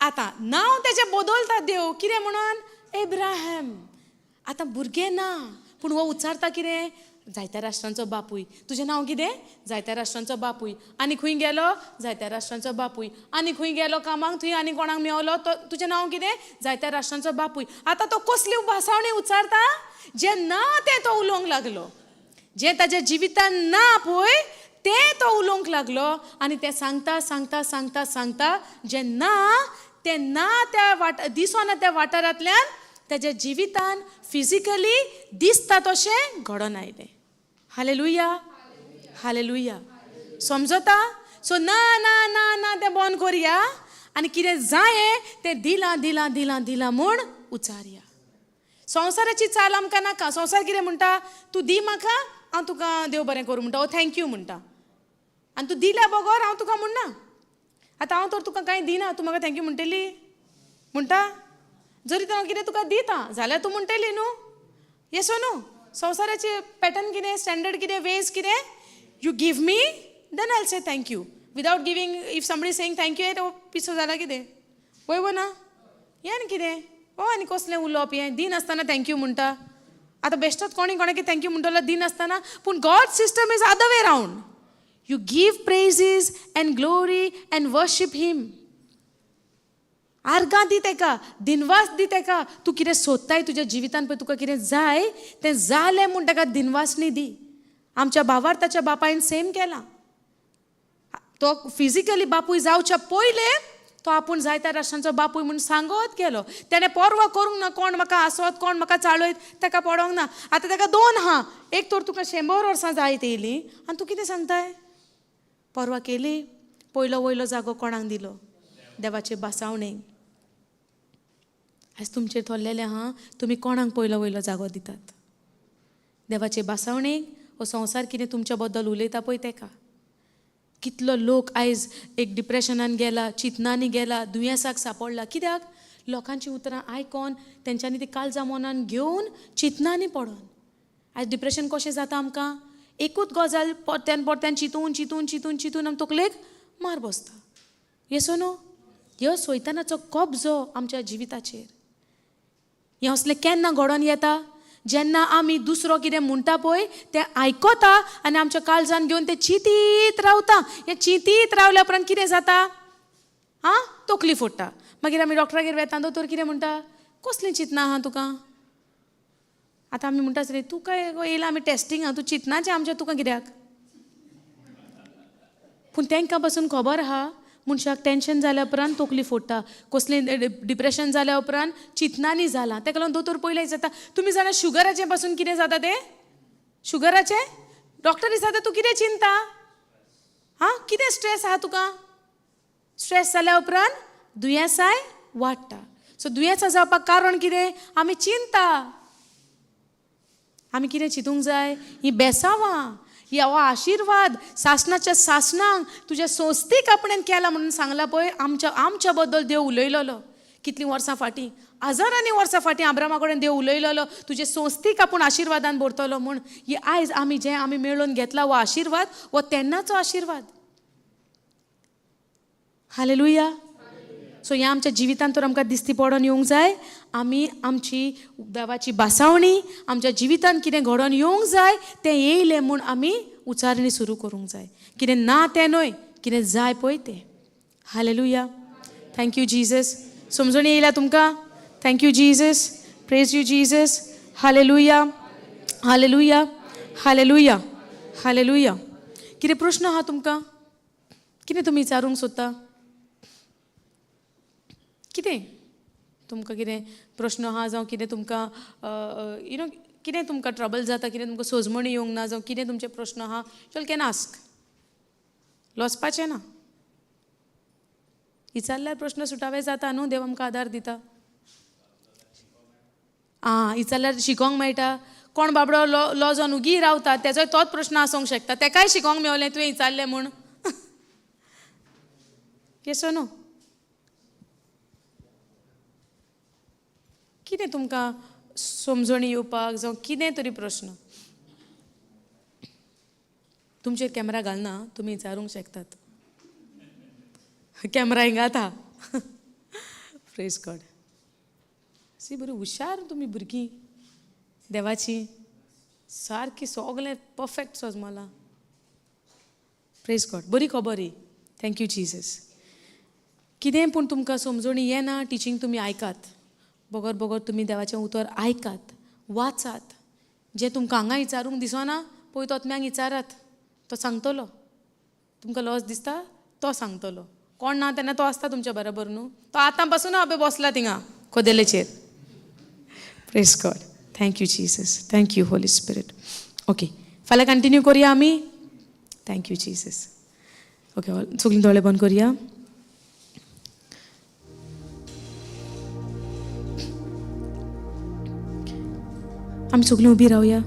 आतां नांव तेजें बदलता देव कितें म्हणून? एब्राहम. आतां भुरगें ना पूण हो उच्चारता कितें? जायत्या राष्ट्रांचो बापूय. तुजें नांव कितें? जायत्या राष्ट्रांचो बापूय. आनी खंय गेलो? जायत्या राष्ट्रांचो बापूय. आनी खंय गेलो कामाक थंय आनी कोणाक मेवलो तो तुजें नांव कितें? जायत्या राष्ट्रांचो बापूय. आतां तो कसली भासावणी उच्चारता? जें ना तें तो उलोवंक लागलो. जें ताज्या जिवितान ना पळय तें तो उलोवंक लागलो आनी तें सांगता सांगता सांगता सांगता जें ना तें ना त्या दिसोना त्या वाठारांतल्यान तेज्या जिवितान फिजिकली दिसता तशें घडोवन आयलें. Hallelujah hallelujah. समजता? सो ना ना ना ना तें बंद करया आनी कितें जायें तें दिलां दिलां दिलां दिलां म्हूण उच्चारया. संवसाराची चाल आमकां नाका. संवसार कितें म्हणटा? तूं दी म्हाका हांव तुका देव बरें करूं म्हणटा. थँक्यू म्हणटा आनी तूं दिल्या बगोर हांव तुका म्हणना. आतां हांव तर तुका कांय दिना तूं म्हाका थँक्यू म्हणटली म्हणटा. जरी हांव कितें तुका दिता जाल्यार तूं म्हणटली न्हू. Yes or no? संवसाराचे पॅटर्न कितें? स्टँडर्ड कितें? वेज कितें? You give me then I will say thank you. Without giving if somebody saying thank you तो पिसो जाला कितें? वय वो ना? हें आनी कितें? आनी कसलें उलोवप हें? दिन आसतना थँक्यू म्हणटा. आतां बेश्टोच कोणी कोणाक थँक्यू म्हणटलो दिन आसतना. पूण God system is other way round. You give praises and glory and worship him. आर्गां दी तेका, दिनवास दी तेका. तूं कितें सोदताय तुज्या जिवितान पळय तुका कितें जाय तें जालें म्हूण तेका दिनवासनी दी. आमच्या भावार ताच्या बापायन सेम केलां. तो फिजिकली बापूय जावच्या पयलें तो आपूण जायत्या राष्ट्रांचो बापूय म्हूण सांगत गेलो. तेणें परवा करूंक ना कोण म्हाका आसत कोण म्हाका चाळयत ताका पडोंक ना. आतां ताका 2 आहा. एक तर तुका 100 वर्सां जायत येयलीं आनी तूं कितें सांगताय? परवा केली. पयलो वयलो जागो कोणाक दिलो? देवाचे बासावणेक. आयज तुमचेर थोरलेलें आहा तुमी कोणाक पयलो वयलो जागो दितात? देवाचे बासावणेक हो संवसार कितें तुमच्या बद्दल उलयता पळय तेका. कितलो लोक आयज एक डिप्रेशनान गेला, चिंतनांनी गेला, दुयेंसाक सांपडला. कित्याक? लोकांची उतरां आयकोन तेंच्यांनी ती काळजां मनान घेवन चिंतनांनी पडोन. आयज डिप्रेशन कशें जाता आमकां? एकूच गजाल परत्यान परत्यान चिंतून चिंतून चिंतून चिंतून आमी तकलेक मार बसता. येसो न्हू? ह्यो सैतानाचो कब्जो आमच्या जिविताचेर. हें असलें केन्ना घडोवन येता? जेन्ना आमी दुसरो कितें म्हणटा पळय तें आयकता आनी आमच्या काळजान घेवन तें चिंतीत रावता. हें चिंतीत रावल्या उपरांत कितें जाता? तकली फोडटा. मागीर आमी डॉक्टरागेर वेता. दोतोर कितें म्हणटा? कसलें चिंतना आहा तुका? आतां आमी म्हणटाच रे तूं काय येयला आमी टेस्टिंग तूं चिंतनाचें आमच्या तुका कित्याक? पूण तांकां पासून खबर आहा मनशाक टेंशन जाल्या उपरांत तकली फोडटा. कसलें डिप्रेशन जाल्या उपरांत चिंतनानी जालां. ताका लागून दोतोर पयलें जाता तुमी जाणा शुगराचें पासून कितें जाता तें? शुगराचें डॉक्टर दिसता तूं कितें चिंता? कितें स्ट्रेस आहा तुका? स्ट्रेस जाल्या उपरांत दुयेंसाय वाडटा. सो दुयेंसां जावपाक कारण कितें? आमी चिंता. आमी कितें चिंतूंक जाय? ही बेसांवां, हो आशिर्वाद सासणाच्या सासणांक तुज्या सोस्तीक आपणें केला म्हणून सांगला पळय. आमच्या बद्दल देव उलयलोलो कितलीं वर्सां फाटीं, हजारांनी वर्सां फाटीं अब्रामा कडेन देव उलयलोलो तुजे सोस्तीक आपूण आशिर्वादान भरतलो म्हूण. ही आयज आमी मेळून घेतला हो आशिर्वाद, हो तेन्नाचो आशिर्वाद. हालेलुया. सो ह्या आमच्या जिवितांत तर आमकां दिसती पडोन येवंक जाय. आमी आमची देवाची बासावणी आमच्या जिवितांत कितें घडोवन येवंक जाय तें येयलें म्हूण आमी उचारणी सुरू करूंक जाय. कितें ना तें न्हय, कितें जाय पळय तें. हालेलुया. Thank you Jesus. समजून येयला तुमकां? Thank you Jesus. Praise you Jesus. Hallelujah, hallelujah, hallelujah, hallelujah. कितें प्रश्न आहा तुमकां? कितें तुमी विचारूंक सोदता? कितें तुमकां कितें प्रश्न आहा जावं कितें तुमकां कितें तुमकां ट्रबल जाता, कितें तुमकां सोजमणी येवंक ना, जावं कितें तुमचे प्रश्न आहा, यू कॅन आस्क. लॉचपाचें ना. विचारल्यार प्रश्न सुटावे जाता न्हू. देव आमकां आदार दिता. विचारल्यार शिकोंक मेळटा. कोण बाबडो लॉ जावन उगी रावता तेजोय तोच प्रश्न आसूंक शकता. तेकाय शिकोंक मेवलें तुवें विचारलें म्हूण. Yes no? कितें तुमकां समजणी येवपाक जावं कितें तरी प्रश्न तुमचेर कॅमेरा घालना, तुमी विचारूंक शकतात. कॅमेरा हिंगा आसा. Praise God. सी बरी हुशार तुमी भुरगीं देवाची. सारकी सगलें परफेक्ट सोजमलां. Praise God. बरी खबर ही. Thank you Jesus. कितें पूण तुमकां समजणी येना टिचींग तुमी आयकात. बोगोर बोगोर तुमी देवाचें उतर आयकात, वाचात. जें तुमकां हांगा विचारूंक दिसना पळय तो आत्म्यांक विचारात. तो सांगतलो. तुमकां लॉस दिसता तो सांगतलो. कोण ना तेन्ना तो आसता तुमच्या बरोबर न्हू. तो आतां पासून हांव बसला थिंगा कोदेलेचेर. Praise God. Thank you Jesus. Thank you holy spirit. Okay, फाल्यां कंटिन्यू करुया आमी. Thank you Jesus. ओके, सगळीं दोळे बंद करुया. आमी सगळीं उबी रावया.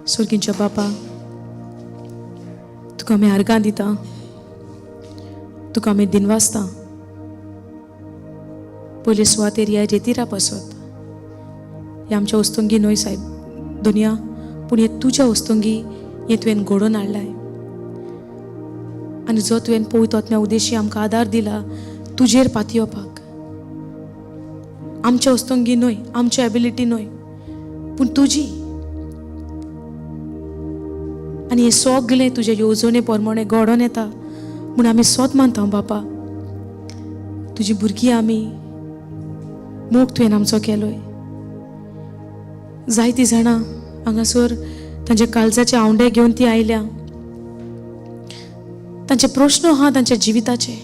सुर्गींच्या बापा, तुका आमी आर्गां दिता, तुका आमी दिनवासता. पयले सुवातेर ह्या रेतीरा पासत हे आमच्या वस्तुंगी न्हय साहेब दुनिया, पूण हे तुज्या वस्तुंगी हे तुवें घडोवन हाडलाय. आनी जो तुवें पळयतो आत्म्या उद्देशी आमकां आदार दिला तुजेर पाती येवपाक. आमच्या वस्तुंगी न्हय, आमच्या एबिलिटी न्हय, पूण तुजी. आनी हे सगलें तुजे येवजणे प्रमाणे घडोवन येता म्हूण आमी सोत मानता बापा. तुजी भुरगीं आमी, मोग तुवें आमचो केलोय. जायतीं जाणां हांगासर तांचे काळजाचे आवंडे घेवन ती आयल्या. तांचे प्रश्न आहा तांच्या जिविताचे,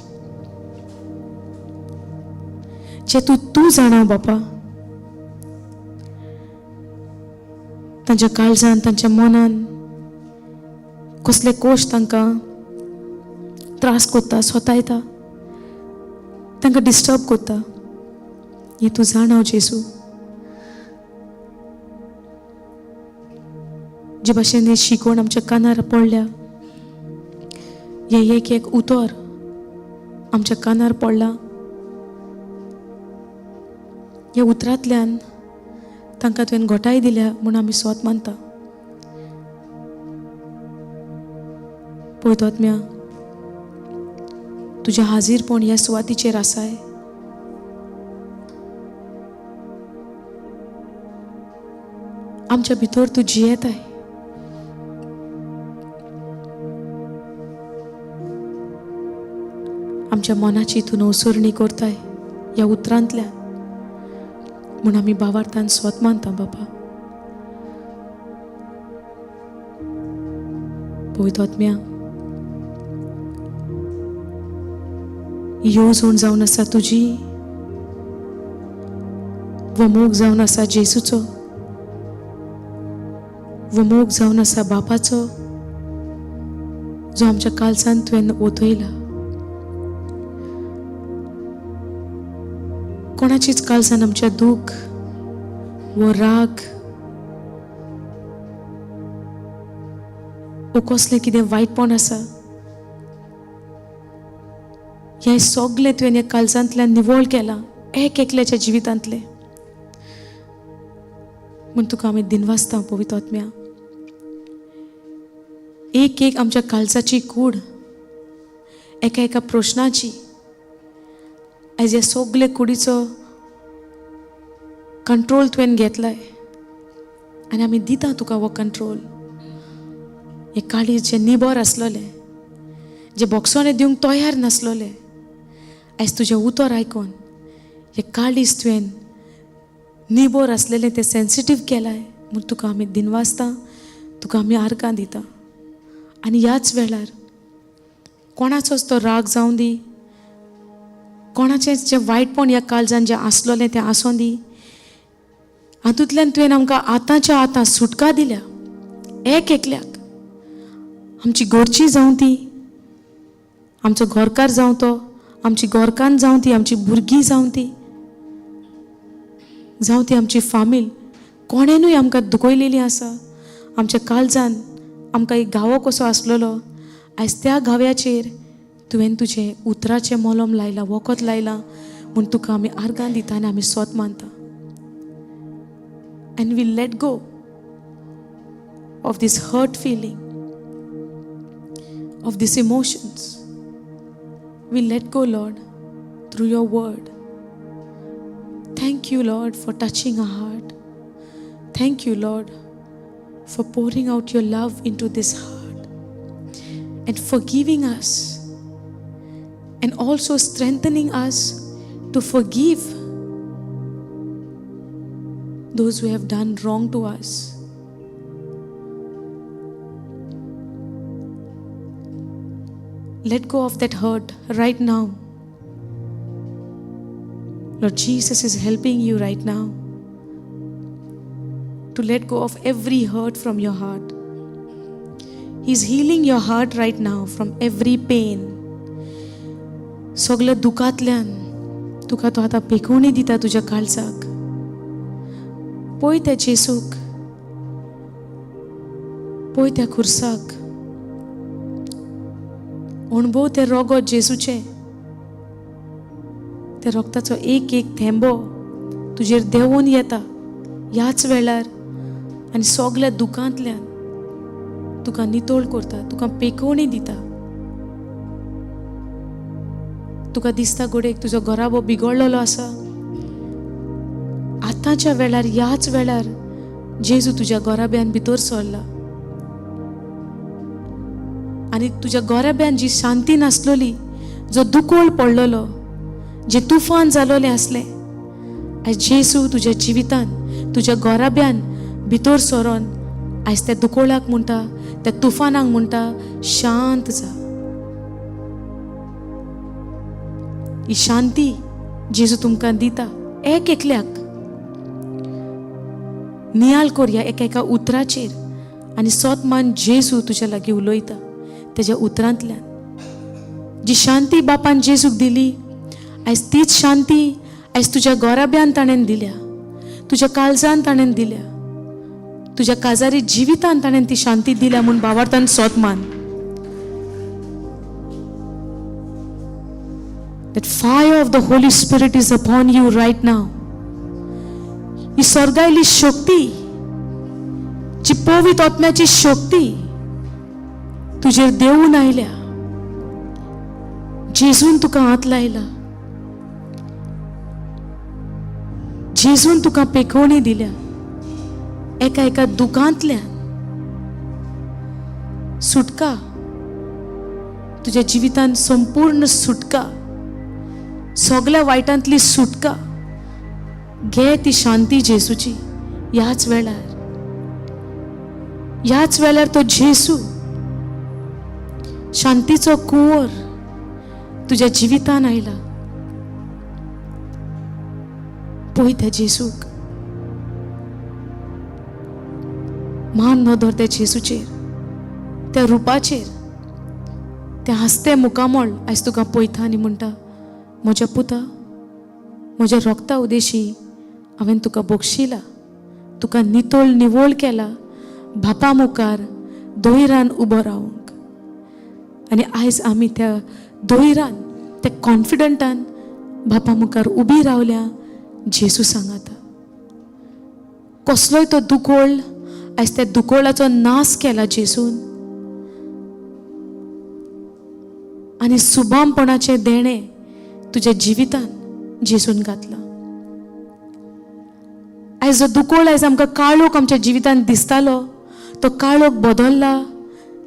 जे तूं जाणा बापा. तांच्या काळजान, तांच्या मनान कसले कोश तांकां त्रास कोत्ता, सोतायता, तांकां डिस्टर्ब कोत्ता, हे तूं जाणा जेसू. जे भाशेन ही शिकवण आमच्या कानार पडल्या, हे एक एक उतर आमच्या कानार पडला. ह्या उतरांतल्यान तांकां तुवें घोटाय दिल्या म्हूण आमी सोत मानता. पळयतो आत्म्या, तुझे हाजीरपण ह्या सुवातीचेर आसाय. आमच्या भितर तू जियेताय. आमच्या मनाची तू नवसरणी करताय ह्या उतरांतल्यान. म्हूण आमी भावार्थान स्वत मानता बाबा. पवित्र आत्म्या, येवजण जावन आसा तुजी, वमोग जावन आसा जेसूचो, वमोग जावन आसा बापाचो, जो आमच्या काळजांत तुवें ओतयला. कोणाचीच काळजांत आमच्या दूख व राग व कसलें कितें वायटपण आसा, हें सगळें तुवें ह्या काळजांतल्यान निवळ केलां एक एकल्याच्या जिवितांतलें. म्हूण तुका आमी दिनवासता पवित्र आत्म्या. एक एक आमच्या काळजाची कूड, एका एका प्रश्नाची, आयज ह्या सगळे कुडीचो कंट्रोल तुवें घेतलाय आनी आमी दिता तुका हो कंट्रोल. हे काळीज जे निबर आसलोले, जे बोक्सोने दिवंक तयार नासलोले, आयज तुजें उतर आयकोन हे काळीज तुवें निबर आसलेलें तें सेन्सिटीव केलाय. म्हूण तुका आमी दिनवासता, तुका आमी आर्गां दिता. आनी ह्याच वेळार कोणाचोच तो राग जावं दी, कोणाचेंच जें वायटपण ह्या काळजान जें आसलोलें तें आसूं दी. हातूंतल्यान तुवें आमकां आतांच्या आतां सुटका दिल्या एक एकल्याक. आमची घरची जावं ती, आमचो घरकार जावं तो, आमची घरकान जावं ती, आमची भुरगीं जावं ती आमची फामील, कोणेनूय आमकां दुखयलेली आसा. आमच्या काळजान आमकां एक घावो कसो आसलेलो, आयज त्या घाव्याचेर तुवें तुजें उतराचें मोलम लायलां, वखद लायलां. म्हूण तुका आमी आर्गां दिता आनी आमी स्वत मानता. And we let go of this hurt feeling, of these emotions. We let go, Lord, through your word. Thank you, Lord, for touching our heart. Thank you, Lord, for pouring out your love into this heart and forgiving us, and also strengthening us to forgive those who have done wrong to us. Let go of that hurt right now. Lord Jesus is helping you right now to let go of every hurt from your heart. He's healing your heart right now from every pain. सगळ्या दुखांतल्यान तुका तो आतां पेखवणी दिता तुज्या काळजाक. पळय त्या जेसूक, पळय त्या खुर्साक, अणभव ते रगत जेसूचे, त्या रगताचो एक एक थेंबो तुजेर देंवून येता ह्याच वेळार आनी सगळ्या दुखांतल्यान तुका नितळ करता, तुका पेखवणी दिता. तुका दिसता घडयेक तुजो घराबो बिगडलेलो आसा, आतांच्या वेळार ह्याच वेळार जेजू तुज्या घराब्यान भितर सरला आनी तुज्या घराब्यान जी शांती नासलोली, जो दुकोळ पडलेलो, जे तुफान जालोले असले, आयज जेजू तुज्या जिवितान तुज्या घराब्यान भितर सरोन आयज त्या दुकोळाक म्हणटा, त्या तुफानाक म्हणटा, शांत जा. ही शांती जेजू तुमकां दिता एक एकल्याक. नियाल करया एका एका उतराचेर आनी सोत मान जेजू तुज्या लागीं उलयता तेज्या उतरांतल्यान. जी शांती बापान जेजूक दिली, आयज तीच शांती आयज तुज्या घराब्यान ताणें दिल्या, तुज्या काळजान ताणें दिल्या, तुज्या काजारी जिवितान ताणें ती शांती दिल्या. म्हूण भावार्थान सोत मान. That fire of the Holy Spirit is upon you right now. ही स्वर्गायली शक्ती, जी पवित्र आत्म्याची शक्ती तुजेर देऊन आयल्या. जेजून तुका हात लायला, जेजून तुका पेखवणी दिल्या, एका एका दुखांतल्यान सुटका, तुझ्या जिवितान संपूर्ण सुटका, सगळ्या वायटांतली सुटका घे ती शांती जेसूची. ह्याच वेळार तो जेसू शांतीचो कुंवर तुझ्या जिवितान आयला. पळय त्या जेसूक, मान नदर त्या जेसूचेर, त्या रुपाचेर, त्या हसते मुखामळ आयज तुका पळयता आनी म्हणटा, म्हज्या पुता, म्हज्या रोगता उदेशी हांवें तुका बक्षिला, तुका नितोळ निवळ केला बापा मुखार दोयरान उबो रावंक. आनी आयज आमी त्या दोयरान, त्या कॉन्फिडंटान बापा मुखार उबी रावल्या. जेसू सांगाता कसलोय तो दुखोळ, आयज त्या दुखोळाचो नाश केला जेसून, आनी सुबामपणाचे देणे तुझ्या जिवितान जेसून घातला. आयज जो दुखोळ आयज आमकां काळोख आमच्या जिवितान दिसतालो, तो काळोख बदलला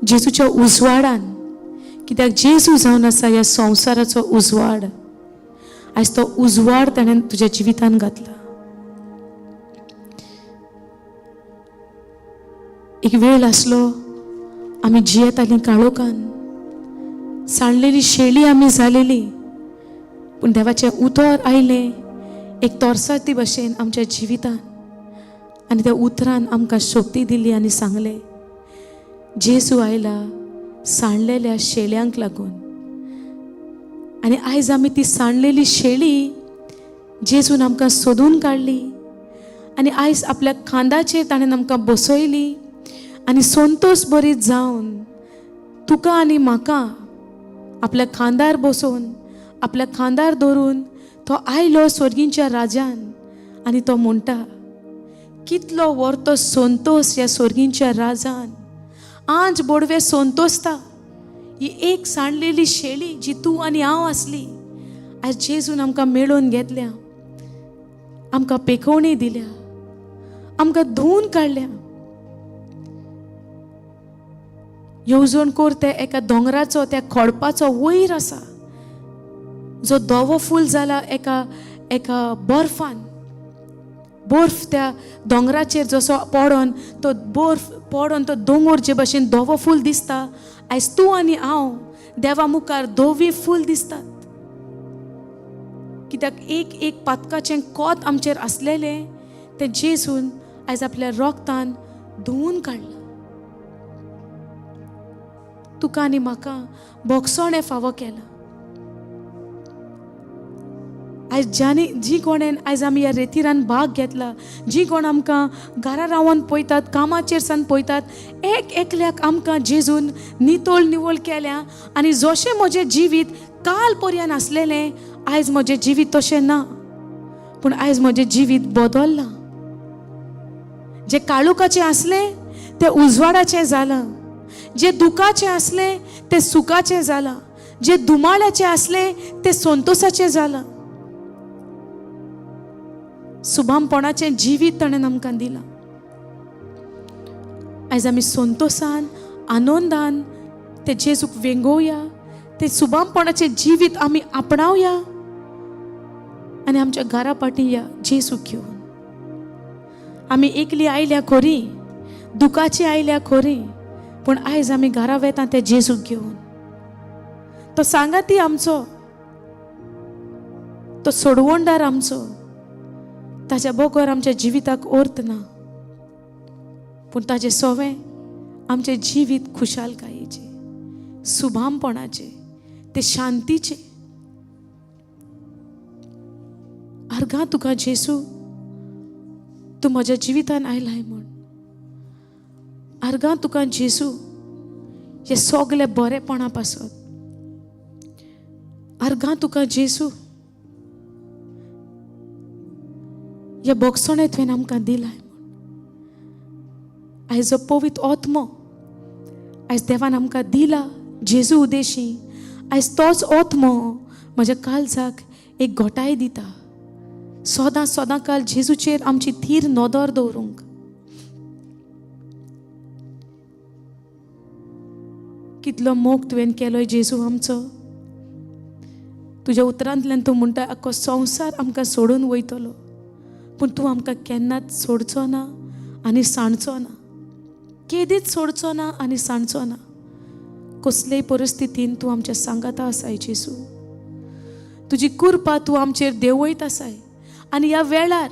जेसूच्या उजवाडान. कित्याक जेसू जावन आसा ह्या संवसाराचो उजवाड. आयज तो उजवाड ताणें तुज्या जिवितान घातला. एक वेळ आसलो आमी जियेतालीं काळोखान, सांडलेली शेळी आमी जालेली, पूण देवाचें उतर आयलें एक तोरसाती भशेन आमच्या जिवितान, आनी त्या उतरान आमकां शक्ती दिली आनी सांगलें, जेसू आयला सांडलेल्या शेळ्यांक लागून. आनी आयज आमी ती सांडलेली शेळी जेसून आमकां सोदून काडली, आनी आयज आपल्या खांदाचेर ताणें आमकां बसयली, आनी संतोश बरी जावन तुका आनी म्हाका आपल्या खांदार बसोवन, आपल्या खांदार धरून तो आयलो स्वर्गींच्या राजान. आनी तो म्हणटा, कितलो व्हरतो संतोष ह्या स्वर्गींच्या राजान. आज बोडवे संतोषता ही एक सांडलेली शेळी जी तूं आनी हांव आसली, आयज जेजून आमकां मेळोवन घेतल्या, आमकां पेखवणी दिल्या, आमकां धुवन काडल्या. येवजण कोर ते एका दोंगराचो, त्या खोडपाचो वयर आसा, जो धवो फूल जाला एका एका बर्फ त्या दोंगराचेर जसो पडोन, तो बर्फ पडोन तो दोंगर जे भशेन धवो फूल दिसता, आयज तूं आनी हांव देवा मुखार धवी फूल दिसतात. कित्याक एक एक पातकाचें कोत आमचेर आसलेलें तें जेसून आयज आपल्या रोगतान धुवन काडलां. तुका आनी म्हाका बोगसोणें फावो केला. आयज जी कोणेन आयज आमी ह्या रेतीरान भाग घेतला, जी कोण आमकां घरा रावन पळयतात, कामाचेर सान पळयतात, एक एकल्याक आमकां जेजून नितोळ निवळ केल्या. आनी जशें म्हजें जिवीत काल पर्यंत आसलेलें, आयज म्हजें जिवीत तशें ना, पूण आयज म्हजें जिवीत बदललां. जे काळोखाचें आसलें तें उजवाडाचें जालां, जे दुखाचें आसलें तें सुखाचें जालां, जे दुमाळ्याचें आसलें तें संतोशाचें जालां. सुबामपणाचें जिवीत ताणें आमकां दिलां. आयज आमी संतोशान, आनंदान ते जेजूक वेंगोवया, ते सुबामपणाचें जिवीत आमी आपणावया, आनी आमच्या घरा पाटी या जेजूक घेवन. आमी एकली आयल्या खोरी, दुखाची आयल्या खोरी, पूण आयज आमी घरा वेता ते जेजूक घेवन. तो सांगाती आमचो, तो सोडवणदार आमचो, ताच्या बोगोर आमच्या जिविताक अर्थ ना, पूण ताजें सोवें आमचें जिवीत खुशालकायेचें, सुभामपणाचें, ते शांतीचें. अर्घा तुका जेसू, तूं म्हज्या जिवितान आयलाय म्हूण. अर्घा तुका जेसू, हे सगळे बरेपणा पासत. अर्घा तुका जेसू, हे बोगसोणे तुवें आमकां दिलाय म्हूण. आयज जो पवित्र आत्मो आयज देवान आमकां दिला जेजू उदेशी, आयज तोच ओत्मो म्हज्या काळजाक एक घोटाय दिता. सदां सदां काल जेजूचेर आमची थीर नदर दवरूंक. कितलो मोग तुवें केलोय जेजू आमचो. तुज्या उतरांतल्यान तूं म्हणटा आख्खो संवसार आमकां सोडून वयतलो, पूण तूं आमकां केन्नाच सोडचो ना आनी साणचो ना. केदीच सोडचो ना आनी साणचो ना. कसलेय परिस्थितीन तूं आमच्या सांगाता आसाय जेजू. तुजी कृपा तूं आमचेर देंवयत आसाय. आनी ह्या वेळार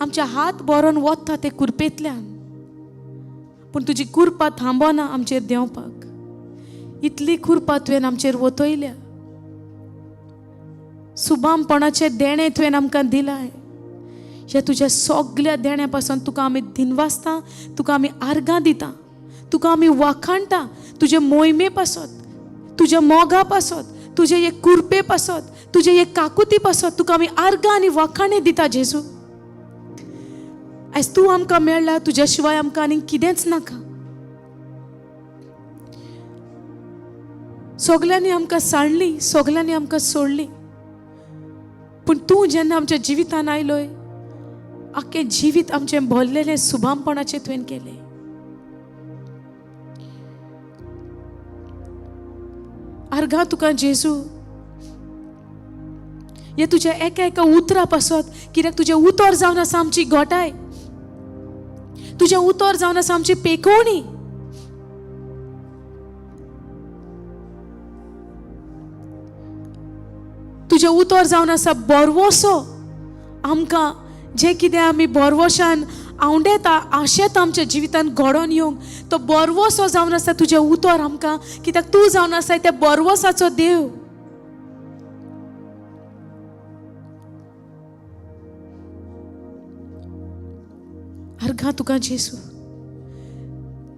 आमचे हात बरोवन वता ते कृपेंतल्यान, पूण तुजी कृपा थांबना आमचेर देंवपाक. इतली कृपा तुवें आमचेर वतयल्या. सुबामपणाचे देणे तुवें आमकां दिलाय. ह्या तुज्या सगळ्या देण्या पासून तुका आमी दिनवासता, तुका आमी आर्गां दिता, तुका आमी वाखाणटा. तुजे मोहिमे पासत, तुज्या मोगा पासत, तुजे एक कृपे पासत, तुजे एक काकुती पासत तुका आमी आर्गां आनी वाखाणे दिता जेजू. आयज तूं आमकां मेळ्ळा, तुज्या शिवाय आमकां आनीक कितेंच नाका. सगल्यांनी आमकां सांडली, सगल्यांनी आमकां सोडली, पूण तूं जेन्ना आमच्या जिवितान आयलोय, आख्खें जिवीत आमचें भरलेलें सुबामपणाचें तुवें केलें. आर्गां तुका जेजू. हे तुज्या एका एका उतरा पासत, कित्याक तुजें उतर जावन आसा आमची घोटाय, तुजें उतर जावन आसा आमची पेकोवणी. तुजें उतर जावन आसा बोरवोसो. आमकां जें कितें आमी बोरवोशान आवडेता, आशेता आमच्या जिवितान घडोवन येवंक, तो बोरवोसो जावन आसा तुजें उतर आमकां, कित्याक तूं जावन आसाय त्या बोरवोसाचो देव. आर्गां तुका जेजू.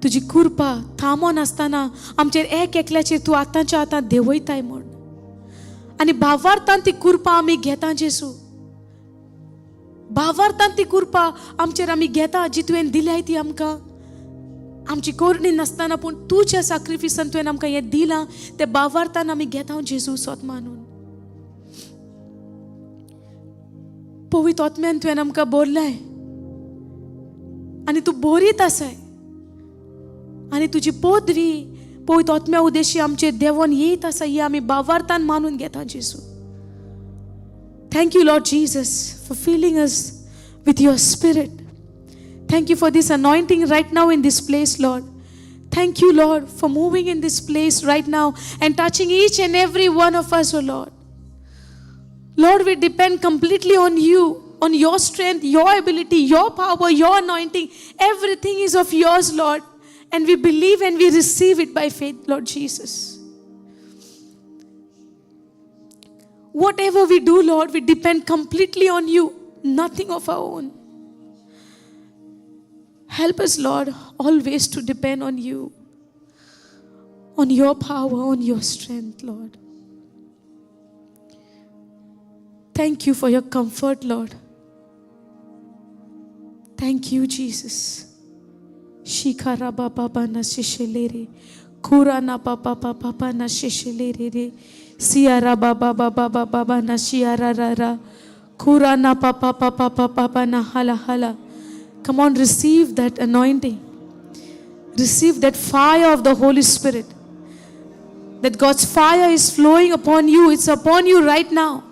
तुजी कृपा थांबोन आसतना आमचेर एक एकल्याचेर तूं आतांच्या आतां देंवयताय म्हण. आनी भावार्थान ती कृपा आमी घेता जेजू. भावार्थान ती कृपा आमचेर आमी घेता, जी तुवें दिल्याय ती आमकां. आमची कोरणी नासतना पूण तुज्या सॅक्रिफिसान तुवें आमकां हें दिलां, ते भावार्थान आमी घेता जेजू सोत मानून. पवित्र आत्म्यान तुवें आमकां बोरलाय आनी तूं बोरीत आसाय. आनी तुजी पदवी पवित्र आत्म्या उद्देशी आमचेर देवोन येत आसा, ही आमी भावार्थान मानून घेता जेजू. Thank you, Lord Jesus, for filling us with your Spirit. Thank you for this anointing right now in this place, Lord. Thank you, Lord, for moving in this place right now and touching each and every one of us, oh Lord. Lord, we depend completely on you, on your strength, your ability, your power, your anointing. Everything is of yours, Lord. And we believe and we receive it by faith, Lord Jesus. Whatever we do, Lord, we depend completely on you, nothing of our own. Help us, Lord, always to depend on you, on your power, on your strength, Lord. Thank you for your comfort, Lord. Thank you, Jesus. Shikara baba na shishelere, kura na papa na shishelere. Siara baba baba na shiara rara, kura na papa na hala hala. Come on, receive that anointing. Receive that fire of the Holy Spirit. That God's fire is flowing upon you. It's upon you right now.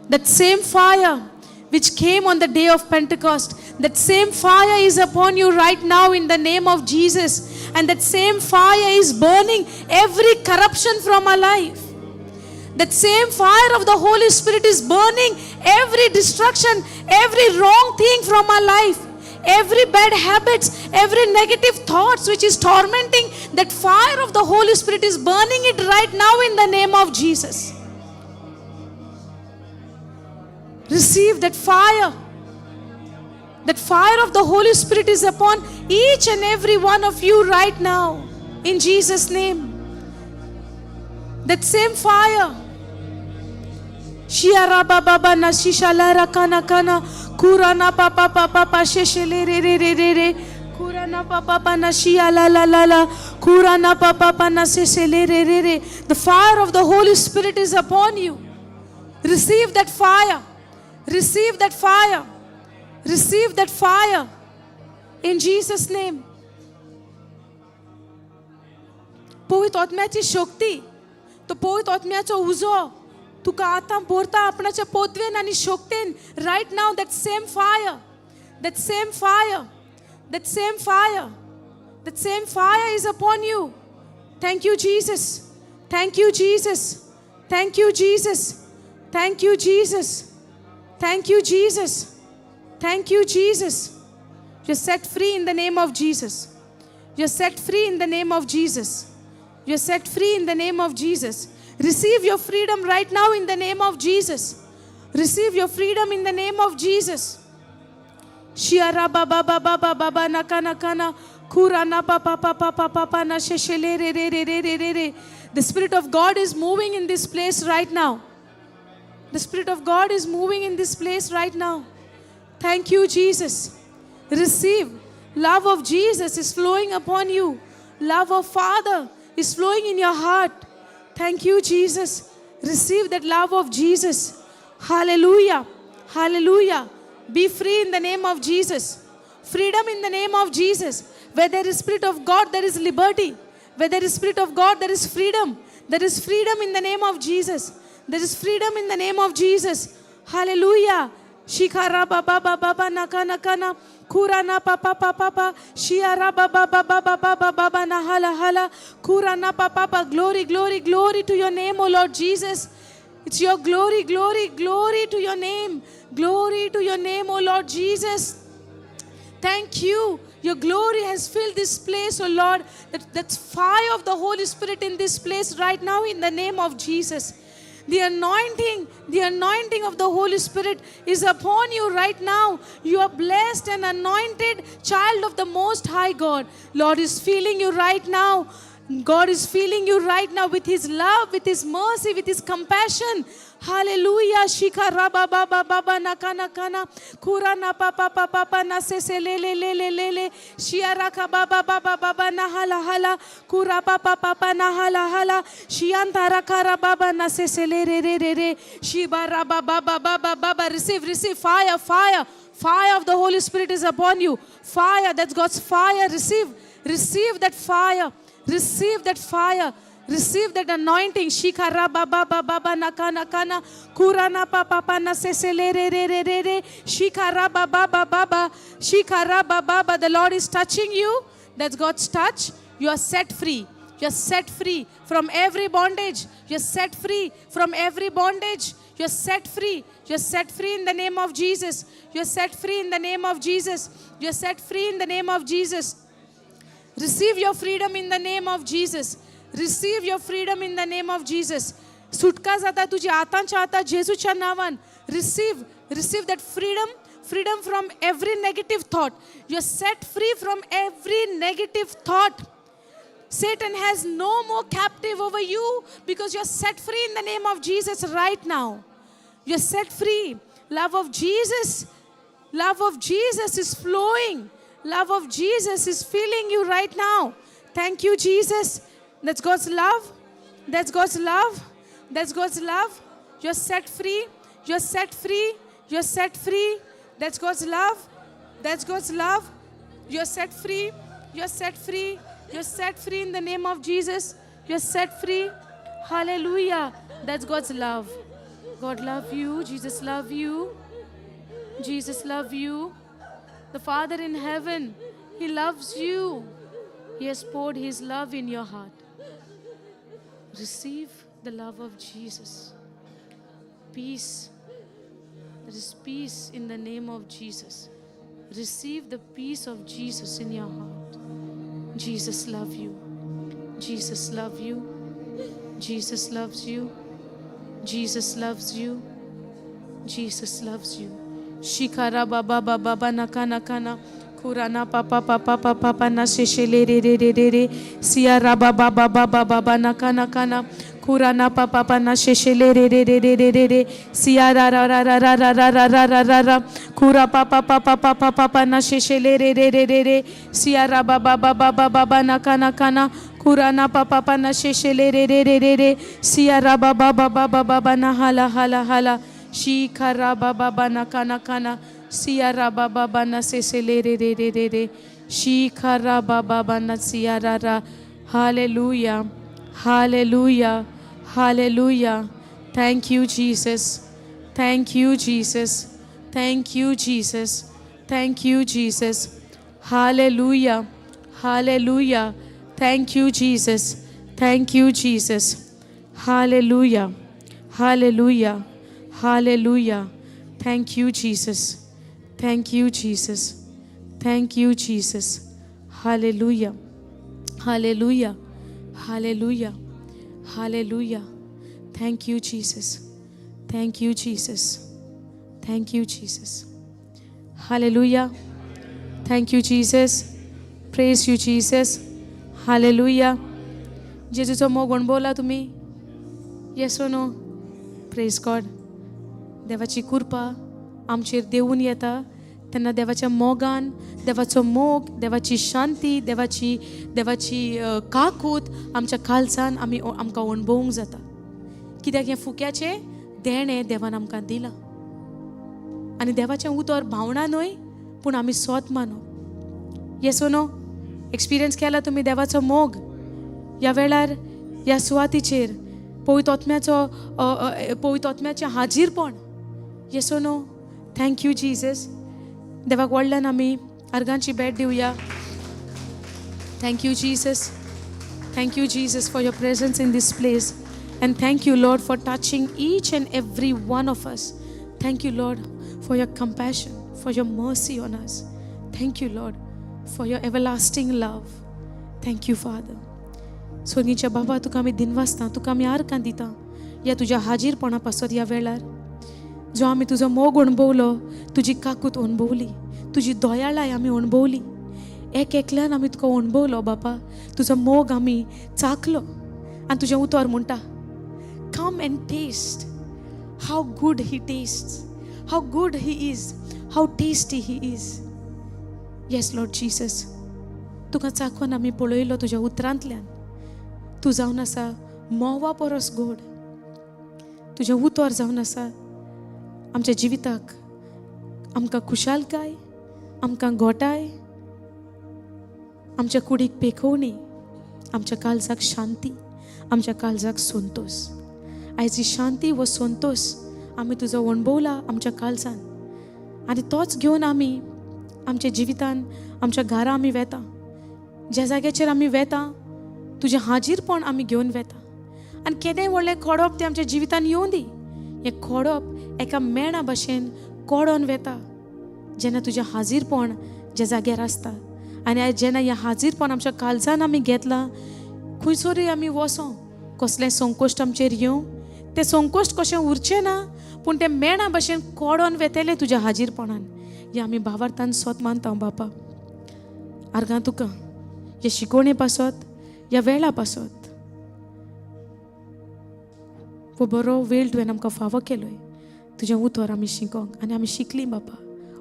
That same fire which came on the day of Pentecost, that same fire is upon you right now in the name of Jesus. And that same fire is burning every corruption from our life. That same fire of the Holy Spirit is burning every destruction, every wrong thing from our life, every bad habits, every negative thoughts which is tormenting. That fire of the Holy Spirit is burning it right now in the name of Jesus. Receive that fire. That fire of the Holy Spirit is upon each and every one of you right now in Jesus' name. That same fire. Shiara baba na shishala rakana kana kurana papa sheshele re re re re re kurana na papa pa na shia la la la la. Kura na papa pa na se se le re re re. The fire of the Holy Spirit is upon you. Receive that fire. Receive that fire. Receive that fire. In Jesus' name. पवित्र आत्म्याची शक्ती, तो पवित्र आत्म्याचो उजो तुका आतां भरता आपणाच्या पोतवेन आनी शक्तीन. Right now that same fire, that same fire, that same fire, that same fire is upon you. Thank you, Jesus. Thank you, Jesus. Thank you, Jesus. Thank you, Jesus. Thank you, Jesus. Thank you, Jesus. You're set free in the name of Jesus. You're set free in the name of Jesus. You're set free in the name of Jesus. Receive your freedom right now in the name of Jesus. Receive your freedom in the name of Jesus. Shiara baba baba baba nakana kana kurana papa papa papa na sheshele re re re re re re re. The Spirit of God is moving in this place right now. The Spirit of God is moving in this place right now. Thank you, Jesus. Receive. Love of Jesus is flowing upon you. Love of Father is flowing in your heart. Thank you, Jesus. Receive that love of Jesus. Hallelujah. Hallelujah. Be free in the name of Jesus. Freedom in the name of Jesus. Where there is Spirit of God, there is liberty. Where there is Spirit of God, there is freedom. There is freedom in the name of Jesus. There is freedom in the name of Jesus. Hallelujah. Shikara baba baba naka naka na kurana papa papa shiara baba baba baba baba na hala hala kurana papa. Glory, glory, glory to your name, O Lord Jesus. It's your glory, glory, glory to your name. Glory to your name, O Lord Jesus. Thank you. Your glory has filled this place, O Lord. That's fire of the Holy Spirit in this place right now in the name of Jesus. The anointing of the Holy Spirit is upon you right now. You are blessed and anointed child of the Most High God. Lord is feeling you right now. God is feeling you right now with His love, with His mercy, with His compassion. Hallelujah. Shika raba baba baba nakana kana kurana papa papa na se se le le le le le le shiara ka baba baba baba na hala hala kura papa papa na hala hala shiantara kara baba na se se le re re re re shiba raba baba baba baba. Receive fire, fire, fire of the Holy Spirit is upon you. Fire, that's God's fire. Receive that fire. Receive that fire. Receive that anointing. Shikara baba baba nakana kana kurana papa na sesele re re re re re shikara baba baba shikara baba. The Lord is touching you. That's God's touch. You are set free. You are set free from every bondage. You are set free from every bondage. You are set free. You are set free in the name of Jesus. You are set free in the name of Jesus. You are set free in the name of Jesus. Receive your freedom in the name of Jesus. Receive your freedom in the name of Jesus. सुटका जाता तुझी आतांच्या आता जेजूच्या नावान. Receive that freedom from every negative thought. You're set free from every negative thought. Satan has no more captive over you because you're set free in the name of Jesus right now. You're set free. Love of Jesus is flowing. Love of Jesus is filling you right now. Thank you, Jesus. That's God's love. That's God's love. That's God's love. You're set free. You're set free. You're set free. That's God's love. That's God's love. You're set free. You're set free. You're set free in the name of Jesus. You're set free. Hallelujah. That's God's love. God love you. Jesus love you. Jesus love you. The Father in heaven, He loves you. He has poured His love in your heart. Receive the love of Jesus. Peace. There is peace in the name of Jesus. Receive the peace of Jesus in your heart. Jesus loves you. Jesus loves you. Jesus loves you. Jesus loves you. Jesus loves you. Shikara baba baba nakana kana kurana papa papa papa na sheshele re re re re re siara baba baba baba nakana kana Kurana papa pana sheshele re re re re re re re siya ra ra ra ra ra ra ra ra ra ra ra ra kura papa papa papa papa na sheshele re re re re re siya ra ba ba ba ba ba ba ba na kana kana kurana papa pana sheshele re re re re re siya ra ba ba ba ba ba ba ba na hala hala hala shi khara ba ba ba na kana kana siya ra ba ba ba na sheshele re re re re re shi khara ba ba ba na siya ra ra. Hallelujah. Hallelujah. Hallelujah. Thank you, Jesus. Thank you, Jesus. Thank you, Jesus. Thank you, Jesus. Hallelujah. Hallelujah. Thank you, Jesus. Thank you, Jesus. Hallelujah. Hallelujah. Hallelujah. Thank you, Jesus. Thank you, Jesus. Thank you, Jesus. Hallelujah. Hallelujah. Hallelujah. Hallelujah. Thank you, Jesus. Thank you, Jesus. Thank you, Jesus. Hallelujah. Thank you, Jesus. Praise you, Jesus. Hallelujah. जेजूचो मोग अणभवला तुम्ही? Yes or no? Praise God. देवाची कृपा आमचेर देऊन येता तेन्ना देवाच्या मोगान देवाचो मोग, देवाची शांती, देवाची काकूत आमच्या काळजान आमकां अणभवूंक जाता. कित्याक हें फुक्याचें देणें देवान आमकां दिलां आनी देवाचें उतर भावना न्हय पूण आमी स्वत मानप. Yes or no? एक्सपिरियन्स केला तुमी देवाचो मोग ह्या वेळार ह्या सुवातीचेर पवित्र आत्म्याचें हाजीरपण. Yes or no? Thank you Jesus. देवाक व्हडल्यान आमी अर्गांची भेट दिवया. Thank you Jesus. Thank you, Jesus, for your presence in this place. And thank you, Lord, for touching each and every one of us. Thank you, Lord, for your compassion, for your mercy on us. Thank you, Lord, for your everlasting love. Thank you, Father. स्वर्गीच्या बाबा तुका आमी दिनवासता, तुका आमी आर्कां दिता ह्या तुज्या हाजीरपणा पासत ह्या वेळार जो आमी तुजो मोग अणभवलो, तुजी काकूत अणभवली, तुजी दयाळाय आमी अणभवली. एक एकल्यान आमी तुका अणभवलो बापा, तुजो मोग आमी चाखलो आनी तुजें उतर म्हणटा come and taste how good he tastes, how good he is, how tasty he is. Yes Lord Jesus, तुका चाखून आमी पळयलो तुज्या उतरांतल्यान तूं जावन आसा मोवा परस गोड. तुजें उतर जावन आसा आमच्या जिविताक आमकां खुशालकाय, आमकां गोटाय, आमच्या कुडीक पेखवणी, आमच्या काळजाक शांती, आमच्या काळजाक संतोष. आयज ही शांती व संतोष आमी तुजो अणभवला आमच्या काळजान आनी तोच घेवन आमी आमच्या जिवितान आमच्या घरा आमी वेता, ज्या जाग्याचेर आमी वेता तुजें हाजीरपण आमी घेवन वेता. आनी केदेंय व्हडलें खोडप तें आमच्या जिवितान येवं दी. हें खोडप एका मेणा भाशेन कोडोन वेता जेन्ना तुजें हाजीरपण ज्या जाग्यार आसता. आनी आयज जेन्ना हें हाजीरपण आमच्या काळजान आमी घेतलां, खंयसरूय आमी वसो, कसलें संकोश्ट आमचेर येवं, तें संकोश्ट कशें उरचें ना पूण तें मेणा भाशेन कोडोन वेतेलें तुज्या हाजीरपणान. हें आमी भावार्थान स्वत मानता बापा. आर्गां तुका हे शिकोवणे पासत, ह्या वेळा पासत वो बरो वेळ तुवें आमकां फावो केलोय. तुजें उतर आमी शिकोंक आनी आमी शिकलीं बापा,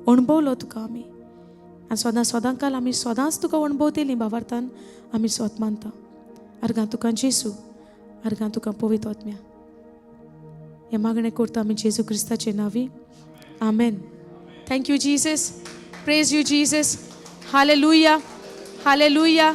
अणभवलो तुका आमी आनी सदां काल आमी सदांच तुका अणभवतेलीं भावार्थान आमी स्वत मानता. आर्गां तुका जेसू, आर्गां तुका पवित्र आत्म्या. हें मागणें करता आमी जेजू क्रिस्ताचे नांवी. Amen. Thank you Jesus. Praise you Jesus. Hallelujah. Hallelujah.